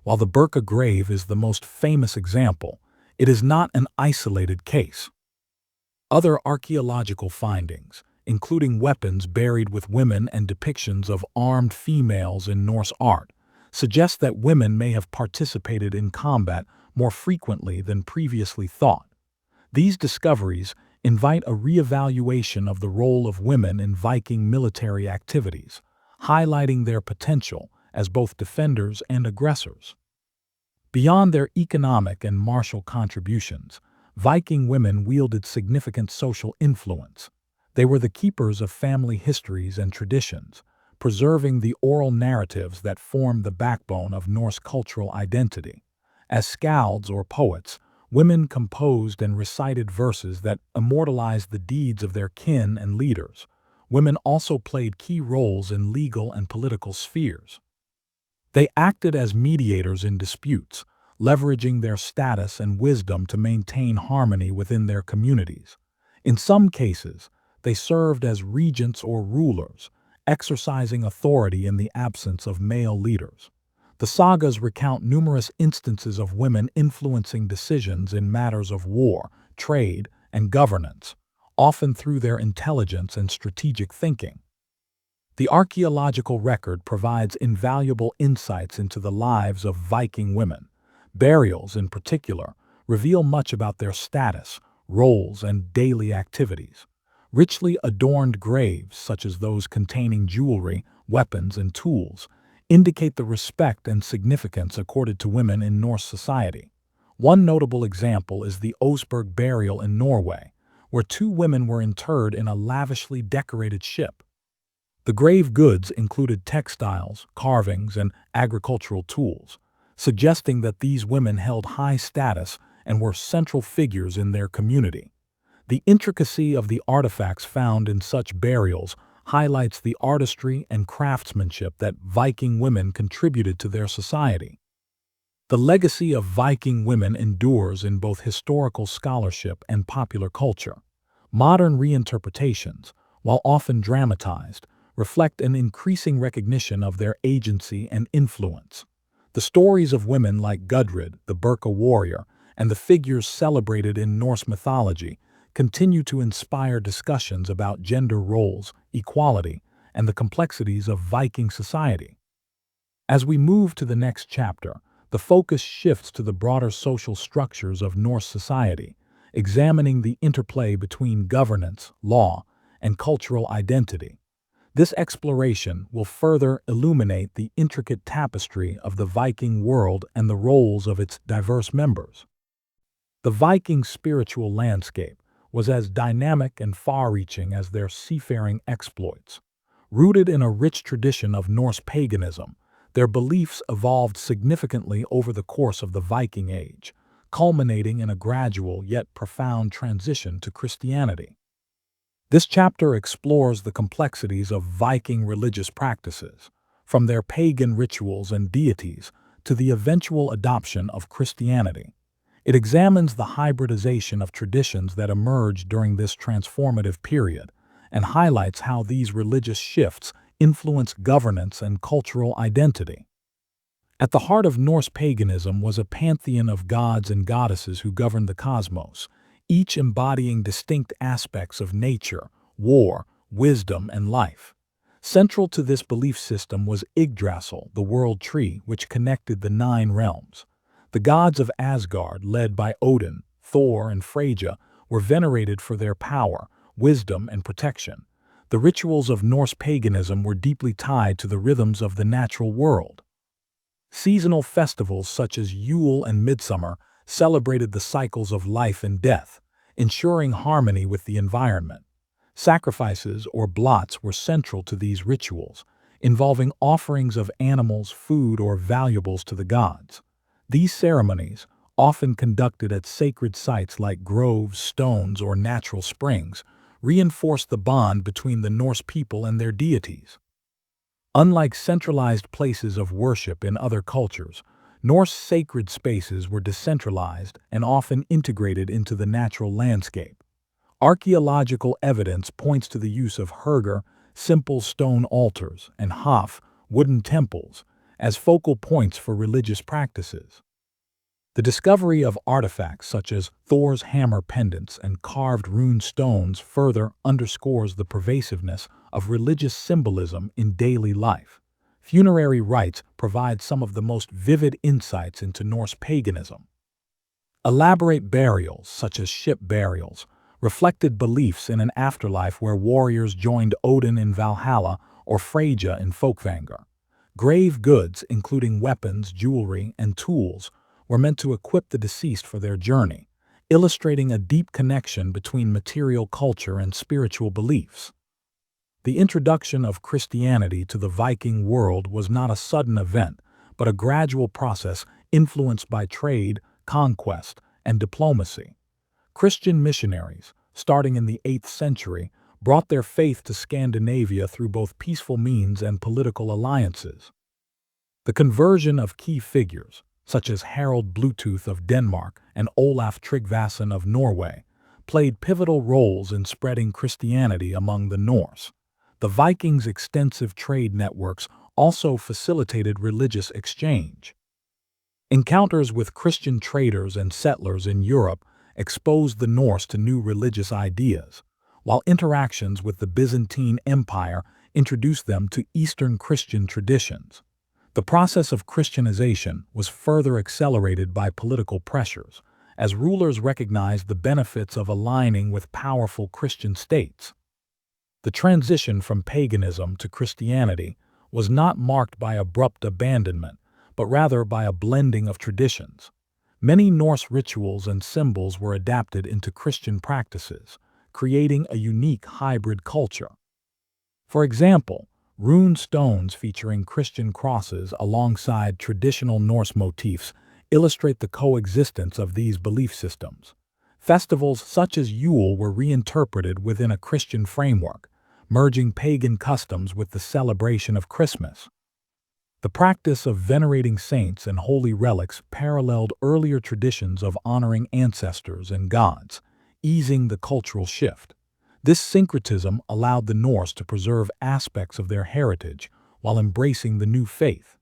While the Birka grave is the most famous example, it is not an isolated case. Other archaeological findings, including weapons buried with women and depictions of armed females in Norse art, suggest that women may have participated in combat more frequently than previously thought. These discoveries invite a reevaluation of the role of women in Viking military activities, highlighting their potential as both defenders and aggressors. Beyond their economic and martial contributions, Viking women wielded significant social influence. They were the keepers of family histories and traditions, preserving the oral narratives that form the backbone of Norse cultural identity. As skalds or poets, women composed and recited verses that immortalized the deeds of their kin and leaders. Women also played key roles in legal and political spheres. They acted as mediators in disputes, leveraging their status and wisdom to maintain harmony within their communities. In some cases, they served as regents or rulers, exercising authority in the absence of male leaders. The sagas recount numerous instances of women influencing decisions in matters of war, trade, and governance, often through their intelligence and strategic thinking. The archaeological record provides invaluable insights into the lives of Viking women. Burials, in particular, reveal much about their status, roles, and daily activities. Richly adorned graves, such as those containing jewelry, weapons, and tools, indicate the respect and significance accorded to women in Norse society. One notable example is the Oseberg burial in Norway, where two women were interred in a lavishly decorated ship. The grave goods included textiles, carvings, and agricultural tools, suggesting that these women held high status and were central figures in their community. The intricacy of the artifacts found in such burials highlights the artistry and craftsmanship that Viking women contributed to their society. The legacy of Viking women endures in both historical scholarship and popular culture. Modern reinterpretations, while often dramatized, reflect an increasing recognition of their agency and influence. The stories of women like Gudrid, the Birka warrior, and the figures celebrated in Norse mythology continue to inspire discussions about gender roles, equality, and the complexities of Viking society. As we move to the next chapter, the focus shifts to the broader social structures of Norse society, examining the interplay between governance, law, and cultural identity. This exploration will further illuminate the intricate tapestry of the Viking world and the roles of its diverse members. The Viking spiritual landscape was as dynamic and far-reaching as their seafaring exploits. Rooted in a rich tradition of Norse paganism, their beliefs evolved significantly over the course of the Viking Age, culminating in a gradual yet profound transition to Christianity. This chapter explores the complexities of Viking religious practices, from their pagan rituals and deities to the eventual adoption of Christianity. It examines the hybridization of traditions that emerged during this transformative period and highlights how these religious shifts influence governance and cultural identity. At the heart of Norse paganism was a pantheon of gods and goddesses who governed the cosmos, each embodying distinct aspects of nature, war, wisdom, and life. Central to this belief system was Yggdrasil, the world tree, which connected the 9 realms. The gods of Asgard, led by Odin, Thor, and Freyja, were venerated for their power, wisdom, and protection. The rituals of Norse paganism were deeply tied to the rhythms of the natural world. Seasonal festivals such as Yule and Midsummer celebrated the cycles of life and death, ensuring harmony with the environment. Sacrifices or blots were central to these rituals, involving offerings of animals, food, or valuables to the gods. These ceremonies, often conducted at sacred sites like groves, stones, or natural springs, reinforced the bond between the Norse people and their deities. Unlike centralized places of worship in other cultures, Norse sacred spaces were decentralized and often integrated into the natural landscape. Archaeological evidence points to the use of hergr, simple stone altars, and hof, wooden temples, as focal points for religious practices. The discovery of artifacts such as Thor's hammer pendants and carved rune stones further underscores the pervasiveness of religious symbolism in daily life. Funerary rites provide some of the most vivid insights into Norse paganism. Elaborate burials, such as ship burials, reflected beliefs in an afterlife where warriors joined Odin in Valhalla or Freyja in Folkvanger. Grave goods, including weapons, jewelry, and tools, were meant to equip the deceased for their journey, illustrating a deep connection between material culture and spiritual beliefs. The introduction of Christianity to the Viking world was not a sudden event, but a gradual process influenced by trade, conquest, and diplomacy. Christian missionaries, starting in the 8th century, brought their faith to Scandinavia through both peaceful means and political alliances. The conversion of key figures, such as Harald Bluetooth of Denmark and Olaf Tryggvason of Norway, played pivotal roles in spreading Christianity among the Norse. The Vikings' extensive trade networks also facilitated religious exchange. Encounters with Christian traders and settlers in Europe exposed the Norse to new religious ideas, while interactions with the Byzantine Empire introduced them to Eastern Christian traditions. The process of Christianization was further accelerated by political pressures, as rulers recognized the benefits of aligning with powerful Christian states. The transition from paganism to Christianity was not marked by abrupt abandonment, but rather by a blending of traditions. Many Norse rituals and symbols were adapted into Christian practices, creating a unique hybrid culture. For example, rune stones featuring Christian crosses alongside traditional Norse motifs illustrate the coexistence of these belief systems. Festivals such as Yule were reinterpreted within a Christian framework, merging pagan customs with the celebration of Christmas. The practice of venerating saints and holy relics paralleled earlier traditions of honoring ancestors and gods, easing the cultural shift. This syncretism allowed the Norse to preserve aspects of their heritage while embracing the new faith.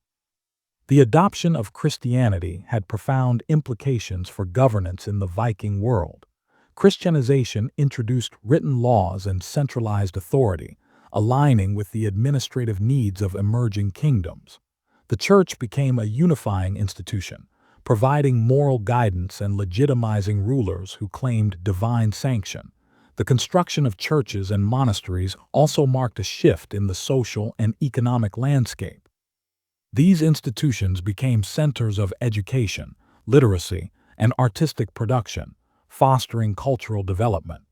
The adoption of Christianity had profound implications for governance in the Viking world. Christianization introduced written laws and centralized authority, aligning with the administrative needs of emerging kingdoms. The church became a unifying institution, providing moral guidance and legitimizing rulers who claimed divine sanction. The construction of churches and monasteries also marked a shift in the social and economic landscape. These institutions became centers of education, literacy, and artistic production, fostering cultural development.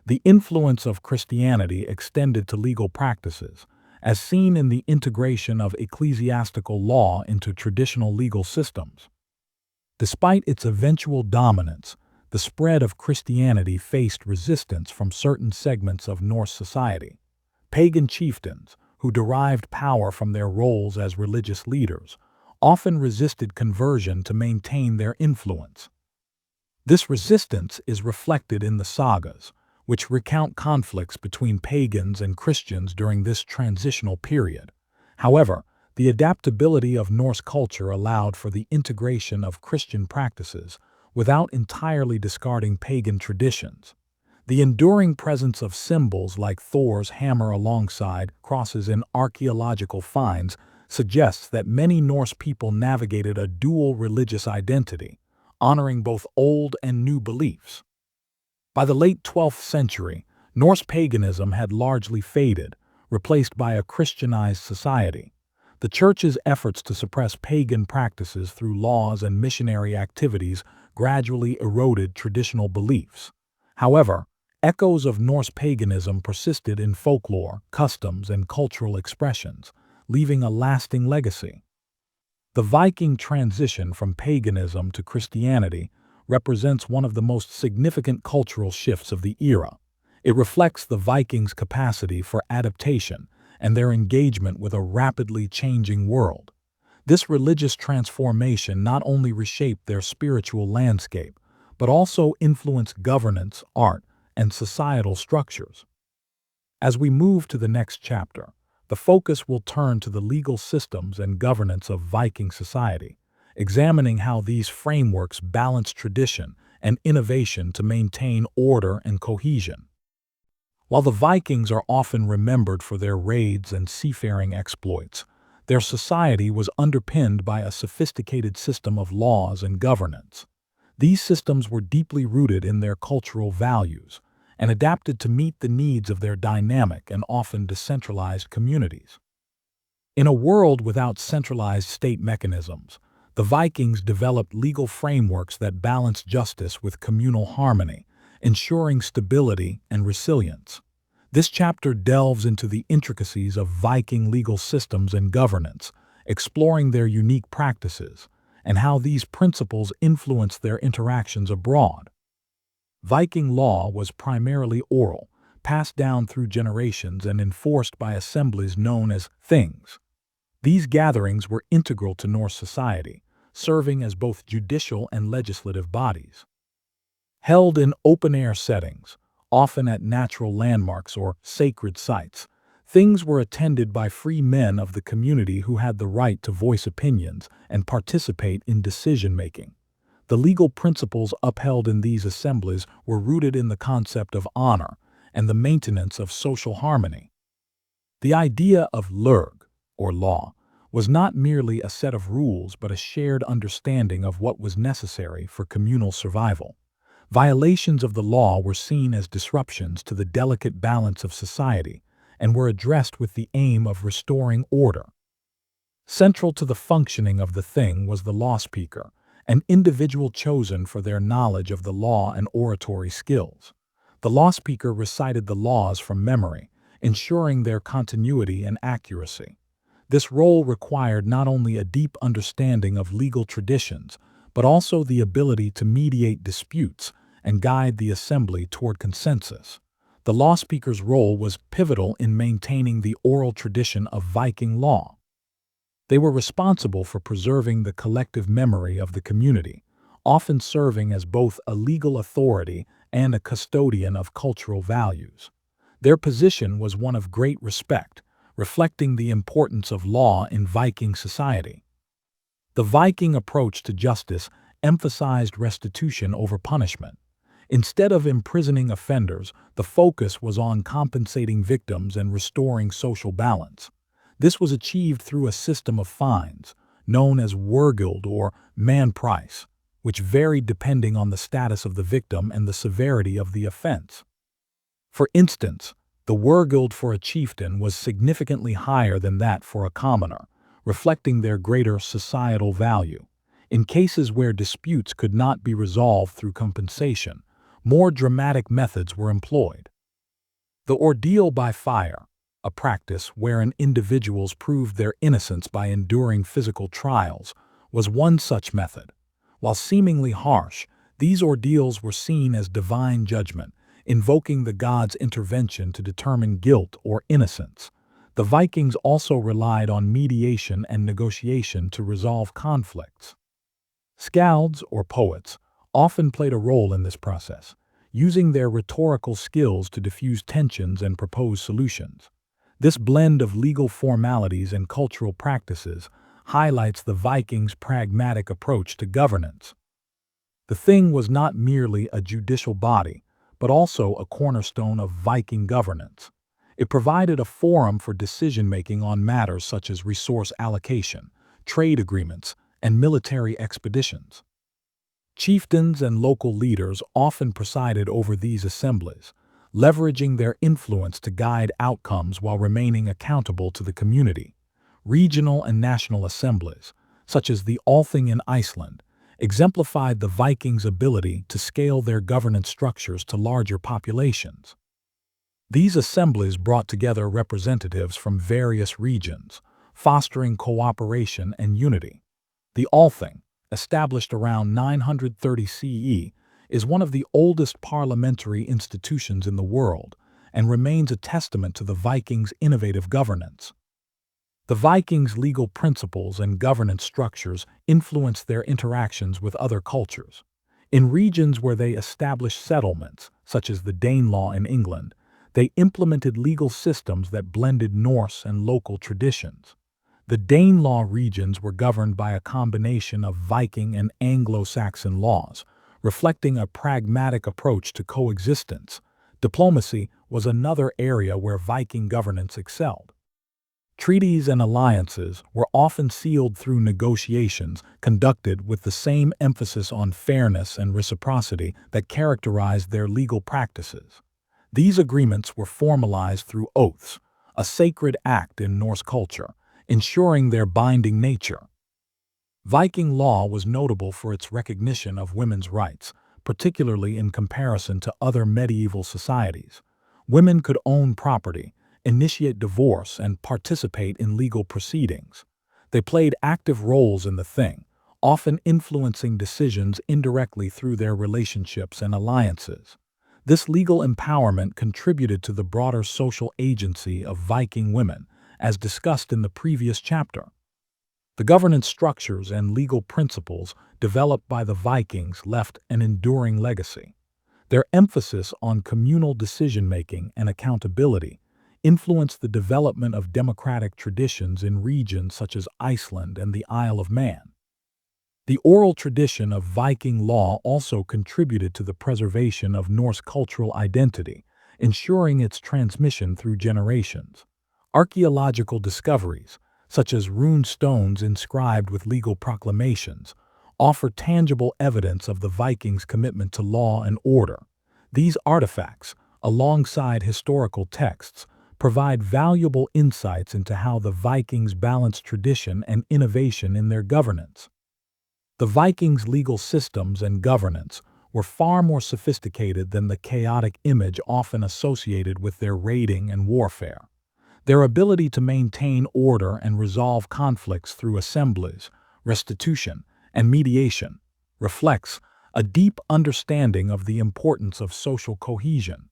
The influence of Christianity extended to legal practices, as seen in the integration of ecclesiastical law into traditional legal systems. Despite its eventual dominance, the spread of Christianity faced resistance from certain segments of Norse society. Pagan chieftains, who derived power from their roles as religious leaders, often resisted conversion to maintain their influence. This resistance is reflected in the sagas, which recount conflicts between pagans and Christians during this transitional period. However, the adaptability of Norse culture allowed for the integration of Christian practices without entirely discarding pagan traditions. The enduring presence of symbols like Thor's hammer alongside crosses in archaeological finds suggests that many Norse people navigated a dual religious identity, honoring both old and new beliefs. By the late 12th century, Norse paganism had largely faded, replaced by a Christianized society. The Church's efforts to suppress pagan practices through laws and missionary activities gradually eroded traditional beliefs. However, echoes of Norse paganism persisted in folklore, customs, and cultural expressions, leaving a lasting legacy. The Viking transition from paganism to Christianity represents one of the most significant cultural shifts of the era. It reflects the Vikings' capacity for adaptation and their engagement with a rapidly changing world. This religious transformation not only reshaped their spiritual landscape, but also influenced governance, art, and societal structures. As we move to the next chapter, the focus will turn to the legal systems and governance of Viking society, examining how these frameworks balance tradition and innovation to maintain order and cohesion. While the Vikings are often remembered for their raids and seafaring exploits, their society was underpinned by a sophisticated system of laws and governance. These systems were deeply rooted in their cultural values and adapted to meet the needs of their dynamic and often decentralized communities. In a world without centralized state mechanisms, the Vikings developed legal frameworks that balanced justice with communal harmony, ensuring stability and resilience. This chapter delves into the intricacies of Viking legal systems and governance, exploring their unique practices and how these principles influence their interactions abroad. Viking law was primarily oral, passed down through generations and enforced by assemblies known as things. These gatherings were integral to Norse society, serving as both judicial and legislative bodies. Held in open-air settings, often at natural landmarks or sacred sites, things were attended by free men of the community who had the right to voice opinions and participate in decision-making. The legal principles upheld in these assemblies were rooted in the concept of honor and the maintenance of social harmony. The idea of lurg, or law, was not merely a set of rules but a shared understanding of what was necessary for communal survival. Violations of the law were seen as disruptions to the delicate balance of society and were addressed with the aim of restoring order. Central to the functioning of the thing was the law speaker, an individual chosen for their knowledge of the law and oratory skills. The law speaker recited the laws from memory, ensuring their continuity and accuracy. This role required not only a deep understanding of legal traditions, but also the ability to mediate disputes and guide the assembly toward consensus. The law speaker's role was pivotal in maintaining the oral tradition of Viking law. They were responsible for preserving the collective memory of the community, often serving as both a legal authority and a custodian of cultural values. Their position was one of great respect, reflecting the importance of law in Viking society. The Viking approach to justice emphasized restitution over punishment. Instead of imprisoning offenders, the focus was on compensating victims and restoring social balance. This was achieved through a system of fines, known as wergild or man price, which varied depending on the status of the victim and the severity of the offense. For instance, the wergild for a chieftain was significantly higher than that for a commoner, reflecting their greater societal value. In cases where disputes could not be resolved through compensation, more dramatic methods were employed. The ordeal by fire, a practice wherein individuals proved their innocence by enduring physical trials, was one such method. While seemingly harsh, these ordeals were seen as divine judgment, invoking the gods' intervention to determine guilt or innocence. The Vikings also relied on mediation and negotiation to resolve conflicts. Skalds, or poets, often played a role in this process, using their rhetorical skills to diffuse tensions and propose solutions. This blend of legal formalities and cultural practices highlights the Vikings' pragmatic approach to governance. The thing was not merely a judicial body, but also a cornerstone of Viking governance. It provided a forum for decision-making on matters such as resource allocation, trade agreements, and military expeditions. Chieftains and local leaders often presided over these assemblies, leveraging their influence to guide outcomes while remaining accountable to the community. Regional and national assemblies, such as the Althing in Iceland, exemplified the Vikings' ability to scale their governance structures to larger populations. These assemblies brought together representatives from various regions, fostering cooperation and unity. The Althing, established around 930 CE, is one of the oldest parliamentary institutions in the world and remains a testament to the Vikings' innovative governance. The Vikings' legal principles and governance structures influenced their interactions with other cultures. In regions where they established settlements, such as the Danelaw in England, They implemented legal systems that blended Norse and local traditions. The Danelaw regions were governed by a combination of Viking and Anglo-Saxon laws, reflecting a pragmatic approach to coexistence. Diplomacy was another area where Viking governance excelled. Treaties and alliances were often sealed through negotiations conducted with the same emphasis on fairness and reciprocity that characterized their legal practices. These agreements were formalized through oaths, a sacred act in Norse culture, ensuring their binding nature. Viking law was notable for its recognition of women's rights, particularly in comparison to other medieval societies. Women could own property, initiate divorce, and participate in legal proceedings. They played active roles in the thing, often influencing decisions indirectly through their relationships and alliances. This legal empowerment contributed to the broader social agency of Viking women, as discussed in the previous chapter. The governance structures and legal principles developed by the Vikings left an enduring legacy. Their emphasis on communal decision-making and accountability influenced the development of democratic traditions in regions such as Iceland and the Isle of Man. The oral tradition of Viking law also contributed to the preservation of Norse cultural identity, ensuring its transmission through generations. Archaeological discoveries, such as rune stones inscribed with legal proclamations, offer tangible evidence of the Vikings' commitment to law and order. These artifacts, alongside historical texts, provide valuable insights into how the Vikings balanced tradition and innovation in their governance. The Vikings' legal systems and governance were far more sophisticated than the chaotic image often associated with their raiding and warfare. Their ability to maintain order and resolve conflicts through assemblies, restitution, and mediation reflects a deep understanding of the importance of social cohesion.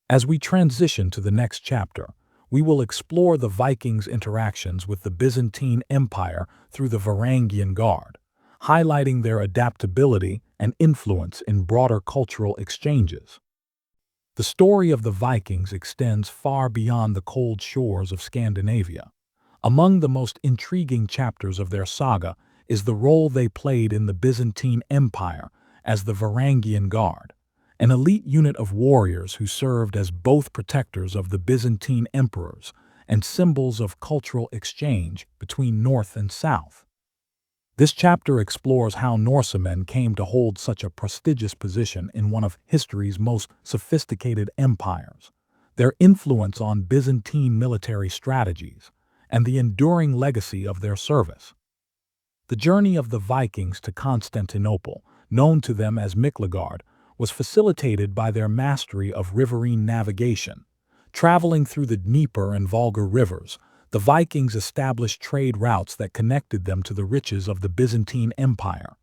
As we transition to the next chapter, we will explore the Vikings' interactions with the Byzantine Empire through the Varangian Guard, highlighting their adaptability and influence in broader cultural exchanges. The story of the Vikings extends far beyond the cold shores of Scandinavia. Among the most intriguing chapters of their saga is the role they played in the Byzantine Empire as the Varangian Guard, an elite unit of warriors who served as both protectors of the Byzantine emperors and symbols of cultural exchange between North and South. This chapter explores how Norsemen came to hold such a prestigious position in one of history's most sophisticated empires, their influence on Byzantine military strategies, and the enduring legacy of their service. The journey of the Vikings to Constantinople, known to them as Miklagard, was facilitated by their mastery of riverine navigation. Traveling through the Dnieper and Volga rivers, the Vikings established trade routes that connected them to the riches of the Byzantine Empire.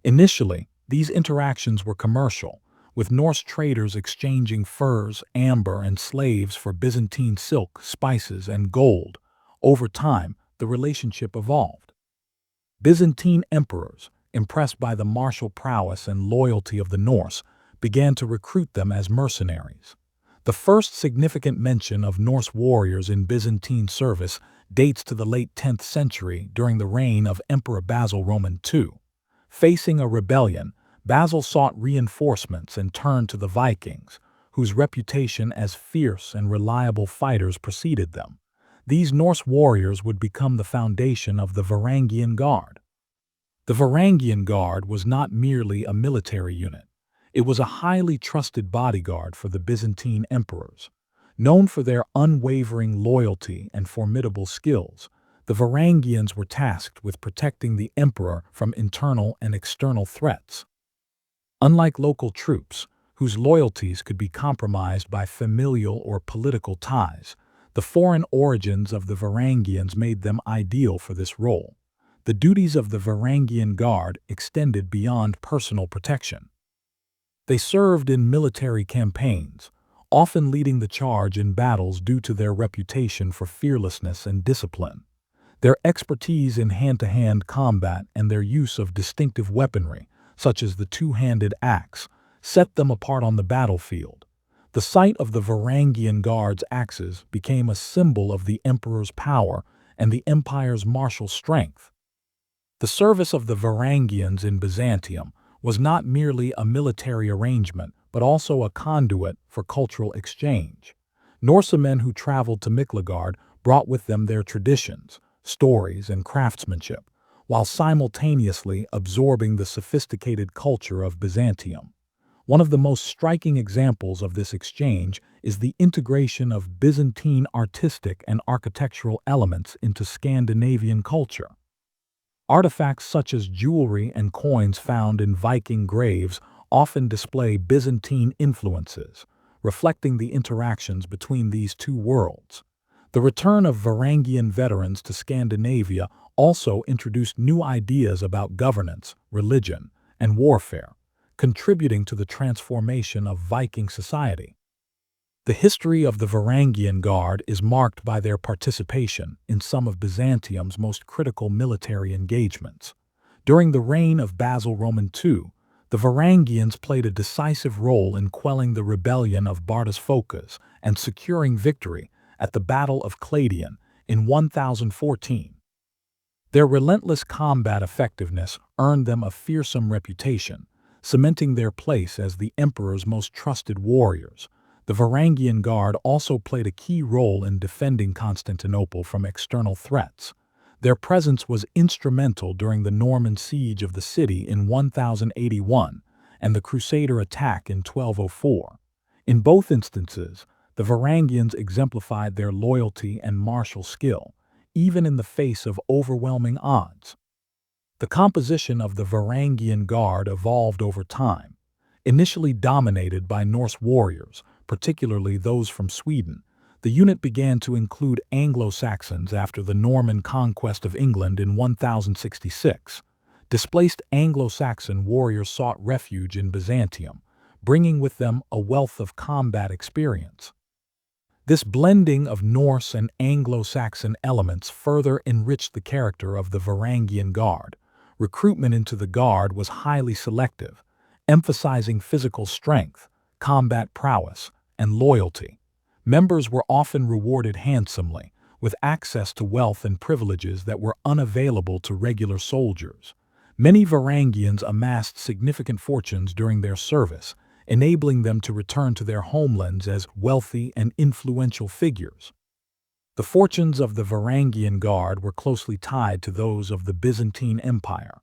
Initially, these interactions were commercial, with Norse traders exchanging furs, amber, and slaves for Byzantine silk, spices, and gold. Over time, the relationship evolved. Byzantine emperors, impressed by the martial prowess and loyalty of the Norse, began to recruit them as mercenaries. The first significant mention of Norse warriors in Byzantine service dates to the late 10th century during the reign of Emperor Basil Roman II. Facing a rebellion, Basil sought reinforcements and turned to the Vikings, whose reputation as fierce and reliable fighters preceded them. These Norse warriors would become the foundation of the Varangian Guard. The Varangian Guard was not merely a military unit. It was a highly trusted bodyguard for the Byzantine emperors. Known for their unwavering loyalty and formidable skills, the Varangians were tasked with protecting the emperor from internal and external threats. Unlike local troops, whose loyalties could be compromised by familial or political ties, the foreign origins of the Varangians made them ideal for this role. The duties of the Varangian Guard extended beyond personal protection. They served in military campaigns, often leading the charge in battles due to their reputation for fearlessness and discipline. Their expertise in hand-to-hand combat and their use of distinctive weaponry, such as the two-handed axe, set them apart on the battlefield. The sight of the Varangian Guard's axes became a symbol of the emperor's power and the empire's martial strength. The service of the Varangians in Byzantium was not merely a military arrangement, but also a conduit for cultural exchange. Norsemen who traveled to Miklagard brought with them their traditions, stories, and craftsmanship, while simultaneously absorbing the sophisticated culture of Byzantium. One of the most striking examples of this exchange is the integration of Byzantine artistic and architectural elements into Scandinavian culture. Artifacts such as jewelry and coins found in Viking graves often display Byzantine influences, reflecting the interactions between these two worlds. The return of Varangian veterans to Scandinavia also introduced new ideas about governance, religion, and warfare, contributing to the transformation of Viking society. The history of the Varangian Guard is marked by their participation in some of Byzantium's most critical military engagements. During the reign of Basil Roman II, the Varangians played a decisive role in quelling the rebellion of Bardas Phocas and securing victory at the Battle of Cladion in 1014. Their relentless combat effectiveness earned them a fearsome reputation, cementing their place as the emperor's most trusted warriors. The Varangian Guard also played a key role in defending Constantinople from external threats. Their presence was instrumental during the Norman siege of the city in 1081 and the Crusader attack in 1204. In both instances, the Varangians exemplified their loyalty and martial skill, even in the face of overwhelming odds. The composition of the Varangian Guard evolved over time. Initially dominated by Norse warriors, particularly those from Sweden, the unit began to include Anglo-Saxons after the Norman conquest of England in 1066. Displaced Anglo-Saxon warriors sought refuge in Byzantium, bringing with them a wealth of combat experience. This blending of Norse and Anglo-Saxon elements further enriched the character of the Varangian Guard. Recruitment into the Guard was highly selective, emphasizing physical strength, combat prowess, and loyalty. Members were often rewarded handsomely, with access to wealth and privileges that were unavailable to regular soldiers. Many Varangians amassed significant fortunes during their service, enabling them to return to their homelands as wealthy and influential figures. The fortunes of the Varangian Guard were closely tied to those of the Byzantine Empire.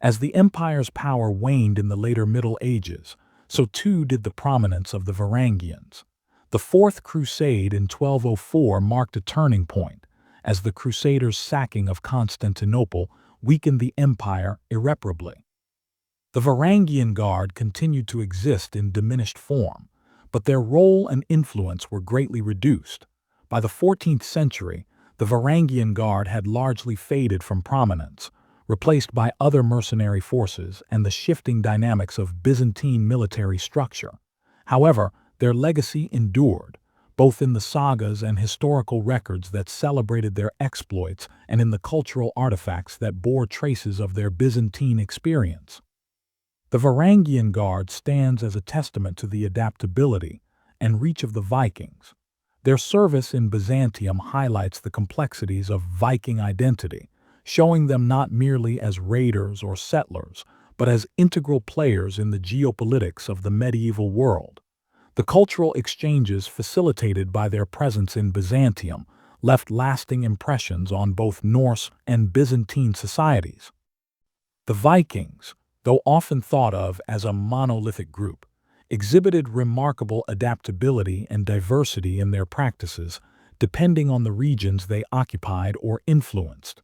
As the empire's power waned in the later Middle Ages, so too did the prominence of the Varangians. The Fourth Crusade in 1204 marked a turning point, as the Crusaders' sacking of Constantinople weakened the empire irreparably. The Varangian Guard continued to exist in diminished form, but their role and influence were greatly reduced. By the 14th century, the Varangian Guard had largely faded from prominence, replaced by other mercenary forces and the shifting dynamics of Byzantine military structure. However, their legacy endured, both in the sagas and historical records that celebrated their exploits and in the cultural artifacts that bore traces of their Byzantine experience. The Varangian Guard stands as a testament to the adaptability and reach of the Vikings. Their service in Byzantium highlights the complexities of Viking identity, showing them not merely as raiders or settlers, but as integral players in the geopolitics of the medieval world. The cultural exchanges facilitated by their presence in Byzantium left lasting impressions on both Norse and Byzantine societies. The Vikings, though often thought of as a monolithic group, exhibited remarkable adaptability and diversity in their practices, depending on the regions they occupied or influenced.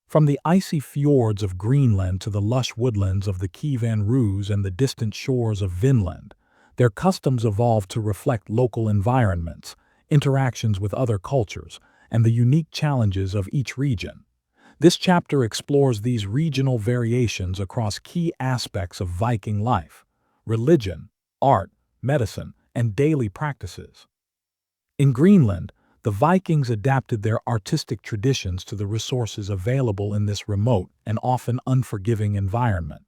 From the icy fjords of Greenland to the lush woodlands of the Kievan Rus and the distant shores of Vinland, their customs evolved to reflect local environments, interactions with other cultures, and the unique challenges of each region. This chapter explores these regional variations across key aspects of Viking life: religion, art, medicine, and daily practices. In Greenland, the Vikings adapted their artistic traditions to the resources available in this remote and often unforgiving environment.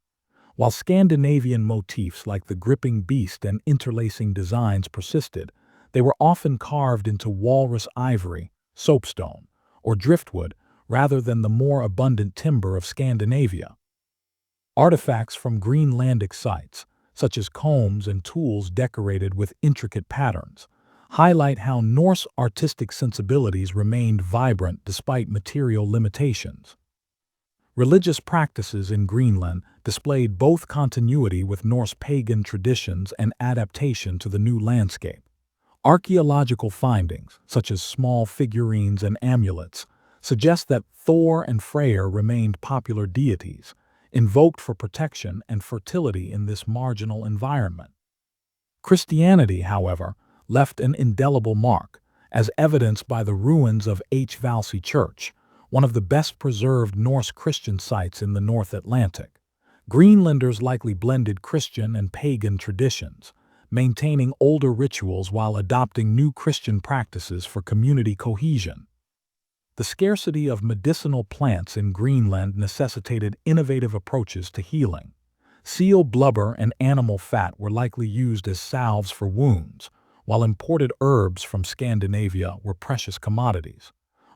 While Scandinavian motifs like the gripping beast and interlacing designs persisted, they were often carved into walrus ivory, soapstone, or driftwood rather than the more abundant timber of Scandinavia. Artifacts from Greenlandic sites, such as combs and tools decorated with intricate patterns, highlight how Norse artistic sensibilities remained vibrant despite material limitations. Religious practices in Greenland displayed both continuity with Norse pagan traditions and adaptation to the new landscape. Archaeological findings, such as small figurines and amulets, suggest that Thor and Freyr remained popular deities, invoked for protection and fertility in this marginal environment. Christianity, however, left an indelible mark, as evidenced by the ruins of H. Valsey Church, one of the best preserved Norse Christian sites in the North Atlantic. Greenlanders likely blended Christian and pagan traditions, maintaining older rituals while adopting new Christian practices for community cohesion. The scarcity of medicinal plants in Greenland necessitated innovative approaches to healing. Seal blubber and animal fat were likely used as salves for wounds, while imported herbs from Scandinavia were precious commodities.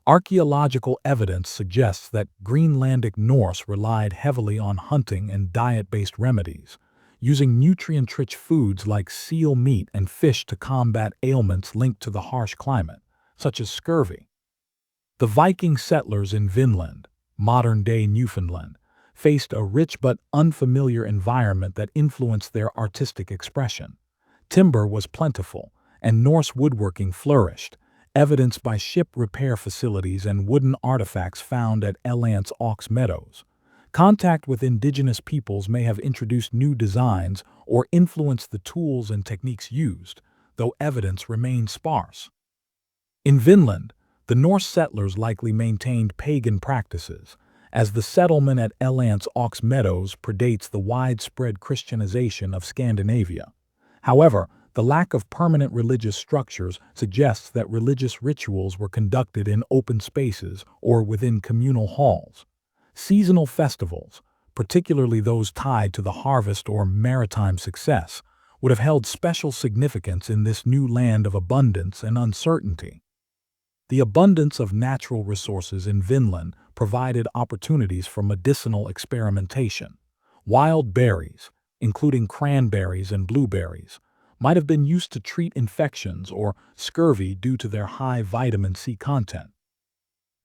Archaeological evidence suggests that Greenlandic Norse relied heavily on hunting and diet-based remedies, using nutrient-rich foods like seal meat and fish to combat ailments linked to the harsh climate, such as scurvy. The Viking settlers in Vinland, modern-day Newfoundland, faced a rich but unfamiliar environment that influenced their artistic expression. Timber was plentiful, and Norse woodworking flourished, evidenced by ship repair facilities and wooden artifacts found at Elant's Ox Meadows. Contact with indigenous peoples may have introduced new designs or influenced the tools and techniques used, though evidence remained sparse. In Vinland, the Norse settlers likely maintained pagan practices, as the settlement at Elant's Ox Meadows predates the widespread Christianization of Scandinavia. However, the lack of permanent religious structures suggests that religious rituals were conducted in open spaces or within communal halls. Seasonal festivals, particularly those tied to the harvest or maritime success, would have held special significance in this new land of abundance and uncertainty. The abundance of natural resources in Vinland provided opportunities for medicinal experimentation. Wild berries, including cranberries and blueberries, might have been used to treat infections or scurvy due to their high vitamin C content.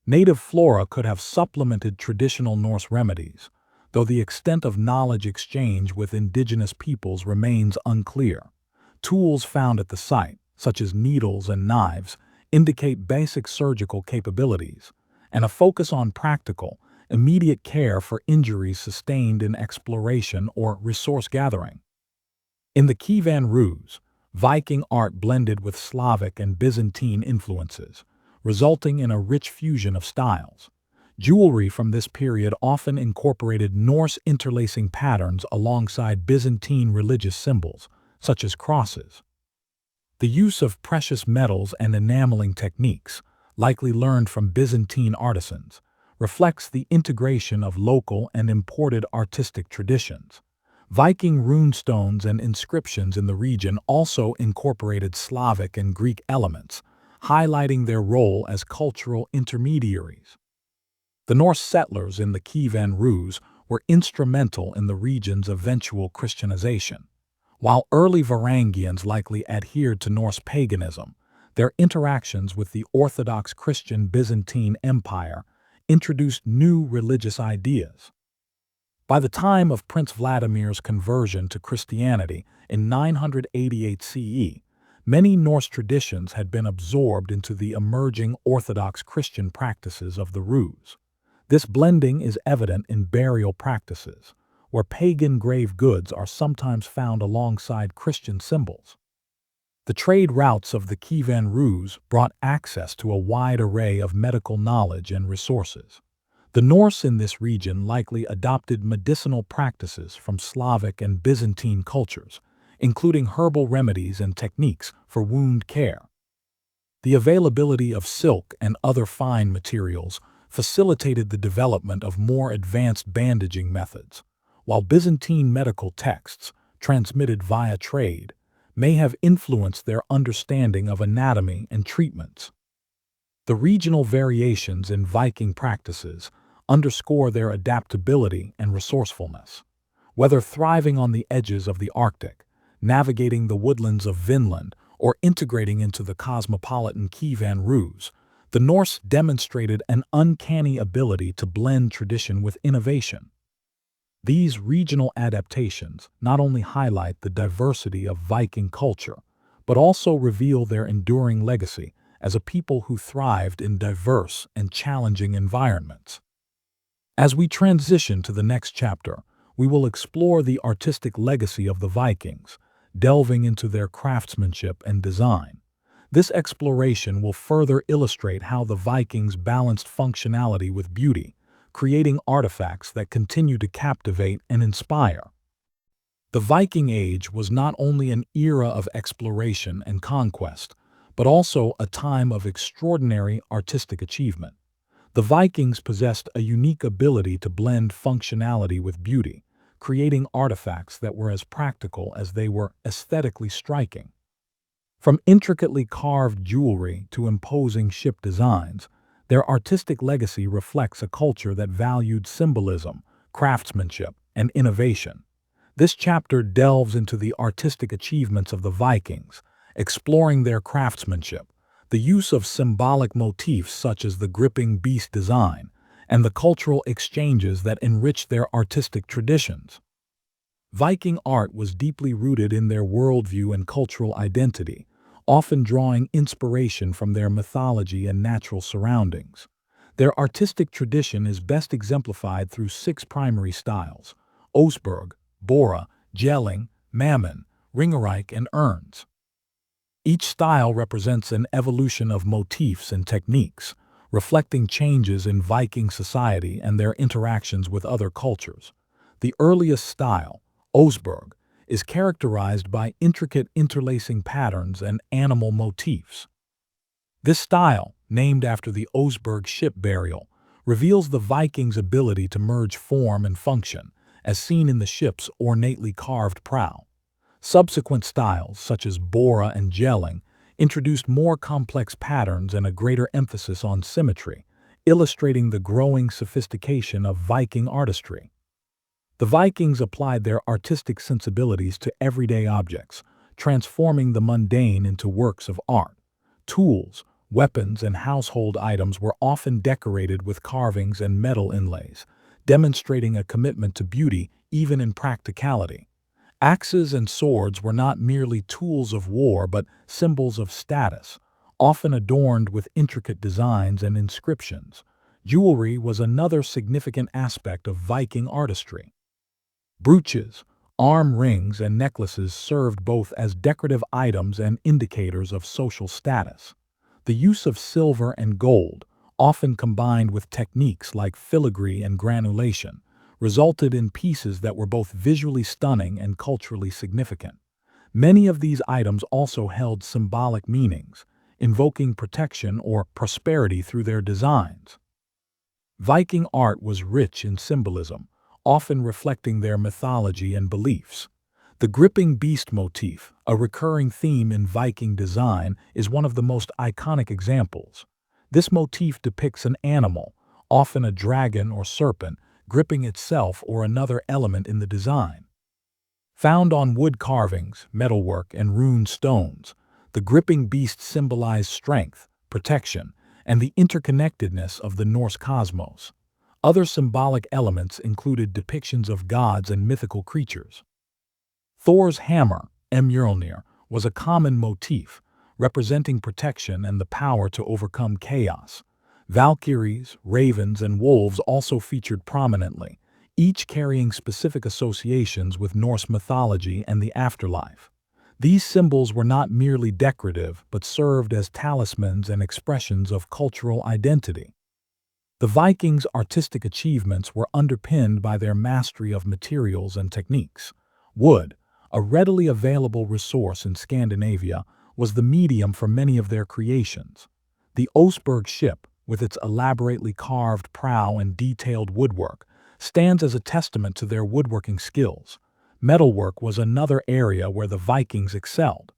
Native flora could have supplemented traditional Norse remedies, though the extent of knowledge exchange with indigenous peoples remains unclear. Tools found at the site, such as needles and knives, indicate basic surgical capabilities, and a focus on practical, immediate care for injuries sustained in exploration or resource gathering. In the Kievan Rus, Viking art blended with Slavic and Byzantine influences, resulting in a rich fusion of styles. Jewelry from this period often incorporated Norse interlacing patterns alongside Byzantine religious symbols, such as crosses. The use of precious metals and enameling techniques, likely learned from Byzantine artisans, reflects the integration of local and imported artistic traditions. Viking runestones and inscriptions in the region also incorporated Slavic and Greek elements, highlighting their role as cultural intermediaries. The Norse settlers in the Kievan Rus were instrumental in the region's eventual Christianization. While early Varangians likely adhered to Norse paganism, their interactions with the Orthodox Christian Byzantine Empire introduced new religious ideas. By the time of Prince Vladimir's conversion to Christianity in 988 CE, many Norse traditions had been absorbed into the emerging Orthodox Christian practices of the Rus. This blending is evident in burial practices, where pagan grave goods are sometimes found alongside Christian symbols. The trade routes of the Kievan Rus brought access to a wide array of medical knowledge and resources. The Norse in this region likely adopted medicinal practices from Slavic and Byzantine cultures, including herbal remedies and techniques for wound care. The availability of silk and other fine materials facilitated the development of more advanced bandaging methods, while Byzantine medical texts, transmitted via trade, may have influenced their understanding of anatomy and treatments. The regional variations in Viking practices underscore their adaptability and resourcefulness. Whether thriving on the edges of the Arctic, navigating the woodlands of Vinland, or integrating into the cosmopolitan Kievan Rus, the Norse demonstrated an uncanny ability to blend tradition with innovation. These regional adaptations not only highlight the diversity of Viking culture, but also reveal their enduring legacy as a people who thrived in diverse and challenging environments. As we transition to the next chapter, we will explore the artistic legacy of the Vikings, delving into their craftsmanship and design. This exploration will further illustrate how the Vikings balanced functionality with beauty, creating artifacts that continue to captivate and inspire. The Viking Age was not only an era of exploration and conquest, but also a time of extraordinary artistic achievement. The Vikings possessed a unique ability to blend functionality with beauty, creating artifacts that were as practical as they were aesthetically striking. From intricately carved jewelry to imposing ship designs, their artistic legacy reflects a culture that valued symbolism, craftsmanship, and innovation. This chapter delves into the artistic achievements of the Vikings, exploring their craftsmanship, the use of symbolic motifs such as the gripping beast design, and the cultural exchanges that enriched their artistic traditions. Viking art was deeply rooted in their worldview and cultural identity, often drawing inspiration from their mythology and natural surroundings. Their artistic tradition is best exemplified through 6 primary styles: Osberg, Bora, Jelling, Mammon, Ringerike, and Urns. Each style represents an evolution of motifs and techniques, reflecting changes in Viking society and their interactions with other cultures. The earliest style, Osberg, is characterized by intricate interlacing patterns and animal motifs. This style, named after the Osberg ship burial, reveals the Vikings' ability to merge form and function, as seen in the ship's ornately carved prow. Subsequent styles, such as Bora and Jelling, introduced more complex patterns and a greater emphasis on symmetry, illustrating the growing sophistication of Viking artistry. The Vikings applied their artistic sensibilities to everyday objects, transforming the mundane into works of art. Tools, weapons, and household items were often decorated with carvings and metal inlays, demonstrating a commitment to beauty even in practicality. Axes and swords were not merely tools of war but symbols of status, often adorned with intricate designs and inscriptions. Jewelry was another significant aspect of Viking artistry. Brooches, arm rings, and necklaces served both as decorative items and indicators of social status. The use of silver and gold, often combined with techniques like filigree and granulation, resulted in pieces that were both visually stunning and culturally significant. Many of these items also held symbolic meanings, invoking protection or prosperity through their designs. Viking art was rich in symbolism, often reflecting their mythology and beliefs. The gripping beast motif, a recurring theme in Viking design, is one of the most iconic examples. This motif depicts an animal, often a dragon or serpent, gripping itself or another element in the design. Found on wood carvings, metalwork, and rune stones, the gripping beast symbolized strength, protection, and the interconnectedness of the Norse cosmos. Other symbolic elements included depictions of gods and mythical creatures. Thor's hammer, Mjolnir, was a common motif, representing protection and the power to overcome chaos. Valkyries, ravens, and wolves also featured prominently, each carrying specific associations with Norse mythology and the afterlife. These symbols were not merely decorative, but served as talismans and expressions of cultural identity. The Vikings' artistic achievements were underpinned by their mastery of materials and techniques. Wood, a readily available resource in Scandinavia, was the medium for many of their creations. The Osberg ship, with its elaborately carved prow and detailed woodwork, stands as a testament to their woodworking skills. Metalwork was another area where the Vikings excelled.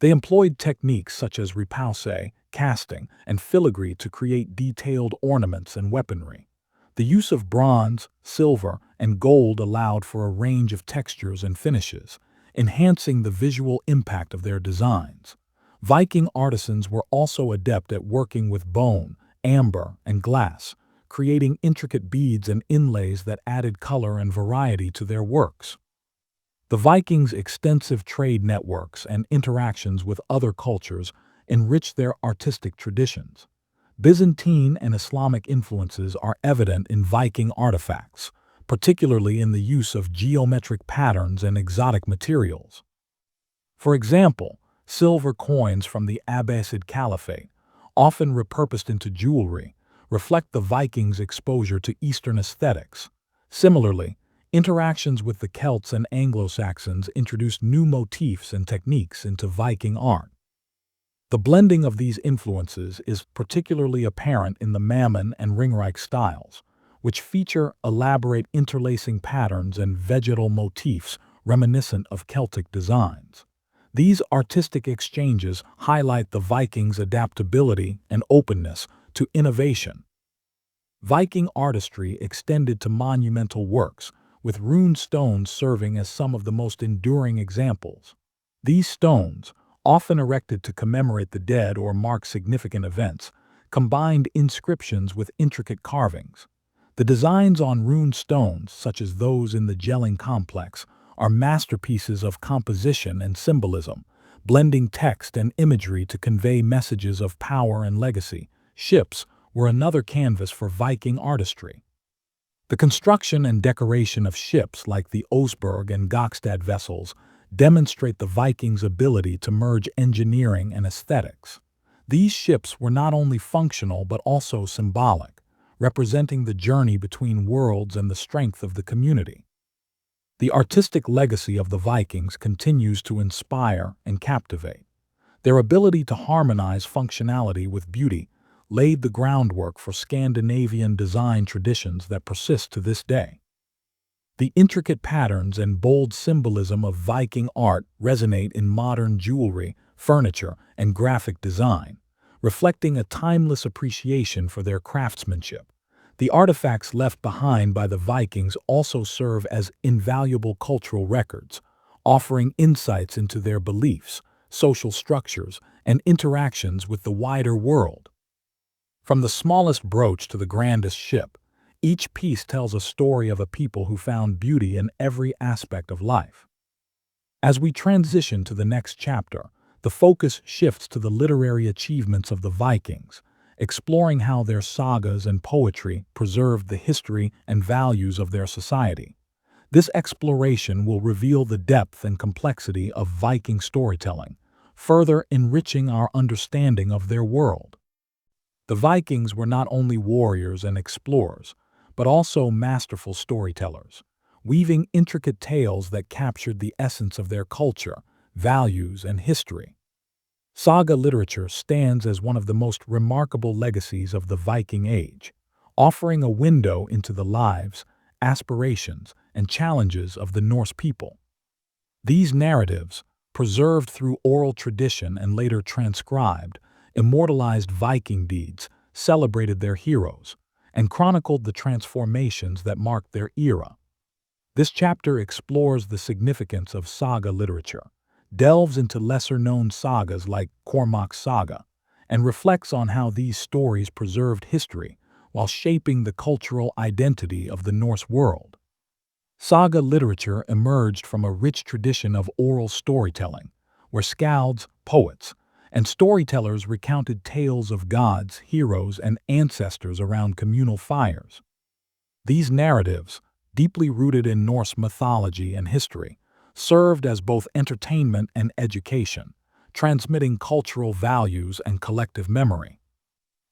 They employed techniques such as repousse, casting, and filigree to create detailed ornaments and weaponry. The use of bronze, silver, and gold allowed for a range of textures and finishes, enhancing the visual impact of their designs. Viking artisans were also adept at working with bone, amber, and glass, creating intricate beads and inlays that added color and variety to their works. The Vikings' extensive trade networks and interactions with other cultures enriched their artistic traditions. Byzantine and Islamic influences are evident in Viking artifacts, particularly in the use of geometric patterns and exotic materials. For example, silver coins from the Abbasid Caliphate, often repurposed into jewelry, reflect the Vikings' exposure to Eastern aesthetics. Similarly, interactions with the Celts and Anglo-Saxons introduced new motifs and techniques into Viking art. The blending of these influences is particularly apparent in the Mammon and Ringreich styles, which feature elaborate interlacing patterns and vegetal motifs reminiscent of Celtic designs. These artistic exchanges highlight the Vikings' adaptability and openness to innovation. Viking artistry extended to monumental works, with rune stones serving as some of the most enduring examples. These stones, often erected to commemorate the dead or mark significant events, combined inscriptions with intricate carvings. The designs on rune stones, such as those in the Jelling complex, are masterpieces of composition and symbolism, blending text and imagery to convey messages of power and legacy. Ships were another canvas for Viking artistry. The construction and decoration of ships like the Oseberg and Gokstad vessels demonstrate the Vikings' ability to merge engineering and aesthetics. These ships were not only functional but also symbolic, representing the journey between worlds and the strength of the community. The artistic legacy of the Vikings continues to inspire and captivate. Their ability to harmonize functionality with beauty laid the groundwork for Scandinavian design traditions that persist to this day. The intricate patterns and bold symbolism of Viking art resonate in modern jewelry, furniture, and graphic design, reflecting a timeless appreciation for their craftsmanship. The artifacts left behind by the Vikings also serve as invaluable cultural records, offering insights into their beliefs, social structures, and interactions with the wider world. From the smallest brooch to the grandest ship, each piece tells a story of a people who found beauty in every aspect of life. As we transition to the next chapter, the focus shifts to the literary achievements of the Vikings, exploring how their sagas and poetry preserved the history and values of their society. This exploration will reveal the depth and complexity of Viking storytelling, further enriching our understanding of their world. The Vikings were not only warriors and explorers, but also masterful storytellers, weaving intricate tales that captured the essence of their culture, values, and history. Saga literature stands as one of the most remarkable legacies of the Viking Age, offering a window into the lives, aspirations, and challenges of the Norse people. These narratives, preserved through oral tradition and later transcribed, immortalized Viking deeds, celebrated their heroes, and chronicled the transformations that marked their era. This chapter explores the significance of saga literature, delves into lesser-known sagas like Cormac's Saga, and reflects on how these stories preserved history while shaping the cultural identity of the Norse world. Saga literature emerged from a rich tradition of oral storytelling, where skalds, poets, and storytellers recounted tales of gods, heroes, and ancestors around communal fires. These narratives, deeply rooted in Norse mythology and history, served as both entertainment and education, transmitting cultural values and collective memory.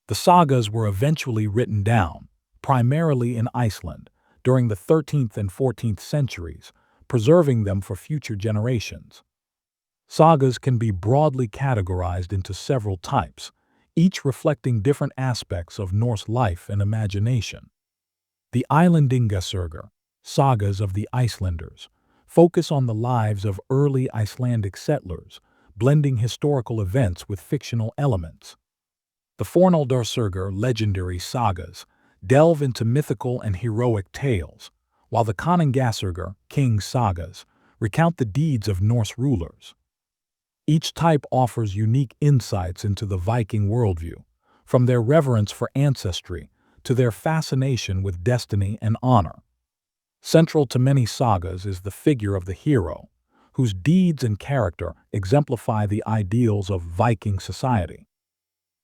The sagas were eventually written down, primarily in Iceland, during the 13th and 14th centuries, preserving them for future generations. Sagas can be broadly categorized into several types, each reflecting different aspects of Norse life and imagination. The Islandingasaga, sagas of the Icelanders, focus on the lives of early Icelandic settlers, blending historical events with fictional elements. The Fornaldarsaga, legendary sagas, delve into mythical and heroic tales, while the Konungasaga, king sagas, recount the deeds of Norse rulers. Each type offers unique insights into the Viking worldview, from their reverence for ancestry to their fascination with destiny and honor. Central to many sagas is the figure of the hero, whose deeds and character exemplify the ideals of Viking society.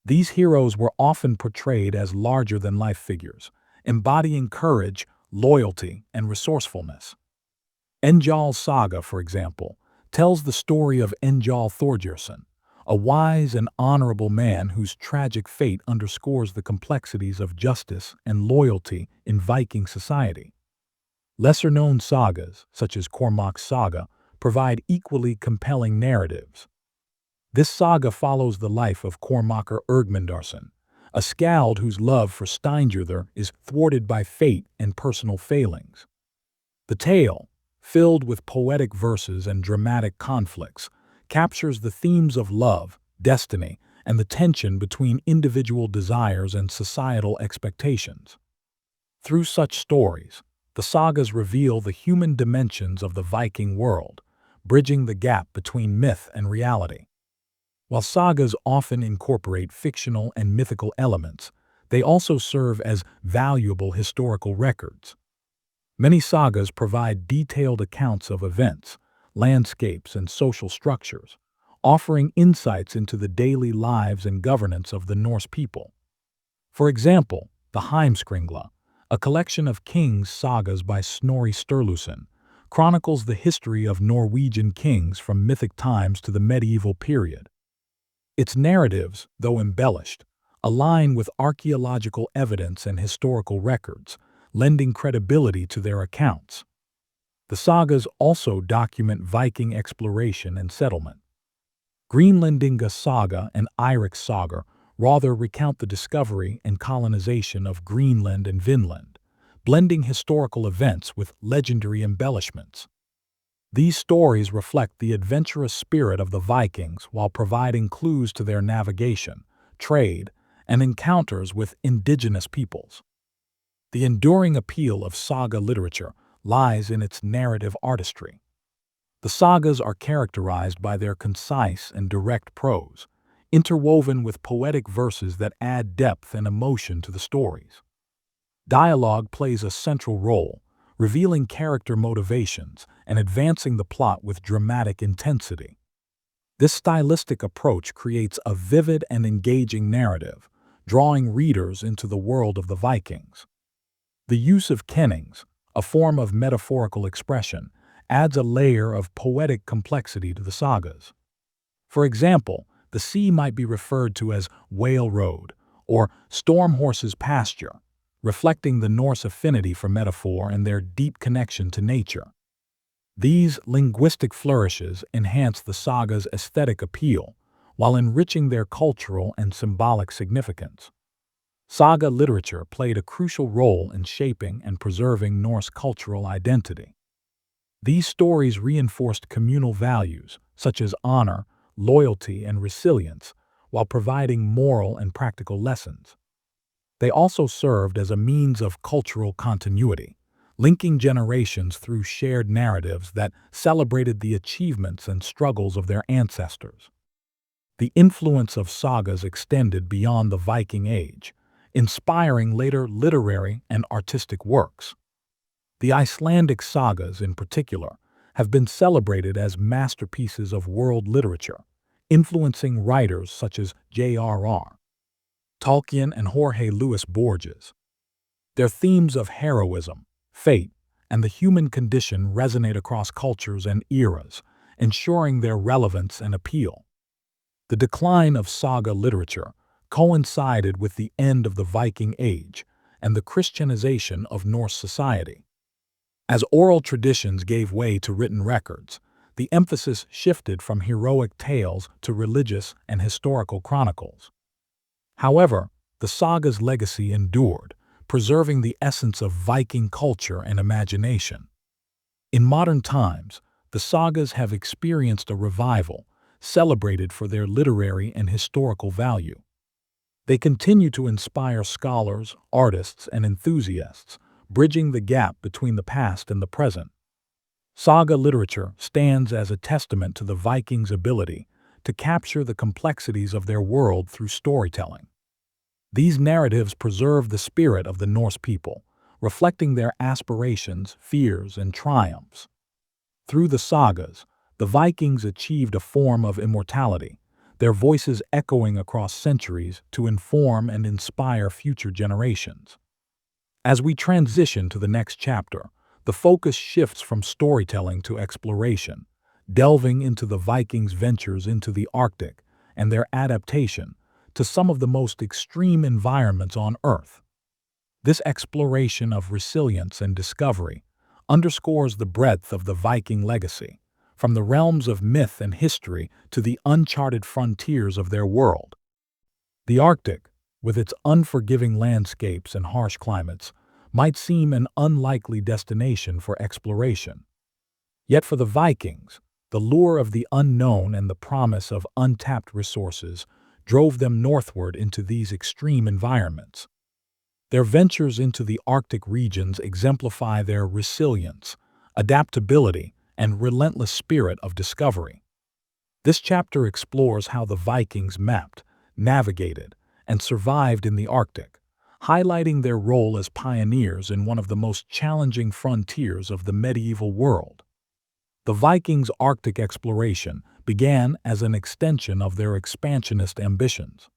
These heroes were often portrayed as larger-than-life figures, embodying courage, loyalty, and resourcefulness. Engjall's saga, for example, tells the story of Engjall Thorgeirsson, a wise and honorable man whose tragic fate underscores the complexities of justice and loyalty in Viking society. Lesser-known sagas, such as Cormac's saga, provide equally compelling narratives. This saga follows the life of Cormacr Ergmundarson, a skald whose love for Steingerther is thwarted by fate and personal failings. The tale, filled with poetic verses and dramatic conflicts, captures the themes of love, destiny, and the tension between individual desires and societal expectations. Through such stories, the sagas reveal the human dimensions of the Viking world, bridging the gap between myth and reality. While sagas often incorporate fictional and mythical elements, they also serve as valuable historical records. Many sagas provide detailed accounts of events, landscapes, and social structures, offering insights into the daily lives and governance of the Norse people. For example, the Heimskringla, a collection of kings' sagas by Snorri Sturluson, chronicles the history of Norwegian kings from mythic times to the medieval period. Its narratives, though embellished, align with archaeological evidence and historical records, lending credibility to their accounts. The sagas also document Viking exploration and settlement. Greenlandinga saga and Eirik saga rather recount the discovery and colonization of Greenland and Vinland, blending historical events with legendary embellishments. These stories reflect the adventurous spirit of the Vikings while providing clues to their navigation, trade, and encounters with indigenous peoples. The enduring appeal of saga literature lies in its narrative artistry. The sagas are characterized by their concise and direct prose, interwoven with poetic verses that add depth and emotion to the stories. Dialogue plays a central role, revealing character motivations and advancing the plot with dramatic intensity. This stylistic approach creates a vivid and engaging narrative, drawing readers into the world of the Vikings. The use of kennings, a form of metaphorical expression, adds a layer of poetic complexity to the sagas. For example, the sea might be referred to as Whale Road or Storm Horse's Pasture, reflecting the Norse affinity for metaphor and their deep connection to nature. These linguistic flourishes enhance the saga's aesthetic appeal while enriching their cultural and symbolic significance. Saga literature played a crucial role in shaping and preserving Norse cultural identity. These stories reinforced communal values such as honor, loyalty, and resilience while providing moral and practical lessons. They also served as a means of cultural continuity, linking generations through shared narratives that celebrated the achievements and struggles of their ancestors. The influence of sagas extended beyond the Viking Age, inspiring later literary and artistic works. The Icelandic sagas, in particular, have been celebrated as masterpieces of world literature, influencing writers such as J.R.R. Tolkien and Jorge Luis Borges. Their themes of heroism, fate, and the human condition resonate across cultures and eras, ensuring their relevance and appeal. The decline of saga literature coincided with the end of the Viking Age and the Christianization of Norse society. As oral traditions gave way to written records, the emphasis shifted from heroic tales to religious and historical chronicles. However, the saga's legacy endured, preserving the essence of Viking culture and imagination. In modern times, the sagas have experienced a revival, celebrated for their literary and historical value. They continue to inspire scholars, artists, and enthusiasts, bridging the gap between the past and the present. Saga literature stands as a testament to the Vikings' ability to capture the complexities of their world through storytelling. These narratives preserve the spirit of the Norse people, reflecting their aspirations, fears, and triumphs. Through the sagas, the Vikings achieved a form of immortality, their voices echoing across centuries to inform and inspire future generations. As we transition to the next chapter, the focus shifts from storytelling to exploration, delving into the Vikings' ventures into the Arctic and their adaptation to some of the most extreme environments on Earth. This exploration of resilience and discovery underscores the breadth of the Viking legacy, from the realms of myth and history to the uncharted frontiers of their world. The Arctic, with its unforgiving landscapes and harsh climates, might seem an unlikely destination for exploration. Yet for the Vikings, the lure of the unknown and the promise of untapped resources drove them northward into these extreme environments. Their ventures into the Arctic regions exemplify their resilience, adaptability, and relentless spirit of discovery. This chapter explores how the Vikings mapped, navigated, and survived in the Arctic, highlighting their role as pioneers in one of the most challenging frontiers of the medieval world. The Vikings' Arctic exploration began as an extension of their expansionist ambitions.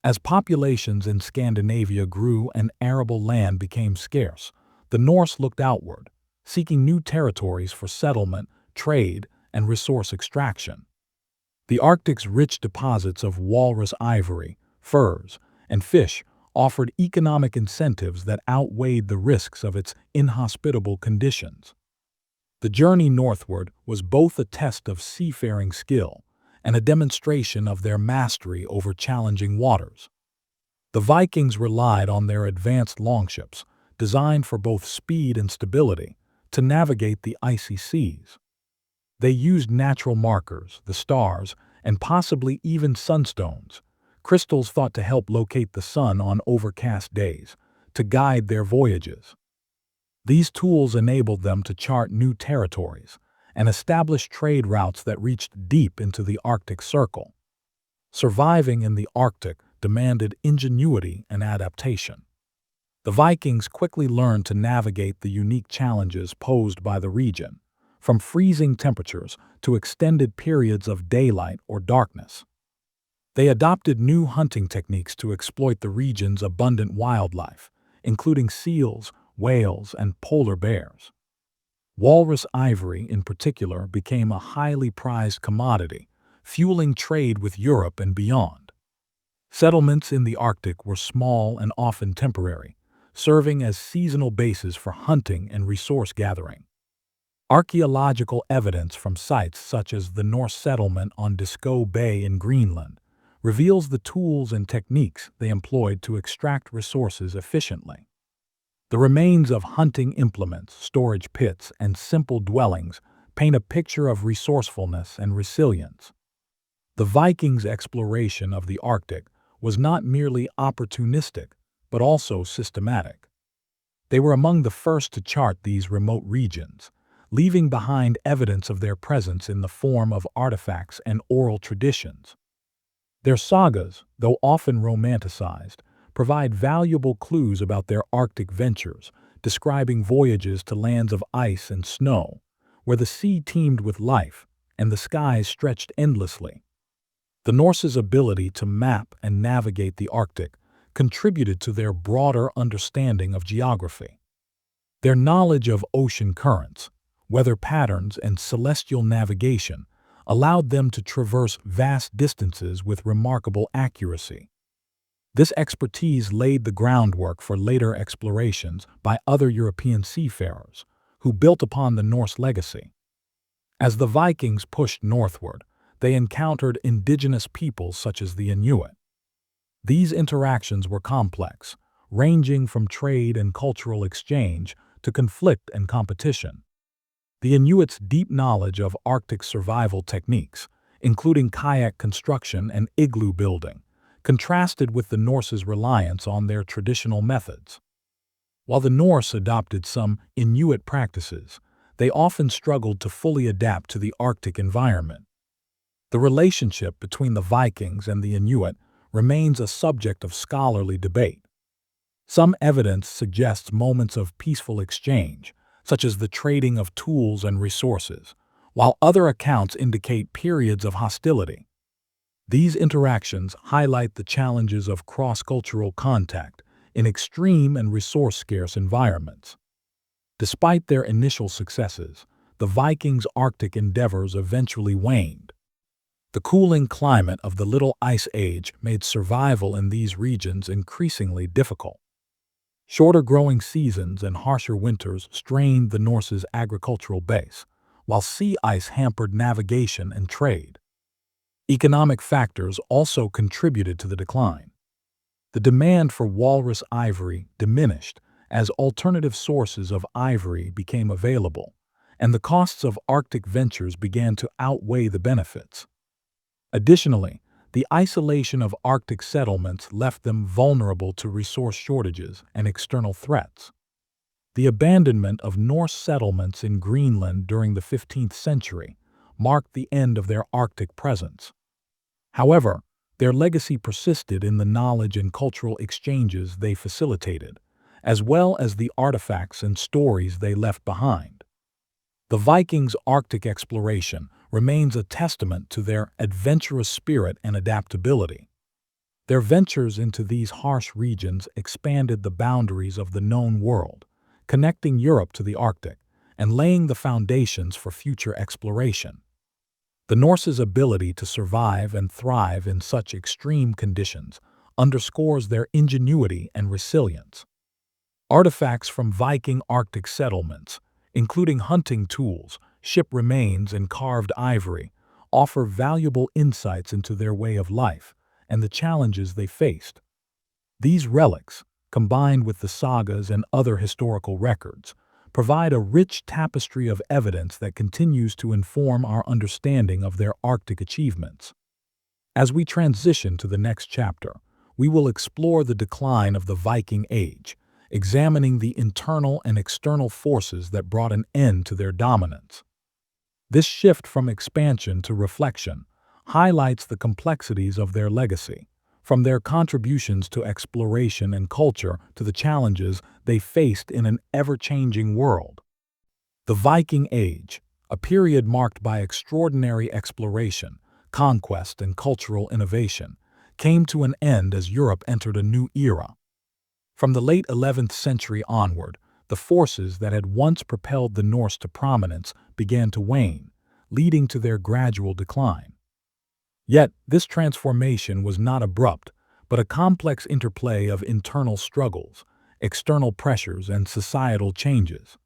As populations in Scandinavia grew and arable land became scarce, the Norse looked outward, seeking new territories for settlement, trade, and resource extraction. The Arctic's rich deposits of walrus ivory, furs, and fish offered economic incentives that outweighed the risks of its inhospitable conditions. The journey northward was both a test of seafaring skill and a demonstration of their mastery over challenging waters. The Vikings relied on their advanced longships, designed for both speed and stability, to navigate the icy seas. They used natural markers, the stars, and possibly even sunstones, crystals thought to help locate the sun on overcast days, to guide their voyages. These tools enabled them to chart new territories and establish trade routes that reached deep into the Arctic Circle. Surviving in the Arctic demanded ingenuity and adaptation. The Vikings quickly learned to navigate the unique challenges posed by the region, from freezing temperatures to extended periods of daylight or darkness. They adopted new hunting techniques to exploit the region's abundant wildlife, including seals, whales, and polar bears. Walrus ivory, in particular, became a highly prized commodity, fueling trade with Europe and beyond. Settlements in the Arctic were small and often temporary, serving as seasonal bases for hunting and resource gathering. Archaeological evidence from sites such as the Norse settlement on Disko Bay in Greenland reveals the tools and techniques they employed to extract resources efficiently. The remains of hunting implements, storage pits, and simple dwellings paint a picture of resourcefulness and resilience. The Vikings' exploration of the Arctic was not merely opportunistic, but also systematic. They were among the first to chart these remote regions, leaving behind evidence of their presence in the form of artifacts and oral traditions. Their sagas, though often romanticized, provide valuable clues about their Arctic ventures, describing voyages to lands of ice and snow, where the sea teemed with life and the skies stretched endlessly. The Norse's ability to map and navigate the Arctic contributed to their broader understanding of geography. Their knowledge of ocean currents, weather patterns, and celestial navigation allowed them to traverse vast distances with remarkable accuracy. This expertise laid the groundwork for later explorations by other European seafarers, who built upon the Norse legacy. As the Vikings pushed northward, they encountered indigenous peoples such as the Inuit. These interactions were complex, ranging from trade and cultural exchange to conflict and competition. The Inuits' deep knowledge of Arctic survival techniques, including kayak construction and igloo building, contrasted with the Norse's reliance on their traditional methods. While the Norse adopted some Inuit practices, they often struggled to fully adapt to the Arctic environment. The relationship between the Vikings and the Inuit remains a subject of scholarly debate. Some evidence suggests moments of peaceful exchange, such as the trading of tools and resources, while other accounts indicate periods of hostility. These interactions highlight the challenges of cross-cultural contact in extreme and resource-scarce environments. Despite their initial successes, the Vikings' Arctic endeavors eventually waned. The cooling climate of the Little Ice Age made survival in these regions increasingly difficult. Shorter growing seasons and harsher winters strained the Norse's agricultural base, while sea ice hampered navigation and trade. Economic factors also contributed to the decline. The demand for walrus ivory diminished as alternative sources of ivory became available, and the costs of Arctic ventures began to outweigh the benefits. Additionally, the isolation of Arctic settlements left them vulnerable to resource shortages and external threats. The abandonment of Norse settlements in Greenland during the 15th century marked the end of their Arctic presence. However, their legacy persisted in the knowledge and cultural exchanges they facilitated, as well as the artifacts and stories they left behind. The Vikings' Arctic exploration remains a testament to their adventurous spirit and adaptability. Their ventures into these harsh regions expanded the boundaries of the known world, connecting Europe to the Arctic and laying the foundations for future exploration. The Norse's ability to survive and thrive in such extreme conditions underscores their ingenuity and resilience. Artifacts from Viking Arctic settlements, including hunting tools, ship remains, and carved ivory, offer valuable insights into their way of life and the challenges they faced. These relics, combined with the sagas and other historical records, provide a rich tapestry of evidence that continues to inform our understanding of their Arctic achievements. As we transition to the next chapter, we will explore the decline of the Viking Age, examining the internal and external forces that brought an end to their dominance. This shift from expansion to reflection highlights the complexities of their legacy, from their contributions to exploration and culture to the challenges they faced in an ever-changing world. The Viking Age, a period marked by extraordinary exploration, conquest, and cultural innovation, came to an end as Europe entered a new era. From the late 11th century onward, the forces that had once propelled the Norse to prominence began to wane, leading to their gradual decline. Yet, this transformation was not abrupt, but a complex interplay of internal struggles, external pressures, and societal changes.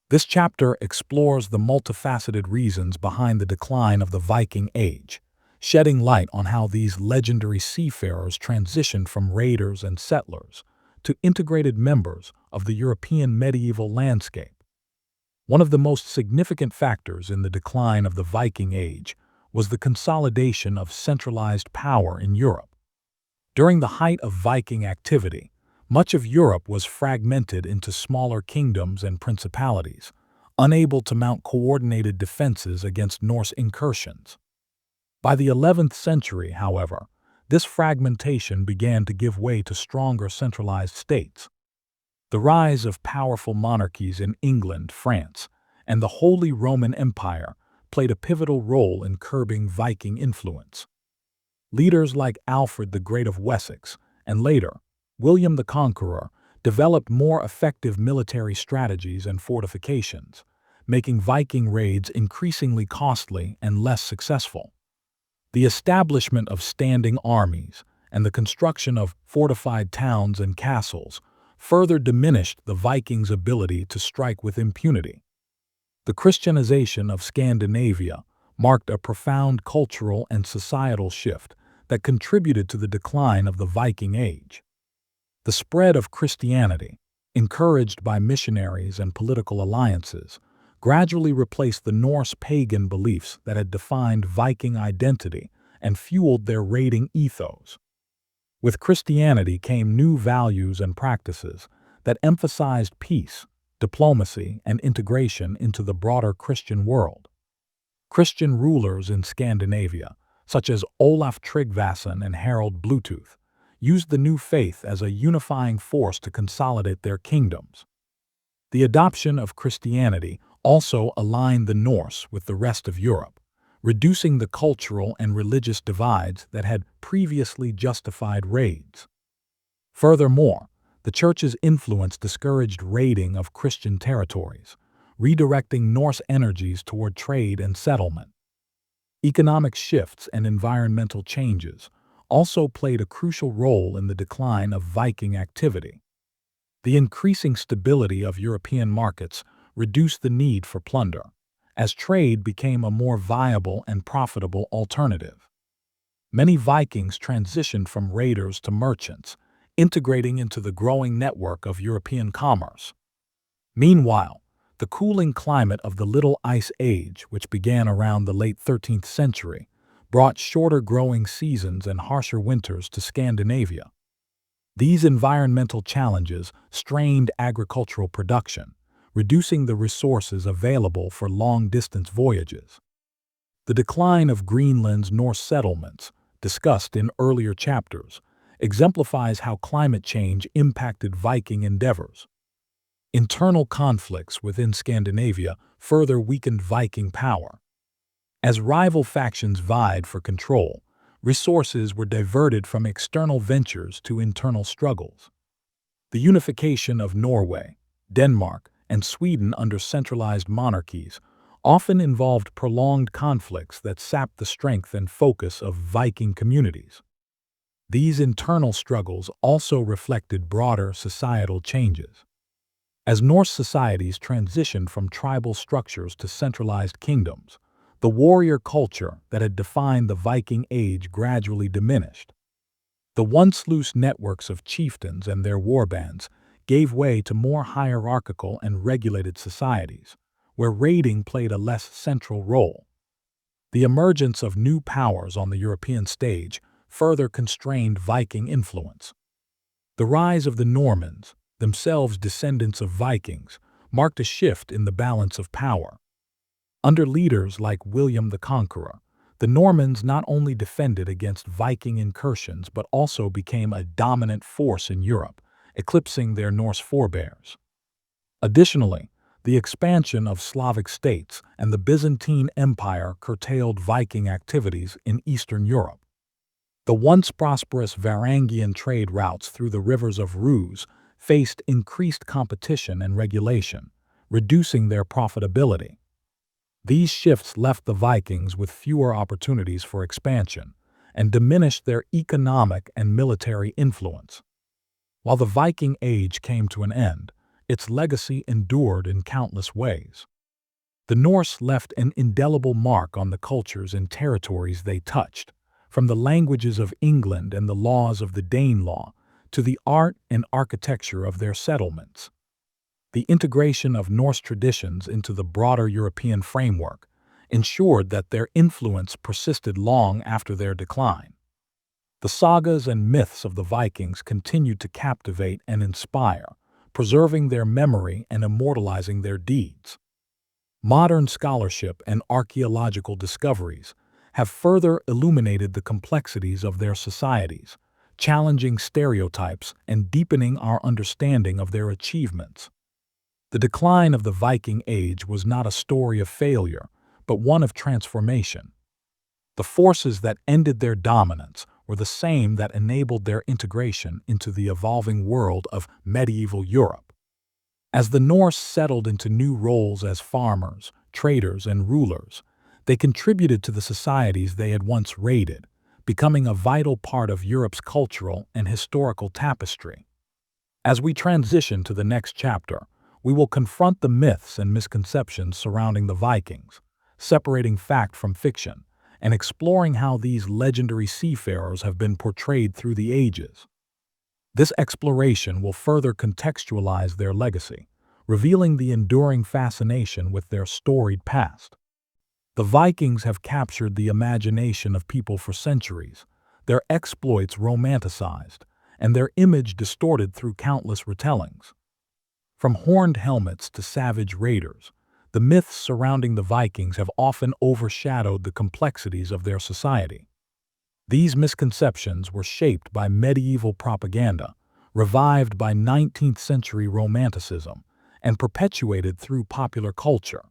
This chapter explores the multifaceted reasons behind the decline of the Viking Age, shedding light on how these legendary seafarers transitioned from raiders and settlers to integrated members of the European medieval landscape. One of the most significant factors in the decline of the Viking Age was the consolidation of centralized power in Europe. During the height of Viking activity, much of Europe was fragmented into smaller kingdoms and principalities, unable to mount coordinated defenses against Norse incursions. By the 11th century, however, this fragmentation began to give way to stronger centralized states. The rise of powerful monarchies in England, France, and the Holy Roman Empire played a pivotal role in curbing Viking influence. Leaders like Alfred the Great of Wessex, and later, William the Conqueror, developed more effective military strategies and fortifications, making Viking raids increasingly costly and less successful. The establishment of standing armies and the construction of fortified towns and castles further diminished the Vikings' ability to strike with impunity. The Christianization of Scandinavia marked a profound cultural and societal shift that contributed to the decline of the Viking Age. The spread of Christianity, encouraged by missionaries and political alliances, gradually replaced the Norse pagan beliefs that had defined Viking identity and fueled their raiding ethos. With Christianity came new values and practices that emphasized peace, diplomacy, and integration into the broader Christian world. Christian rulers in Scandinavia, such as Olaf Tryggvason and Harald Bluetooth, used the new faith as a unifying force to consolidate their kingdoms. The adoption of Christianity also aligned the Norse with the rest of Europe, reducing the cultural and religious divides that had previously justified raids. Furthermore, the Church's influence discouraged raiding of Christian territories, redirecting Norse energies toward trade and settlement. Economic shifts and environmental changes also played a crucial role in the decline of Viking activity. The increasing stability of European markets reduced the need for plunder, as trade became a more viable and profitable alternative. Many Vikings transitioned from raiders to merchants, integrating into the growing network of European commerce. Meanwhile, the cooling climate of the Little Ice Age, which began around the late 13th century, brought shorter growing seasons and harsher winters to Scandinavia. These environmental challenges strained agricultural production, reducing the resources available for long-distance voyages. The decline of Greenland's Norse settlements, discussed in earlier chapters, exemplifies how climate change impacted Viking endeavors. Internal conflicts within Scandinavia further weakened Viking power. As rival factions vied for control, resources were diverted from external ventures to internal struggles. The unification of Norway, Denmark, and Sweden under centralized monarchies often involved prolonged conflicts that sapped the strength and focus of Viking communities. These internal struggles also reflected broader societal changes. As Norse societies transitioned from tribal structures to centralized kingdoms, the warrior culture that had defined the Viking Age gradually diminished. The once loose networks of chieftains and their warbands gave way to more hierarchical and regulated societies, where raiding played a less central role. The emergence of new powers on the European stage further constrained Viking influence. The rise of the Normans, themselves descendants of Vikings, marked a shift in the balance of power. Under leaders like William the Conqueror, the Normans not only defended against Viking incursions but also became a dominant force in Europe, eclipsing their Norse forebears. Additionally, the expansion of Slavic states and the Byzantine Empire curtailed Viking activities in Eastern Europe. The once prosperous Varangian trade routes through the rivers of Rus faced increased competition and regulation, reducing their profitability. These shifts left the Vikings with fewer opportunities for expansion and diminished their economic and military influence. While the Viking Age came to an end, its legacy endured in countless ways. The Norse left an indelible mark on the cultures and territories they touched, from the languages of England and the laws of the Danelaw to the art and architecture of their settlements. The integration of Norse traditions into the broader European framework ensured that their influence persisted long after their decline. The sagas and myths of the Vikings continued to captivate and inspire, preserving their memory and immortalizing their deeds. Modern scholarship and archaeological discoveries have further illuminated the complexities of their societies, challenging stereotypes and deepening our understanding of their achievements. The decline of the Viking Age was not a story of failure, but one of transformation. The forces that ended their dominance were the same that enabled their integration into the evolving world of medieval Europe. As the Norse settled into new roles as farmers, traders, and rulers, they contributed to the societies they had once raided, becoming a vital part of Europe's cultural and historical tapestry. As we transition to the next chapter, we will confront the myths and misconceptions surrounding the Vikings, separating fact from fiction, and exploring how these legendary seafarers have been portrayed through the ages. This exploration will further contextualize their legacy, revealing the enduring fascination with their storied past. The Vikings have captured the imagination of people for centuries, their exploits romanticized, and their image distorted through countless retellings. From horned helmets to savage raiders, the myths surrounding the Vikings have often overshadowed the complexities of their society. These misconceptions were shaped by medieval propaganda, revived by 19th century Romanticism, and perpetuated through popular culture.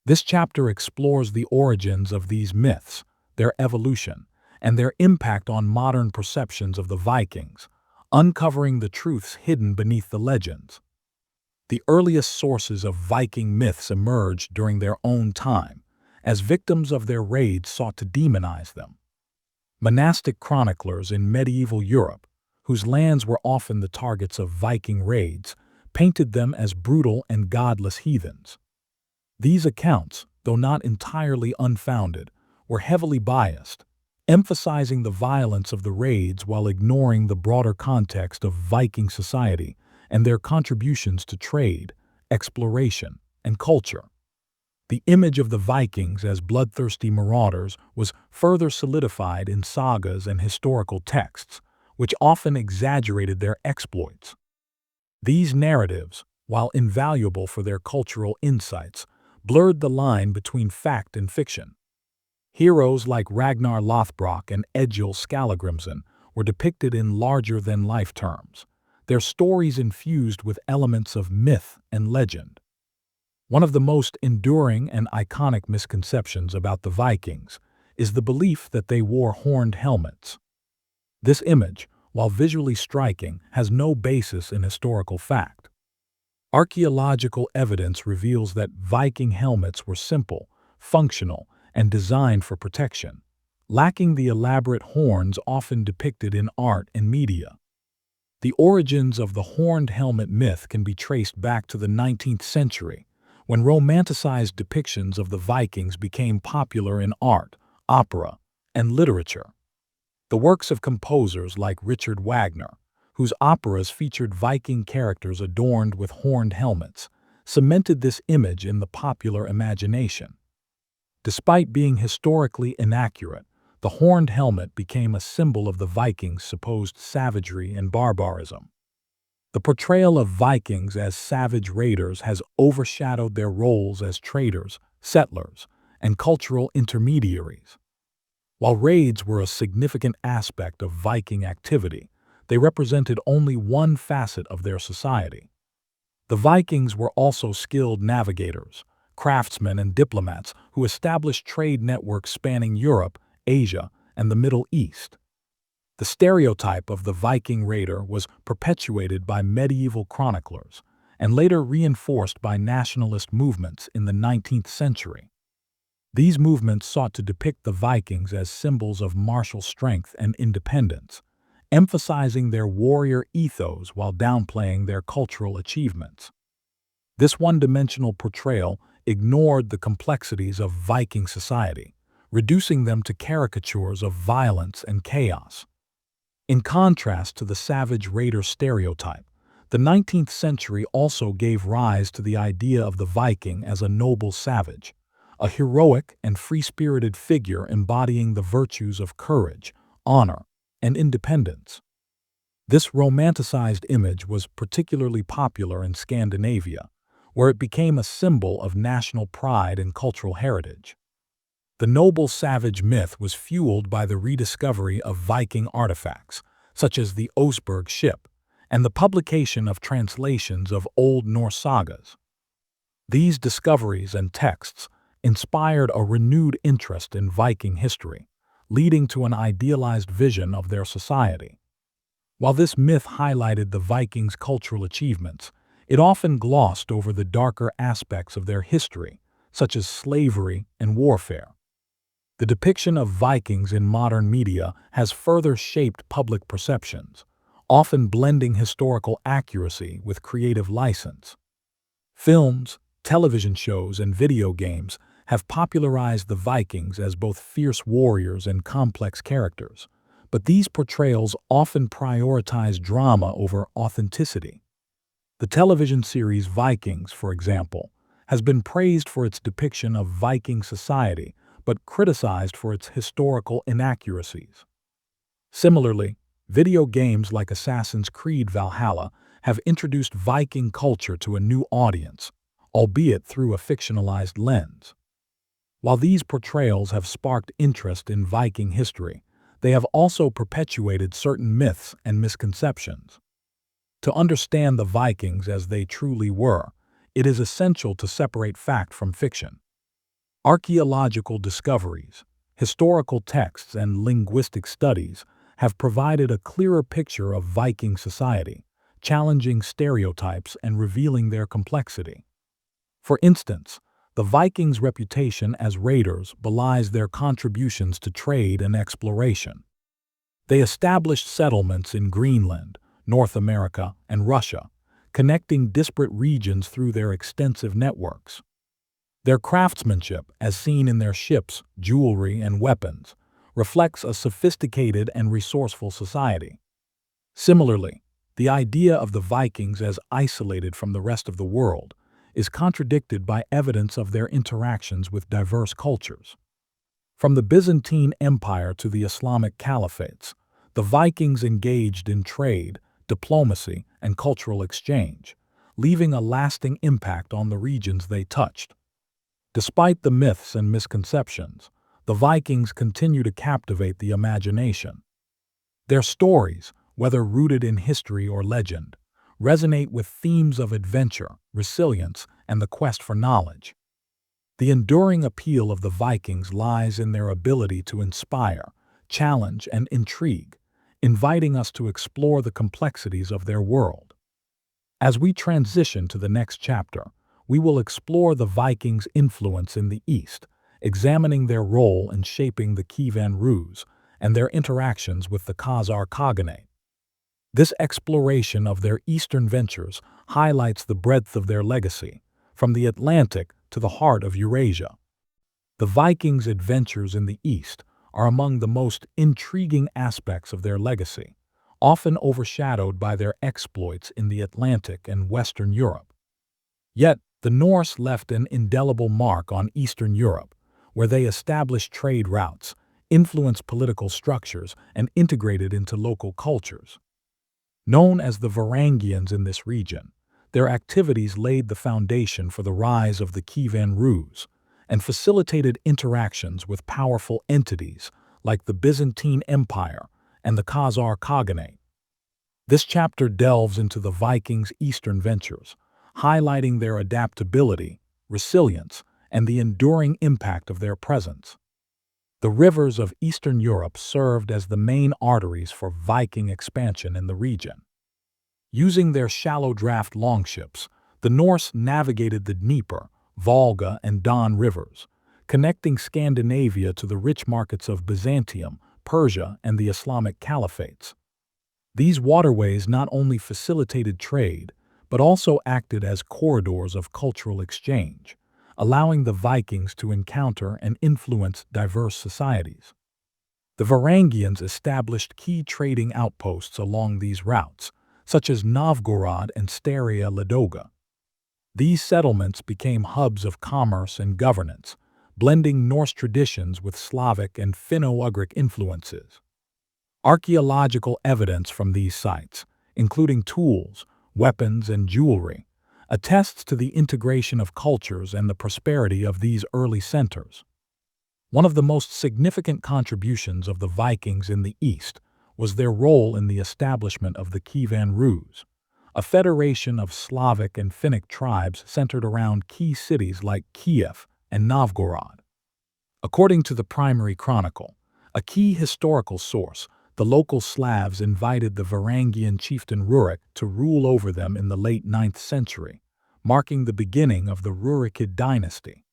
This chapter explores the origins of these myths, their evolution, and their impact on modern perceptions of the Vikings, uncovering the truths hidden beneath the legends. The earliest sources of Viking myths emerged during their own time, as victims of their raids sought to demonize them. Monastic chroniclers in medieval Europe, whose lands were often the targets of Viking raids, painted them as brutal and godless heathens. These accounts, though not entirely unfounded, were heavily biased, emphasizing the violence of the raids while ignoring the broader context of Viking society and their contributions to trade, exploration, and culture. The image of the Vikings as bloodthirsty marauders was further solidified in sagas and historical texts, which often exaggerated their exploits. These narratives, while invaluable for their cultural insights, blurred the line between fact and fiction. Heroes like Ragnar Lothbrok and Egil Skallagrimsson were depicted in larger-than-life terms, their stories infused with elements of myth and legend. One of the most enduring and iconic misconceptions about the Vikings is the belief that they wore horned helmets. This image, while visually striking, has no basis in historical fact. Archaeological evidence reveals that Viking helmets were simple, functional, and designed for protection, lacking the elaborate horns often depicted in art and media. The origins of the horned helmet myth can be traced back to the 19th century, when romanticized depictions of the Vikings became popular in art, opera, and literature. The works of composers like Richard Wagner, whose operas featured Viking characters adorned with horned helmets, cemented this image in the popular imagination. Despite being historically inaccurate, the horned helmet became a symbol of the Vikings' supposed savagery and barbarism. The portrayal of Vikings as savage raiders has overshadowed their roles as traders, settlers, and cultural intermediaries. While raids were a significant aspect of Viking activity, they represented only one facet of their society. The Vikings were also skilled navigators, craftsmen, and diplomats who established trade networks spanning Europe, Asia, and the Middle East. The stereotype of the Viking raider was perpetuated by medieval chroniclers and later reinforced by nationalist movements in the 19th century. These movements sought to depict the Vikings as symbols of martial strength and independence, emphasizing their warrior ethos while downplaying their cultural achievements. This one-dimensional portrayal ignored the complexities of Viking society, reducing them to caricatures of violence and chaos. In contrast to the savage raider stereotype, the 19th century also gave rise to the idea of the Viking as a noble savage, a heroic and free-spirited figure embodying the virtues of courage, honor, and independence. This romanticized image was particularly popular in Scandinavia, where it became a symbol of national pride and cultural heritage. The noble savage myth was fueled by the rediscovery of Viking artifacts, such as the Oseberg ship, and the publication of translations of Old Norse sagas. These discoveries and texts inspired a renewed interest in Viking history, leading to an idealized vision of their society. While this myth highlighted the Vikings' cultural achievements, it often glossed over the darker aspects of their history, such as slavery and warfare. The depiction of Vikings in modern media has further shaped public perceptions, often blending historical accuracy with creative license. Films, television shows, and video games have popularized the Vikings as both fierce warriors and complex characters, but these portrayals often prioritize drama over authenticity. The television series Vikings, for example, has been praised for its depiction of Viking society, but criticized for its historical inaccuracies. Similarly, video games like Assassin's Creed Valhalla have introduced Viking culture to a new audience, albeit through a fictionalized lens. While these portrayals have sparked interest in Viking history, they have also perpetuated certain myths and misconceptions. To understand the Vikings as they truly were, it is essential to separate fact from fiction. Archaeological discoveries, historical texts, and linguistic studies have provided a clearer picture of Viking society, challenging stereotypes and revealing their complexity. For instance, the Vikings' reputation as raiders belies their contributions to trade and exploration. They established settlements in Greenland, North America, and Russia, connecting disparate regions through their extensive networks. Their craftsmanship, as seen in their ships, jewelry, and weapons, reflects a sophisticated and resourceful society. Similarly, the idea of the Vikings as isolated from the rest of the world is contradicted by evidence of their interactions with diverse cultures. From the Byzantine Empire to the Islamic caliphates, the Vikings engaged in trade, diplomacy, and cultural exchange, leaving a lasting impact on the regions they touched. Despite the myths and misconceptions, the Vikings continue to captivate the imagination. Their stories, whether rooted in history or legend, resonate with themes of adventure, resilience, and the quest for knowledge. The enduring appeal of the Vikings lies in their ability to inspire, challenge, and intrigue, inviting us to explore the complexities of their world. As we transition to the next chapter, we will explore the Vikings' influence in the East, examining their role in shaping the Kievan Rus and their interactions with the Khazar Khaganate. This exploration of their eastern ventures highlights the breadth of their legacy, from the Atlantic to the heart of Eurasia. The Vikings' adventures in the East are among the most intriguing aspects of their legacy, often overshadowed by their exploits in the Atlantic and Western Europe. Yet, the Norse left an indelible mark on Eastern Europe, where they established trade routes, influenced political structures, and integrated into local cultures. Known as the Varangians in this region, their activities laid the foundation for the rise of the Kievan Rus and facilitated interactions with powerful entities like the Byzantine Empire and the Khazar Khaganate. This chapter delves into the Vikings' eastern ventures, highlighting their adaptability, resilience, and the enduring impact of their presence. The rivers of Eastern Europe served as the main arteries for Viking expansion in the region. Using their shallow draft longships, the Norse navigated the Dnieper, Volga, and Don rivers, connecting Scandinavia to the rich markets of Byzantium, Persia, and the Islamic caliphates. These waterways not only facilitated trade, but also acted as corridors of cultural exchange, allowing the Vikings to encounter and influence diverse societies. The Varangians established key trading outposts along these routes, such as Novgorod and Staria Ladoga. These settlements became hubs of commerce and governance, blending Norse traditions with Slavic and Finno-Ugric influences. Archaeological evidence from these sites, including tools, weapons, and jewelry, attests to the integration of cultures and the prosperity of these early centers. One of the most significant contributions of the Vikings in the East was their role in the establishment of the Kievan Rus, a federation of Slavic and Finnic tribes centered around key cities like Kiev and Novgorod. According to the Primary Chronicle, a key historical source, the local Slavs invited the Varangian chieftain Rurik to rule over them in the late 9th century, marking the beginning of the Rurikid dynasty.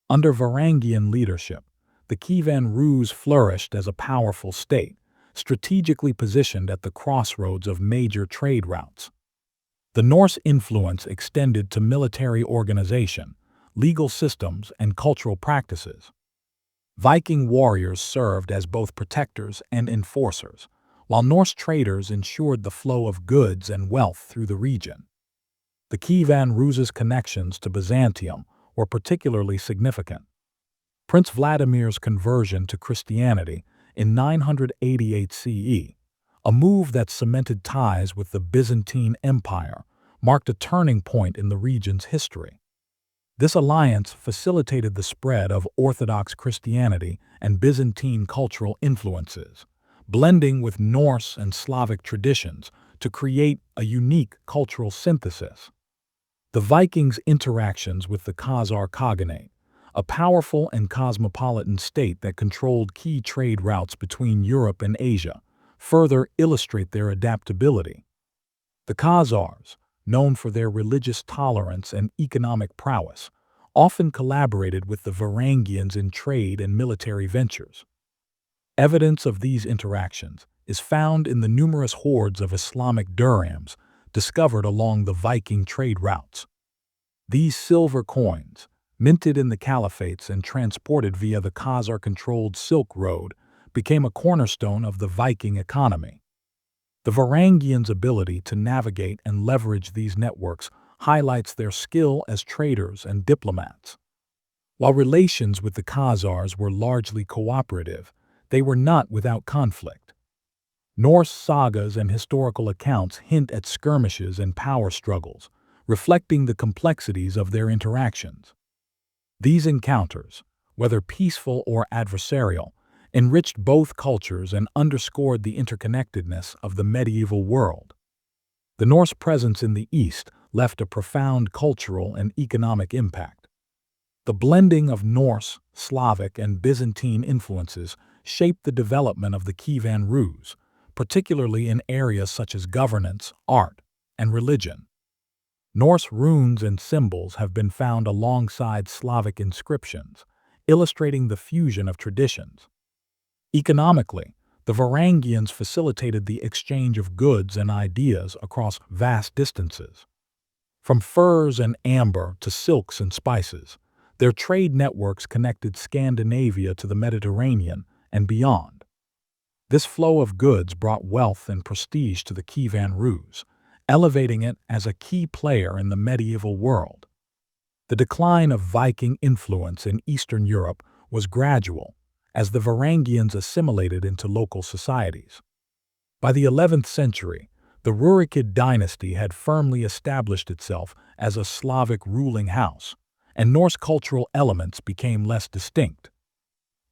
Under Varangian leadership, the Kievan Rus flourished as a powerful state, strategically positioned at the crossroads of major trade routes. The Norse influence extended to military organization, legal systems, and cultural practices. Viking warriors served as both protectors and enforcers, while Norse traders ensured the flow of goods and wealth through the region. The Kievan Rus's connections to Byzantium were particularly significant. Prince Vladimir's conversion to Christianity in 988 CE, a move that cemented ties with the Byzantine Empire, marked a turning point in the region's history. This alliance facilitated the spread of Orthodox Christianity and Byzantine cultural influences, blending with Norse and Slavic traditions to create a unique cultural synthesis. The Vikings' interactions with the Khazar Khaganate, a powerful and cosmopolitan state that controlled key trade routes between Europe and Asia, further illustrate their adaptability. The Khazars, known for their religious tolerance and economic prowess, often collaborated with the Varangians in trade and military ventures. Evidence of these interactions is found in the numerous hordes of Islamic dirhams discovered along the Viking trade routes. These silver coins, minted in the caliphates and transported via the Khazar-controlled Silk Road, became a cornerstone of the Viking economy. The Varangians' ability to navigate and leverage these networks highlights their skill as traders and diplomats. While relations with the Khazars were largely cooperative, they were not without conflict. Norse sagas and historical accounts hint at skirmishes and power struggles, reflecting the complexities of their interactions. These encounters, whether peaceful or adversarial, enriched both cultures and underscored the interconnectedness of the medieval world. The Norse presence in the East left a profound cultural and economic impact. The blending of Norse, Slavic, and Byzantine influences shaped the development of the Kievan Rus, particularly in areas such as governance, art, and religion. Norse runes and symbols have been found alongside Slavic inscriptions, illustrating the fusion of traditions. Economically, the Varangians facilitated the exchange of goods and ideas across vast distances. From furs and amber to silks and spices, their trade networks connected Scandinavia to the Mediterranean and beyond. This flow of goods brought wealth and prestige to the Kievan Rus, elevating it as a key player in the medieval world. The decline of Viking influence in Eastern Europe was gradual, as the Varangians assimilated into local societies. By the 11th century, the Rurikid dynasty had firmly established itself as a Slavic ruling house, and Norse cultural elements became less distinct.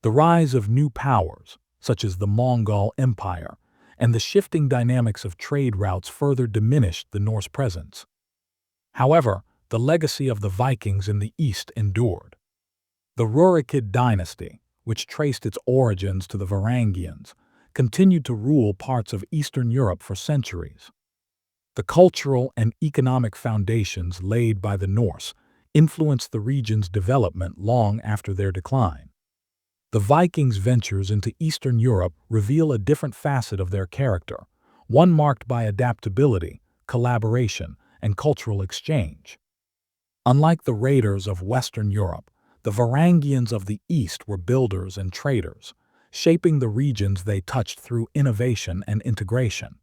The rise of new powers, such as the Mongol Empire, and the shifting dynamics of trade routes further diminished the Norse presence. However, the legacy of the Vikings in the East endured. The Rurikid dynasty, which traced its origins to the Varangians, continued to rule parts of Eastern Europe for centuries. The cultural and economic foundations laid by the Norse influenced the region's development long after their decline. The Vikings' ventures into Eastern Europe reveal a different facet of their character, one marked by adaptability, collaboration, and cultural exchange. Unlike the raiders of Western Europe, the Varangians of the East were builders and traders, shaping the regions they touched through innovation and integration.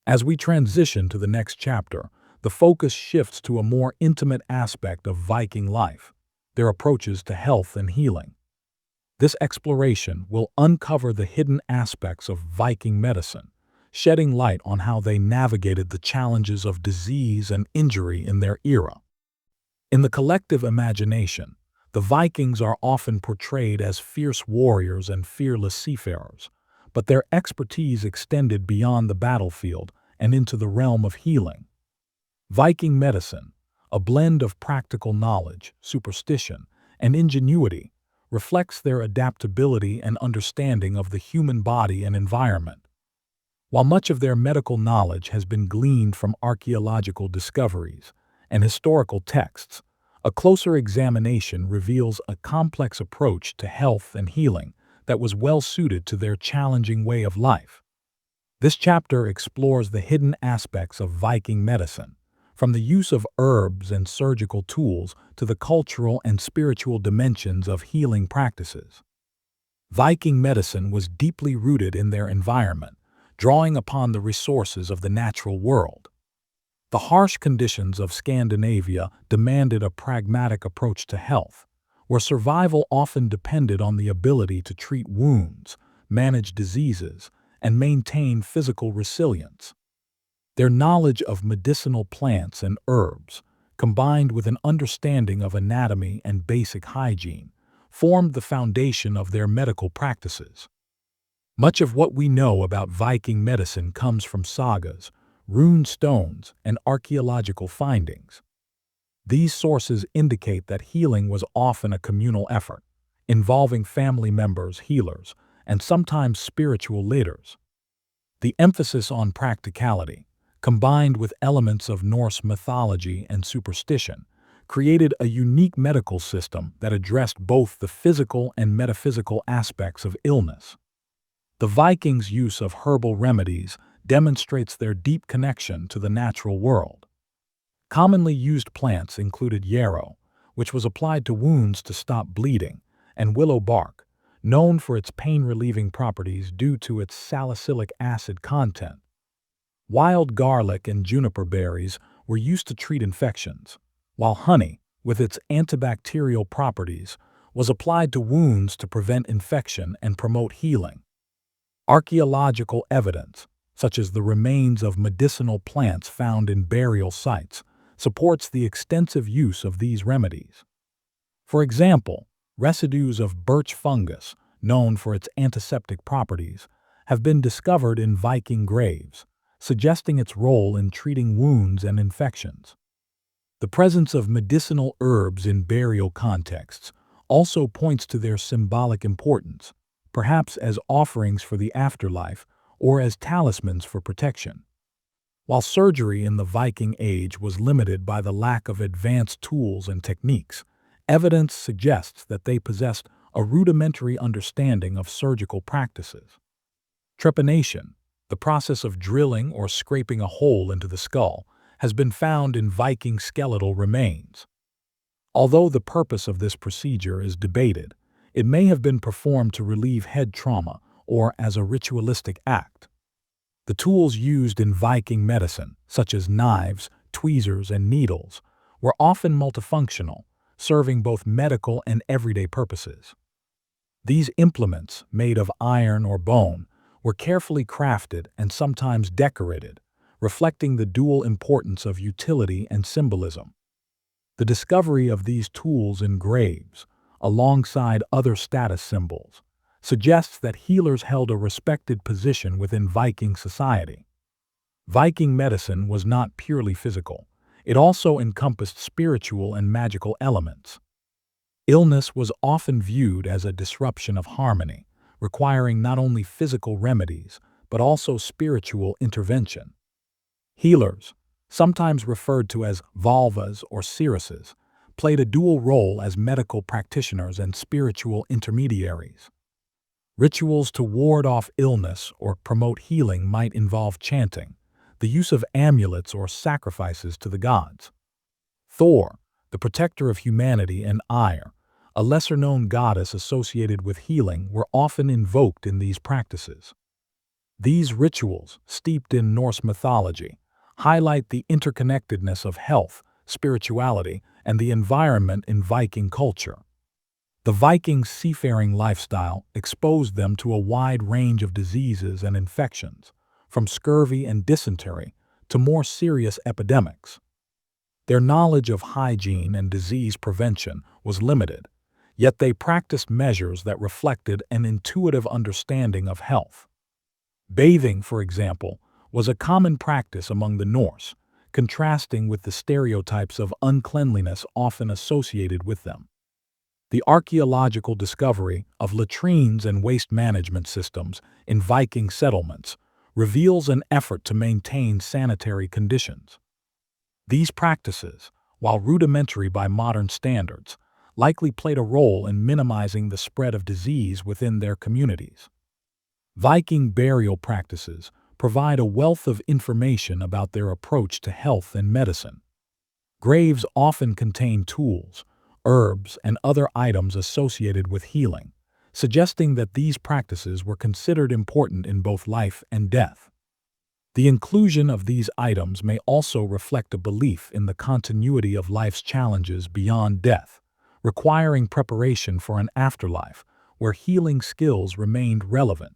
As we transition to the next chapter, the focus shifts to a more intimate aspect of Viking life, their approaches to health and healing. This exploration will uncover the hidden aspects of Viking medicine, shedding light on how they navigated the challenges of disease and injury in their era. In the collective imagination, the Vikings are often portrayed as fierce warriors and fearless seafarers, but their expertise extended beyond the battlefield and into the realm of healing. Viking medicine, a blend of practical knowledge, superstition, and ingenuity, reflects their adaptability and understanding of the human body and environment. While much of their medical knowledge has been gleaned from archaeological discoveries and historical texts, a closer examination reveals a complex approach to health and healing that was well suited to their challenging way of life. This chapter explores the hidden aspects of Viking medicine, from the use of herbs and surgical tools to the cultural and spiritual dimensions of healing practices. Viking medicine was deeply rooted in their environment, drawing upon the resources of the natural world. The harsh conditions of Scandinavia demanded a pragmatic approach to health, where survival often depended on the ability to treat wounds, manage diseases, and maintain physical resilience. Their knowledge of medicinal plants and herbs, combined with an understanding of anatomy and basic hygiene, formed the foundation of their medical practices. Much of what we know about Viking medicine comes from sagas, rune stones, and archaeological findings. These sources indicate that healing was often a communal effort, involving family members, healers, and sometimes spiritual leaders. The emphasis on practicality, combined with elements of Norse mythology and superstition, created a unique medical system that addressed both the physical and metaphysical aspects of illness. The Vikings' use of herbal remedies demonstrates their deep connection to the natural world. Commonly used plants included yarrow, which was applied to wounds to stop bleeding, and willow bark, known for its pain-relieving properties due to its salicylic acid content. Wild garlic and juniper berries were used to treat infections, while honey, with its antibacterial properties, was applied to wounds to prevent infection and promote healing. Archaeological evidence, such as the remains of medicinal plants found in burial sites, supports the extensive use of these remedies. For example, residues of birch fungus, known for its antiseptic properties, have been discovered in Viking graves, suggesting its role in treating wounds and infections. The presence of medicinal herbs in burial contexts also points to their symbolic importance, perhaps as offerings for the afterlife or as talismans for protection. While surgery in the Viking Age was limited by the lack of advanced tools and techniques, evidence suggests that they possessed a rudimentary understanding of surgical practices. Trepanation, the process of drilling or scraping a hole into the skull, has been found in Viking skeletal remains. Although the purpose of this procedure is debated, it may have been performed to relieve head trauma or as a ritualistic act. The tools used in Viking medicine, such as knives, tweezers, and needles, were often multifunctional, serving both medical and everyday purposes. These implements, made of iron or bone, were carefully crafted and sometimes decorated, reflecting the dual importance of utility and symbolism. The discovery of these tools in graves, alongside other status symbols, suggests that healers held a respected position within Viking society. Viking medicine was not purely physical. It also encompassed spiritual and magical elements. Illness was often viewed as a disruption of harmony, requiring not only physical remedies, but also spiritual intervention. Healers, sometimes referred to as valvas or seeresses, played a dual role as medical practitioners and spiritual intermediaries. Rituals to ward off illness or promote healing might involve chanting, the use of amulets or sacrifices to the gods. Thor, the protector of humanity, and Ire, a lesser-known goddess associated with healing, were often invoked in these practices. These rituals, steeped in Norse mythology, highlight the interconnectedness of health, spirituality, and the environment in Viking culture. The Vikings' seafaring lifestyle exposed them to a wide range of diseases and infections, from scurvy and dysentery to more serious epidemics. Their knowledge of hygiene and disease prevention was limited, yet they practiced measures that reflected an intuitive understanding of health. Bathing, for example, was a common practice among the Norse, contrasting with the stereotypes of uncleanliness often associated with them. The archaeological discovery of latrines and waste management systems in Viking settlements reveals an effort to maintain sanitary conditions. These practices, while rudimentary by modern standards, likely played a role in minimizing the spread of disease within their communities. Viking burial practices provide a wealth of information about their approach to health and medicine. Graves often contain tools, herbs, and other items associated with healing, suggesting that these practices were considered important in both life and death. The inclusion of these items may also reflect a belief in the continuity of life's challenges beyond death, requiring preparation for an afterlife where healing skills remained relevant.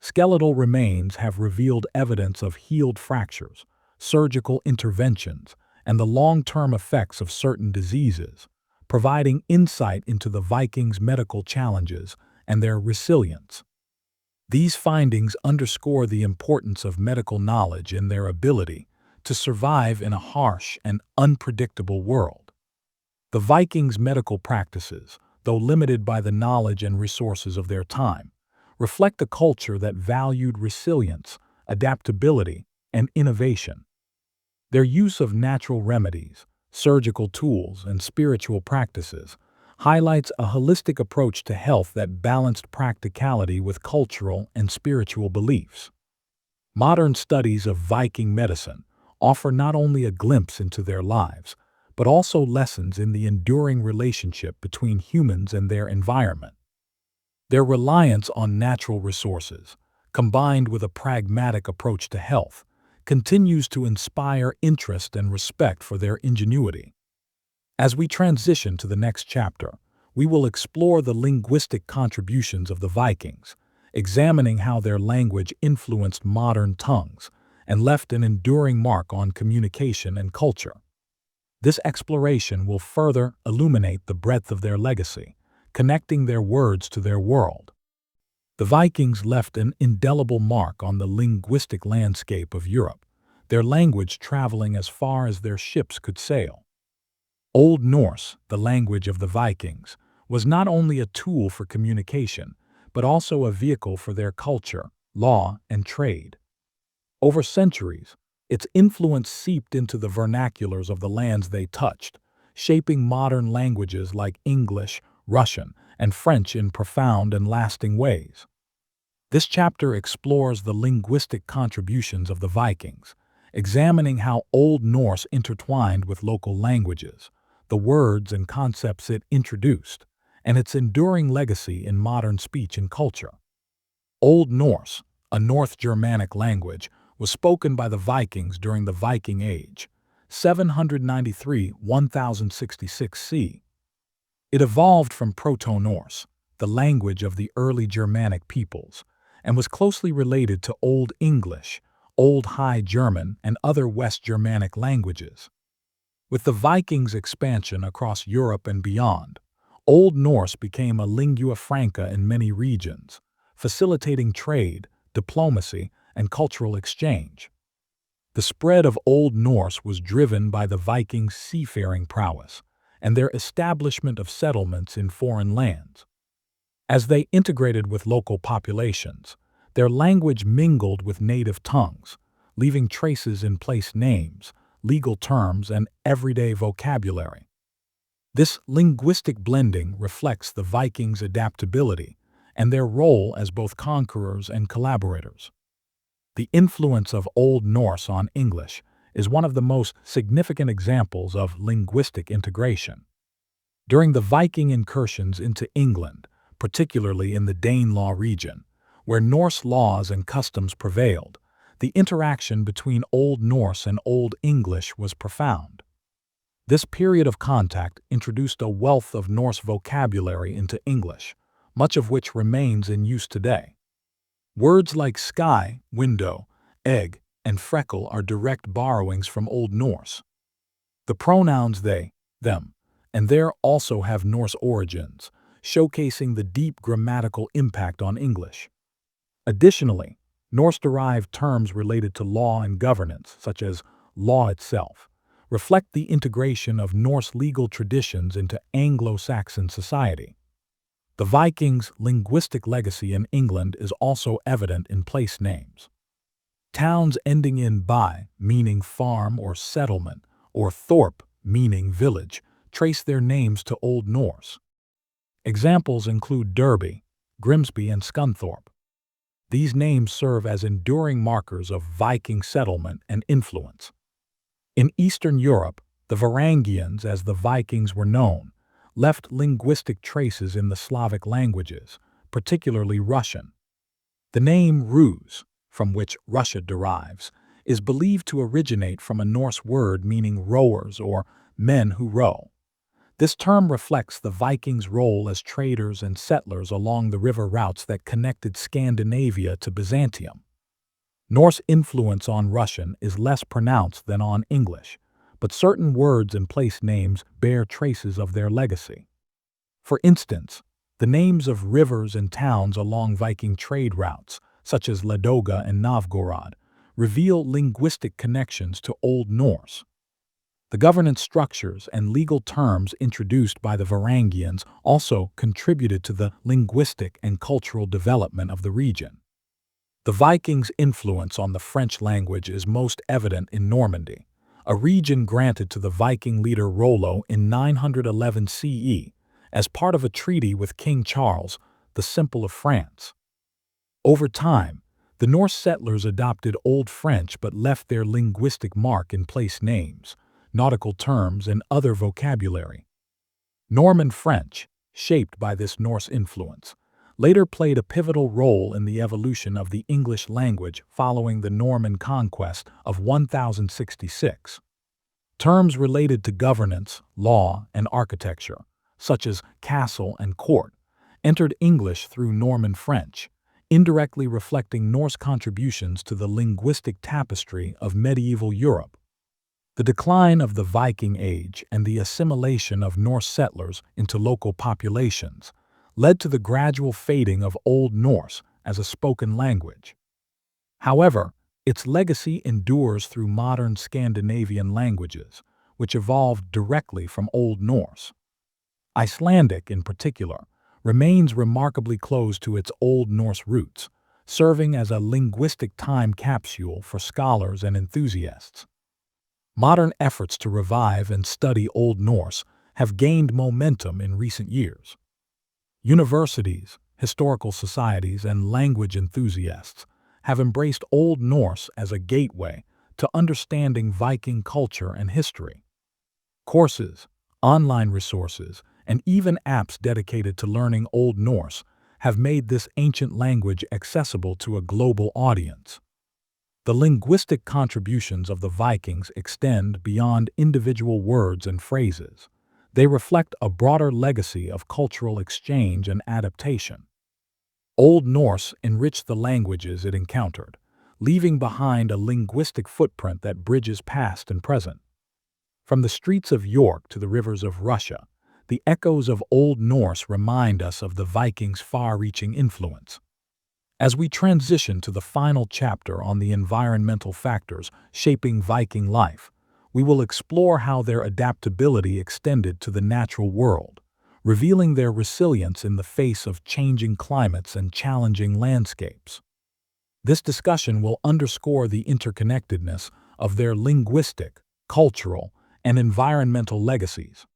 Skeletal remains have revealed evidence of healed fractures, surgical interventions, and the long-term effects of certain diseases, providing insight into the Vikings' medical challenges and their resilience. These findings underscore the importance of medical knowledge and their ability to survive in a harsh and unpredictable world. The Vikings' medical practices, though limited by the knowledge and resources of their time, reflect a culture that valued resilience, adaptability, and innovation. Their use of natural remedies, surgical tools, and spiritual practices highlights a holistic approach to health that balanced practicality with cultural and spiritual beliefs. Modern studies of Viking medicine offer not only a glimpse into their lives, but also lessons in the enduring relationship between humans and their environment. Their reliance on natural resources, combined with a pragmatic approach to health, continues to inspire interest and respect for their ingenuity. As we transition to the next chapter, we will explore the linguistic contributions of the Vikings, examining how their language influenced modern tongues and left an enduring mark on communication and culture. This exploration will further illuminate the breadth of their legacy, connecting their words to their world. The Vikings left an indelible mark on the linguistic landscape of Europe, their language traveling as far as their ships could sail. Old Norse, the language of the Vikings, was not only a tool for communication, but also a vehicle for their culture, law, and trade. Over centuries, its influence seeped into the vernaculars of the lands they touched, shaping modern languages like English, Russian, and French in profound and lasting ways. This chapter explores the linguistic contributions of the Vikings, examining how Old Norse intertwined with local languages, the words and concepts it introduced, and its enduring legacy in modern speech and culture. Old Norse, a North Germanic language, was spoken by the Vikings during the Viking Age, 793–1066 C. It evolved from Proto-Norse, the language of the early Germanic peoples, and was closely related to Old English, Old High German, and other West Germanic languages. With the Vikings' expansion across Europe and beyond, Old Norse became a lingua franca in many regions, facilitating trade, diplomacy, and cultural exchange. The spread of Old Norse was driven by the Vikings' seafaring prowess and their establishment of settlements in foreign lands. As they integrated with local populations, their language mingled with native tongues, leaving traces in place names, legal terms, and everyday vocabulary. This linguistic blending reflects the Vikings' adaptability and their role as both conquerors and collaborators. The influence of Old Norse on English is one of the most significant examples of linguistic integration. During the Viking incursions into England, particularly in the Danelaw region, where Norse laws and customs prevailed, the interaction between Old Norse and Old English was profound. This period of contact introduced a wealth of Norse vocabulary into English, much of which remains in use today. Words like sky, window, egg, and freckle are direct borrowings from Old Norse. The pronouns they, them, and their also have Norse origins, showcasing the deep grammatical impact on English. Additionally, Norse-derived terms related to law and governance, such as law itself, reflect the integration of Norse legal traditions into Anglo-Saxon society. The Vikings' linguistic legacy in England is also evident in place names. Towns ending in by, meaning farm or settlement, or thorp, meaning village, trace their names to Old Norse. Examples include Derby, Grimsby, and Scunthorpe. These names serve as enduring markers of Viking settlement and influence. In Eastern Europe, the Varangians, as the Vikings were known, left linguistic traces in the Slavic languages, particularly Russian. The name Rus, from which Russia derives, is believed to originate from a Norse word meaning rowers or men who row. This term reflects the Vikings' role as traders and settlers along the river routes that connected Scandinavia to Byzantium. Norse influence on Russian is less pronounced than on English, but certain words and place names bear traces of their legacy. For instance, the names of rivers and towns along Viking trade routes, such as Ladoga and Novgorod, reveal linguistic connections to Old Norse. The governance structures and legal terms introduced by the Varangians also contributed to the linguistic and cultural development of the region. The Vikings' influence on the French language is most evident in Normandy, a region granted to the Viking leader Rollo in 911 CE as part of a treaty with King Charles, the Simple of France. Over time, the Norse settlers adopted Old French but left their linguistic mark in place names, nautical terms, and other vocabulary. Norman French, shaped by this Norse influence, later played a pivotal role in the evolution of the English language following the Norman conquest of 1066. Terms related to governance, law, and architecture, such as castle and court, entered English through Norman French, indirectly reflecting Norse contributions to the linguistic tapestry of medieval Europe. The decline of the Viking Age and the assimilation of Norse settlers into local populations led to the gradual fading of Old Norse as a spoken language. However, its legacy endures through modern Scandinavian languages, which evolved directly from Old Norse. Icelandic, in particular, remains remarkably close to its Old Norse roots, serving as a linguistic time capsule for scholars and enthusiasts. Modern efforts to revive and study Old Norse have gained momentum in recent years. Universities, historical societies, and language enthusiasts have embraced Old Norse as a gateway to understanding Viking culture and history. Courses, online resources, and even apps dedicated to learning Old Norse have made this ancient language accessible to a global audience. The linguistic contributions of the Vikings extend beyond individual words and phrases. They reflect a broader legacy of cultural exchange and adaptation. Old Norse enriched the languages it encountered, leaving behind a linguistic footprint that bridges past and present. From the streets of York to the rivers of Russia, the echoes of Old Norse remind us of the Vikings' far-reaching influence. As we transition to the final chapter on the environmental factors shaping Viking life, we will explore how their adaptability extended to the natural world, revealing their resilience in the face of changing climates and challenging landscapes. This discussion will underscore the interconnectedness of their linguistic, cultural, and environmental legacies.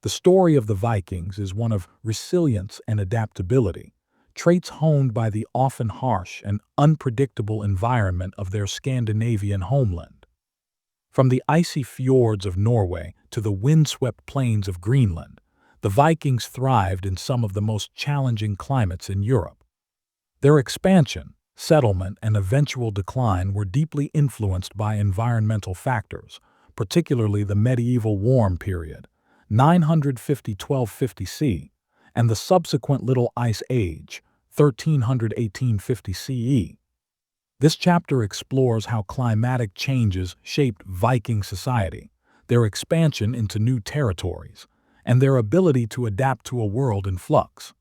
The story of the Vikings is one of resilience and adaptability, traits honed by the often harsh and unpredictable environment of their Scandinavian homeland. From the icy fjords of Norway to the windswept plains of Greenland, the Vikings thrived in some of the most challenging climates in Europe. Their expansion, settlement, and eventual decline were deeply influenced by environmental factors, particularly the medieval warm period, 950–1250 C, and the subsequent Little Ice Age, 1300–1850 CE. This chapter explores how climatic changes shaped Viking society, their expansion into new territories, and their ability to adapt to a world in flux.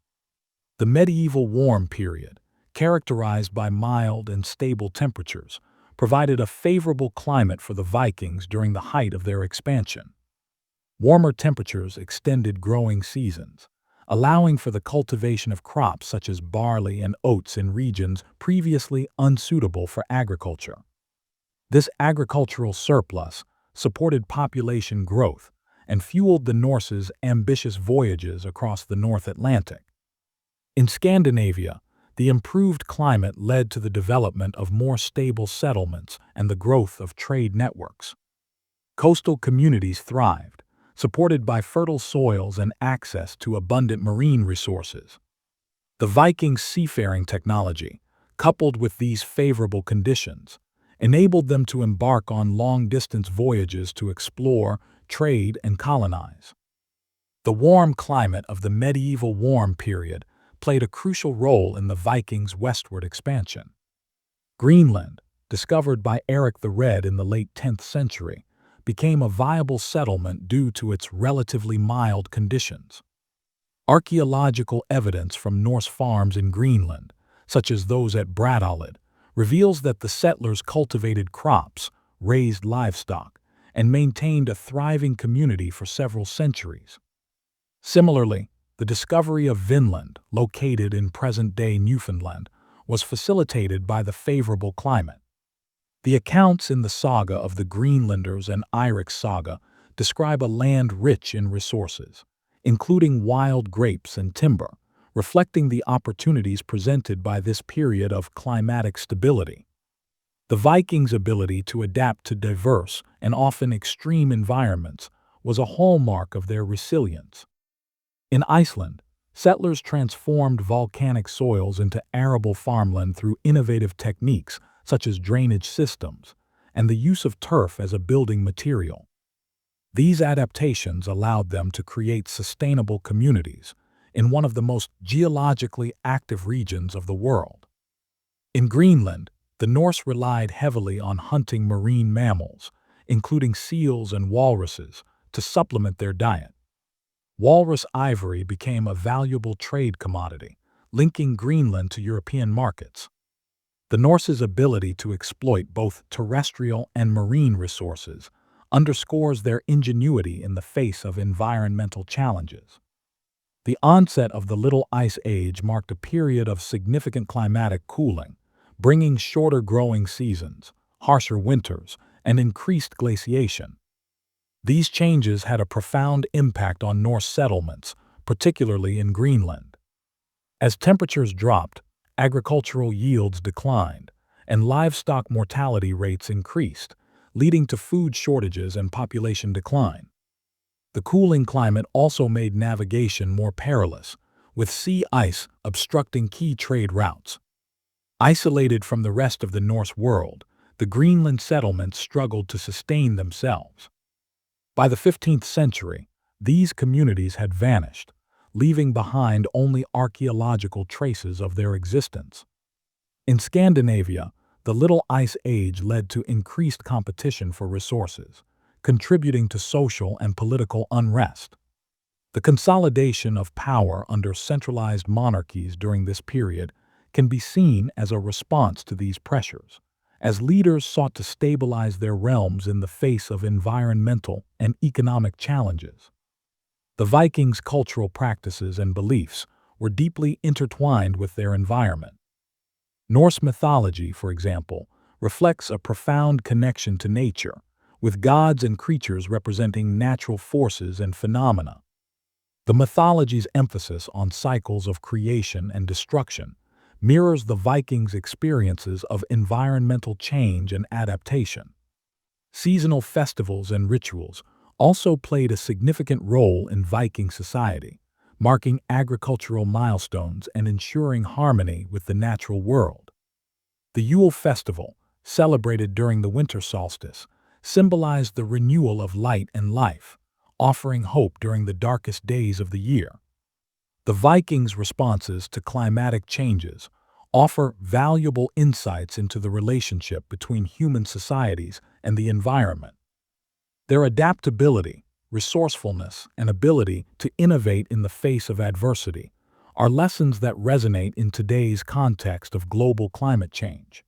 The medieval warm period, characterized by mild and stable temperatures, provided a favorable climate for the Vikings during the height of their expansion. Warmer temperatures extended growing seasons, allowing for the cultivation of crops such as barley and oats in regions previously unsuitable for agriculture. This agricultural surplus supported population growth and fueled the Norse's ambitious voyages across the North Atlantic. In Scandinavia, the improved climate led to the development of more stable settlements and the growth of trade networks. Coastal communities thrived, supported by fertile soils and access to abundant marine resources. The Vikings' seafaring technology, coupled with these favorable conditions, enabled them to embark on long-distance voyages to explore, trade, and colonize. The warm climate of the medieval warm period played a crucial role in the Vikings' westward expansion. Greenland, discovered by Eric the Red in the late 10th century, became a viable settlement due to its relatively mild conditions. Archaeological evidence from Norse farms in Greenland, such as those at Bradalid, reveals that the settlers cultivated crops, raised livestock, and maintained a thriving community for several centuries. Similarly, the discovery of Vinland, located in present-day Newfoundland, was facilitated by the favorable climate. The accounts in the saga of the Greenlanders and Eirik's saga describe a land rich in resources, including wild grapes and timber, reflecting the opportunities presented by this period of climatic stability. The Vikings' ability to adapt to diverse and often extreme environments was a hallmark of their resilience. In Iceland, settlers transformed volcanic soils into arable farmland through innovative techniques such as drainage systems and the use of turf as a building material. These adaptations allowed them to create sustainable communities in one of the most geologically active regions of the world. In Greenland, the Norse relied heavily on hunting marine mammals, including seals and walruses, to supplement their diet. Walrus ivory became a valuable trade commodity, linking Greenland to European markets. The Norse's ability to exploit both terrestrial and marine resources underscores their ingenuity in the face of environmental challenges. The onset of the Little Ice Age marked a period of significant climatic cooling, bringing shorter growing seasons, harsher winters, and increased glaciation. These changes had a profound impact on Norse settlements, particularly in Greenland. As temperatures dropped, agricultural yields declined, and livestock mortality rates increased, leading to food shortages and population decline. The cooling climate also made navigation more perilous, with sea ice obstructing key trade routes. Isolated from the rest of the Norse world, the Greenland settlements struggled to sustain themselves. By the 15th century, these communities had vanished, leaving behind only archaeological traces of their existence. In Scandinavia, the Little Ice Age led to increased competition for resources, contributing to social and political unrest. The consolidation of power under centralized monarchies during this period can be seen as a response to these pressures, as leaders sought to stabilize their realms in the face of environmental and economic challenges. The Vikings' cultural practices and beliefs were deeply intertwined with their environment. Norse mythology, for example, reflects a profound connection to nature, with gods and creatures representing natural forces and phenomena. The mythology's emphasis on cycles of creation and destruction mirrors the Vikings' experiences of environmental change and adaptation. Seasonal festivals and rituals also played a significant role in Viking society, marking agricultural milestones and ensuring harmony with the natural world. The Yule festival, celebrated during the winter solstice, symbolized the renewal of light and life, offering hope during the darkest days of the year. The Vikings' responses to climatic changes offer valuable insights into the relationship between human societies and the environment. Their adaptability, resourcefulness, and ability to innovate in the face of adversity are lessons that resonate in today's context of global climate change.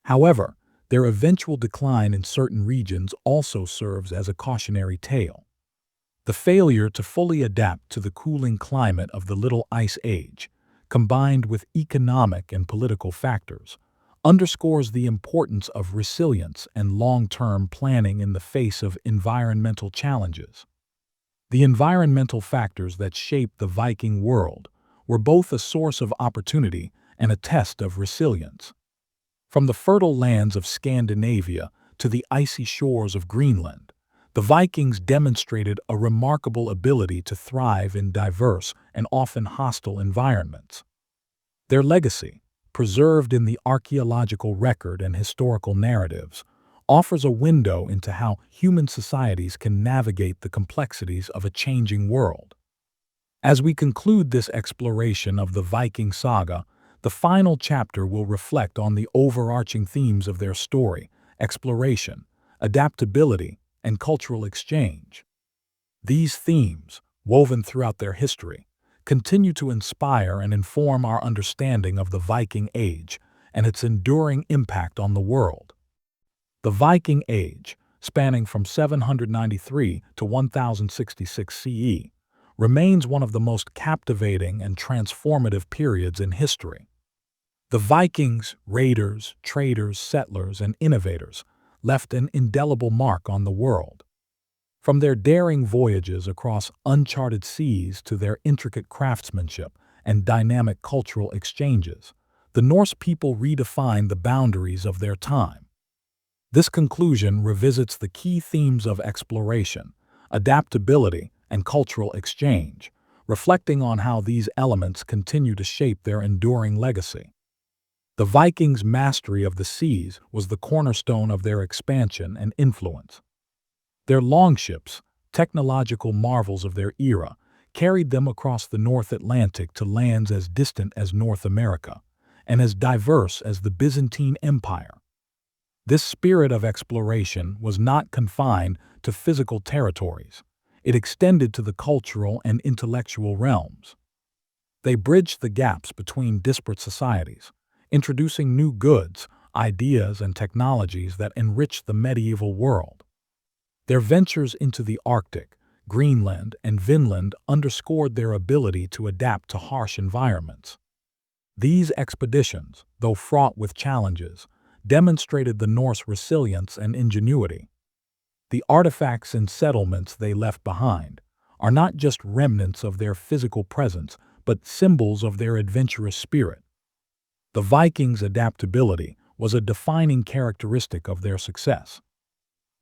However, their eventual decline in certain regions also serves as a cautionary tale. The failure to fully adapt to the cooling climate of the Little Ice Age, combined with economic and political factors, underscores the importance of resilience and long-term planning in the face of environmental challenges. The environmental factors that shaped the Viking world were both a source of opportunity and a test of resilience. From the fertile lands of Scandinavia to the icy shores of Greenland, The Vikings demonstrated a remarkable ability to thrive in diverse and often hostile environments. Their legacy, preserved in the archaeological record and historical narratives, offers a window into how human societies can navigate the complexities of a changing world. As we conclude this exploration of the Viking saga, the final chapter will reflect on the overarching themes of their story: exploration, adaptability, and cultural exchange. These themes, woven throughout their history, continue to inspire and inform our understanding of the Viking Age and its enduring impact on the world. The Viking Age, spanning from 793 to 1066 CE, remains one of the most captivating and transformative periods in history. The Vikings, raiders, traders, settlers, and innovators left an indelible mark on the world. From their daring voyages across uncharted seas to their intricate craftsmanship and dynamic cultural exchanges, the Norse people redefined the boundaries of their time. This conclusion revisits the key themes of exploration, adaptability, and cultural exchange, reflecting on how these elements continue to shape their enduring legacy. The Vikings' mastery of the seas was the cornerstone of their expansion and influence. Their longships, technological marvels of their era, carried them across the North Atlantic to lands as distant as North America and as diverse as the Byzantine Empire. This spirit of exploration was not confined to physical territories. It extended to the cultural and intellectual realms. They bridged the gaps between disparate societies, introducing new goods, ideas, and technologies that enriched the medieval world. Their ventures into the Arctic, Greenland, and Vinland underscored their ability to adapt to harsh environments. These expeditions, though fraught with challenges, demonstrated the Norse resilience and ingenuity. The artifacts and settlements they left behind are not just remnants of their physical presence, but symbols of their adventurous spirit. The Vikings' adaptability was a defining characteristic of their success.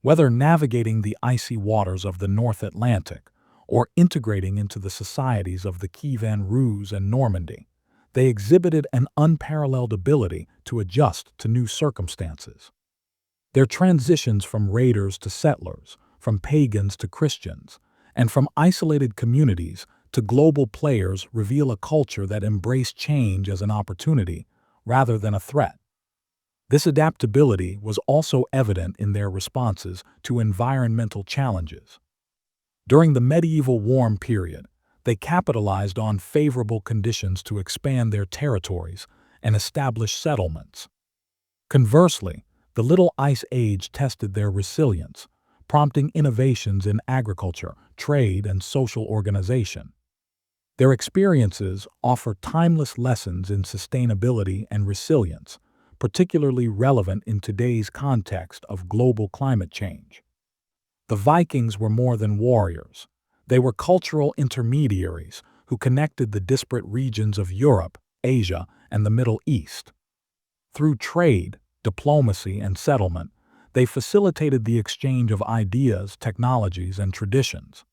Whether navigating the icy waters of the North Atlantic or integrating into the societies of the Kievan Rus and Normandy, they exhibited an unparalleled ability to adjust to new circumstances. Their transitions from raiders to settlers, from pagans to Christians, and from isolated communities to global players reveal a culture that embraced change as an opportunity rather than a threat. This adaptability was also evident in their responses to environmental challenges. During the medieval warm period, they capitalized on favorable conditions to expand their territories and establish settlements. Conversely, the Little Ice Age tested their resilience, prompting innovations in agriculture, trade, and social organization. Their experiences offer timeless lessons in sustainability and resilience, particularly relevant in today's context of global climate change. The Vikings were more than warriors. They were cultural intermediaries who connected the disparate regions of Europe, Asia, and the Middle East. Through trade, diplomacy, and settlement, they facilitated the exchange of ideas, technologies, and traditions.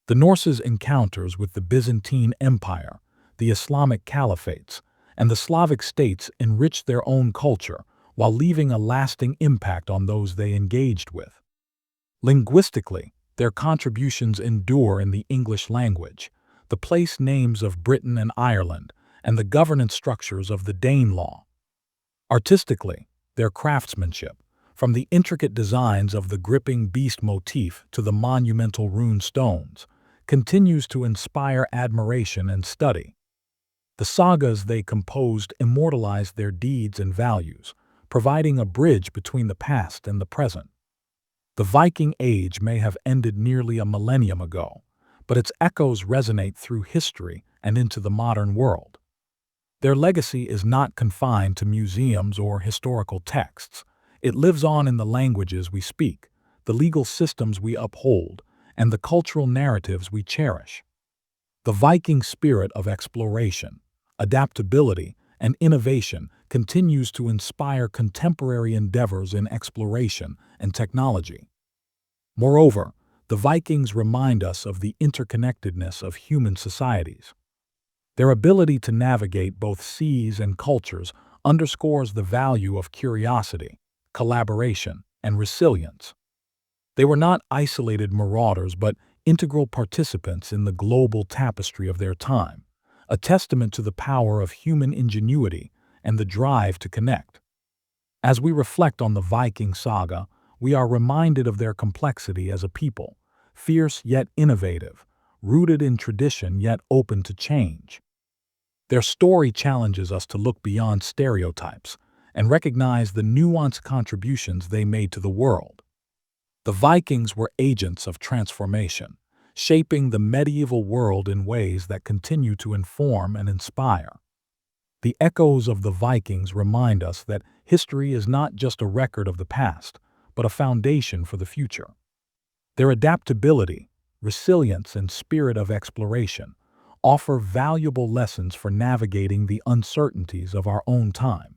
The Norse's encounters with the Byzantine Empire, the Islamic caliphates, and the Slavic states enriched their own culture while leaving a lasting impact on those they engaged with. Linguistically, their contributions endure in the English language, the place names of Britain and Ireland, and the governance structures of the Danelaw. Artistically, their craftsmanship, from the intricate designs of the gripping beast motif to the monumental rune stones, continues to inspire admiration and study. The sagas they composed immortalized their deeds and values, providing a bridge between the past and the present. The Viking Age may have ended nearly a millennium ago, but its echoes resonate through history and into the modern world. Their legacy is not confined to museums or historical texts. It lives on in the languages we speak, the legal systems we uphold, and the cultural narratives we cherish. The Viking spirit of exploration, adaptability, and innovation continues to inspire contemporary endeavors in exploration and technology. Moreover, the Vikings remind us of the interconnectedness of human societies. Their ability to navigate both seas and cultures underscores the value of curiosity, collaboration, and resilience. They were not isolated marauders but integral participants in the global tapestry of their time, a testament to the power of human ingenuity and the drive to connect. As we reflect on the Viking saga, we are reminded of their complexity as a people, fierce yet innovative, rooted in tradition yet open to change. Their story challenges us to look beyond stereotypes and recognize the nuanced contributions they made to the world. The Vikings were agents of transformation, shaping the medieval world in ways that continue to inform and inspire. The echoes of the Vikings remind us that history is not just a record of the past, but a foundation for the future. Their adaptability, resilience, and spirit of exploration offer valuable lessons for navigating the uncertainties of our own time.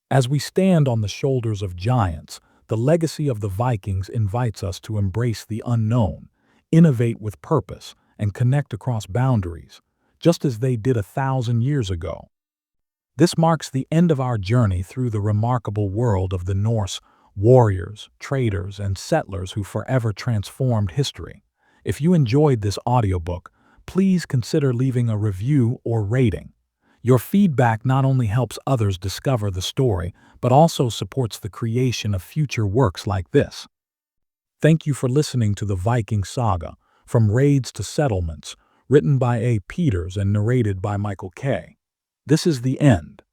As we stand on the shoulders of giants, the legacy of the Vikings invites us to embrace the unknown, innovate with purpose, and connect across boundaries, just as they did 1,000 years ago. This marks the end of our journey through the remarkable world of the Norse warriors, traders, and settlers who forever transformed history. If you enjoyed this audiobook, please consider leaving a review or rating. Your feedback not only helps others discover the story, but also supports the creation of future works like this. Thank you for listening to the Viking Saga, From Raids to Settlements, written by A. Peters and narrated by Michael K. This is the end.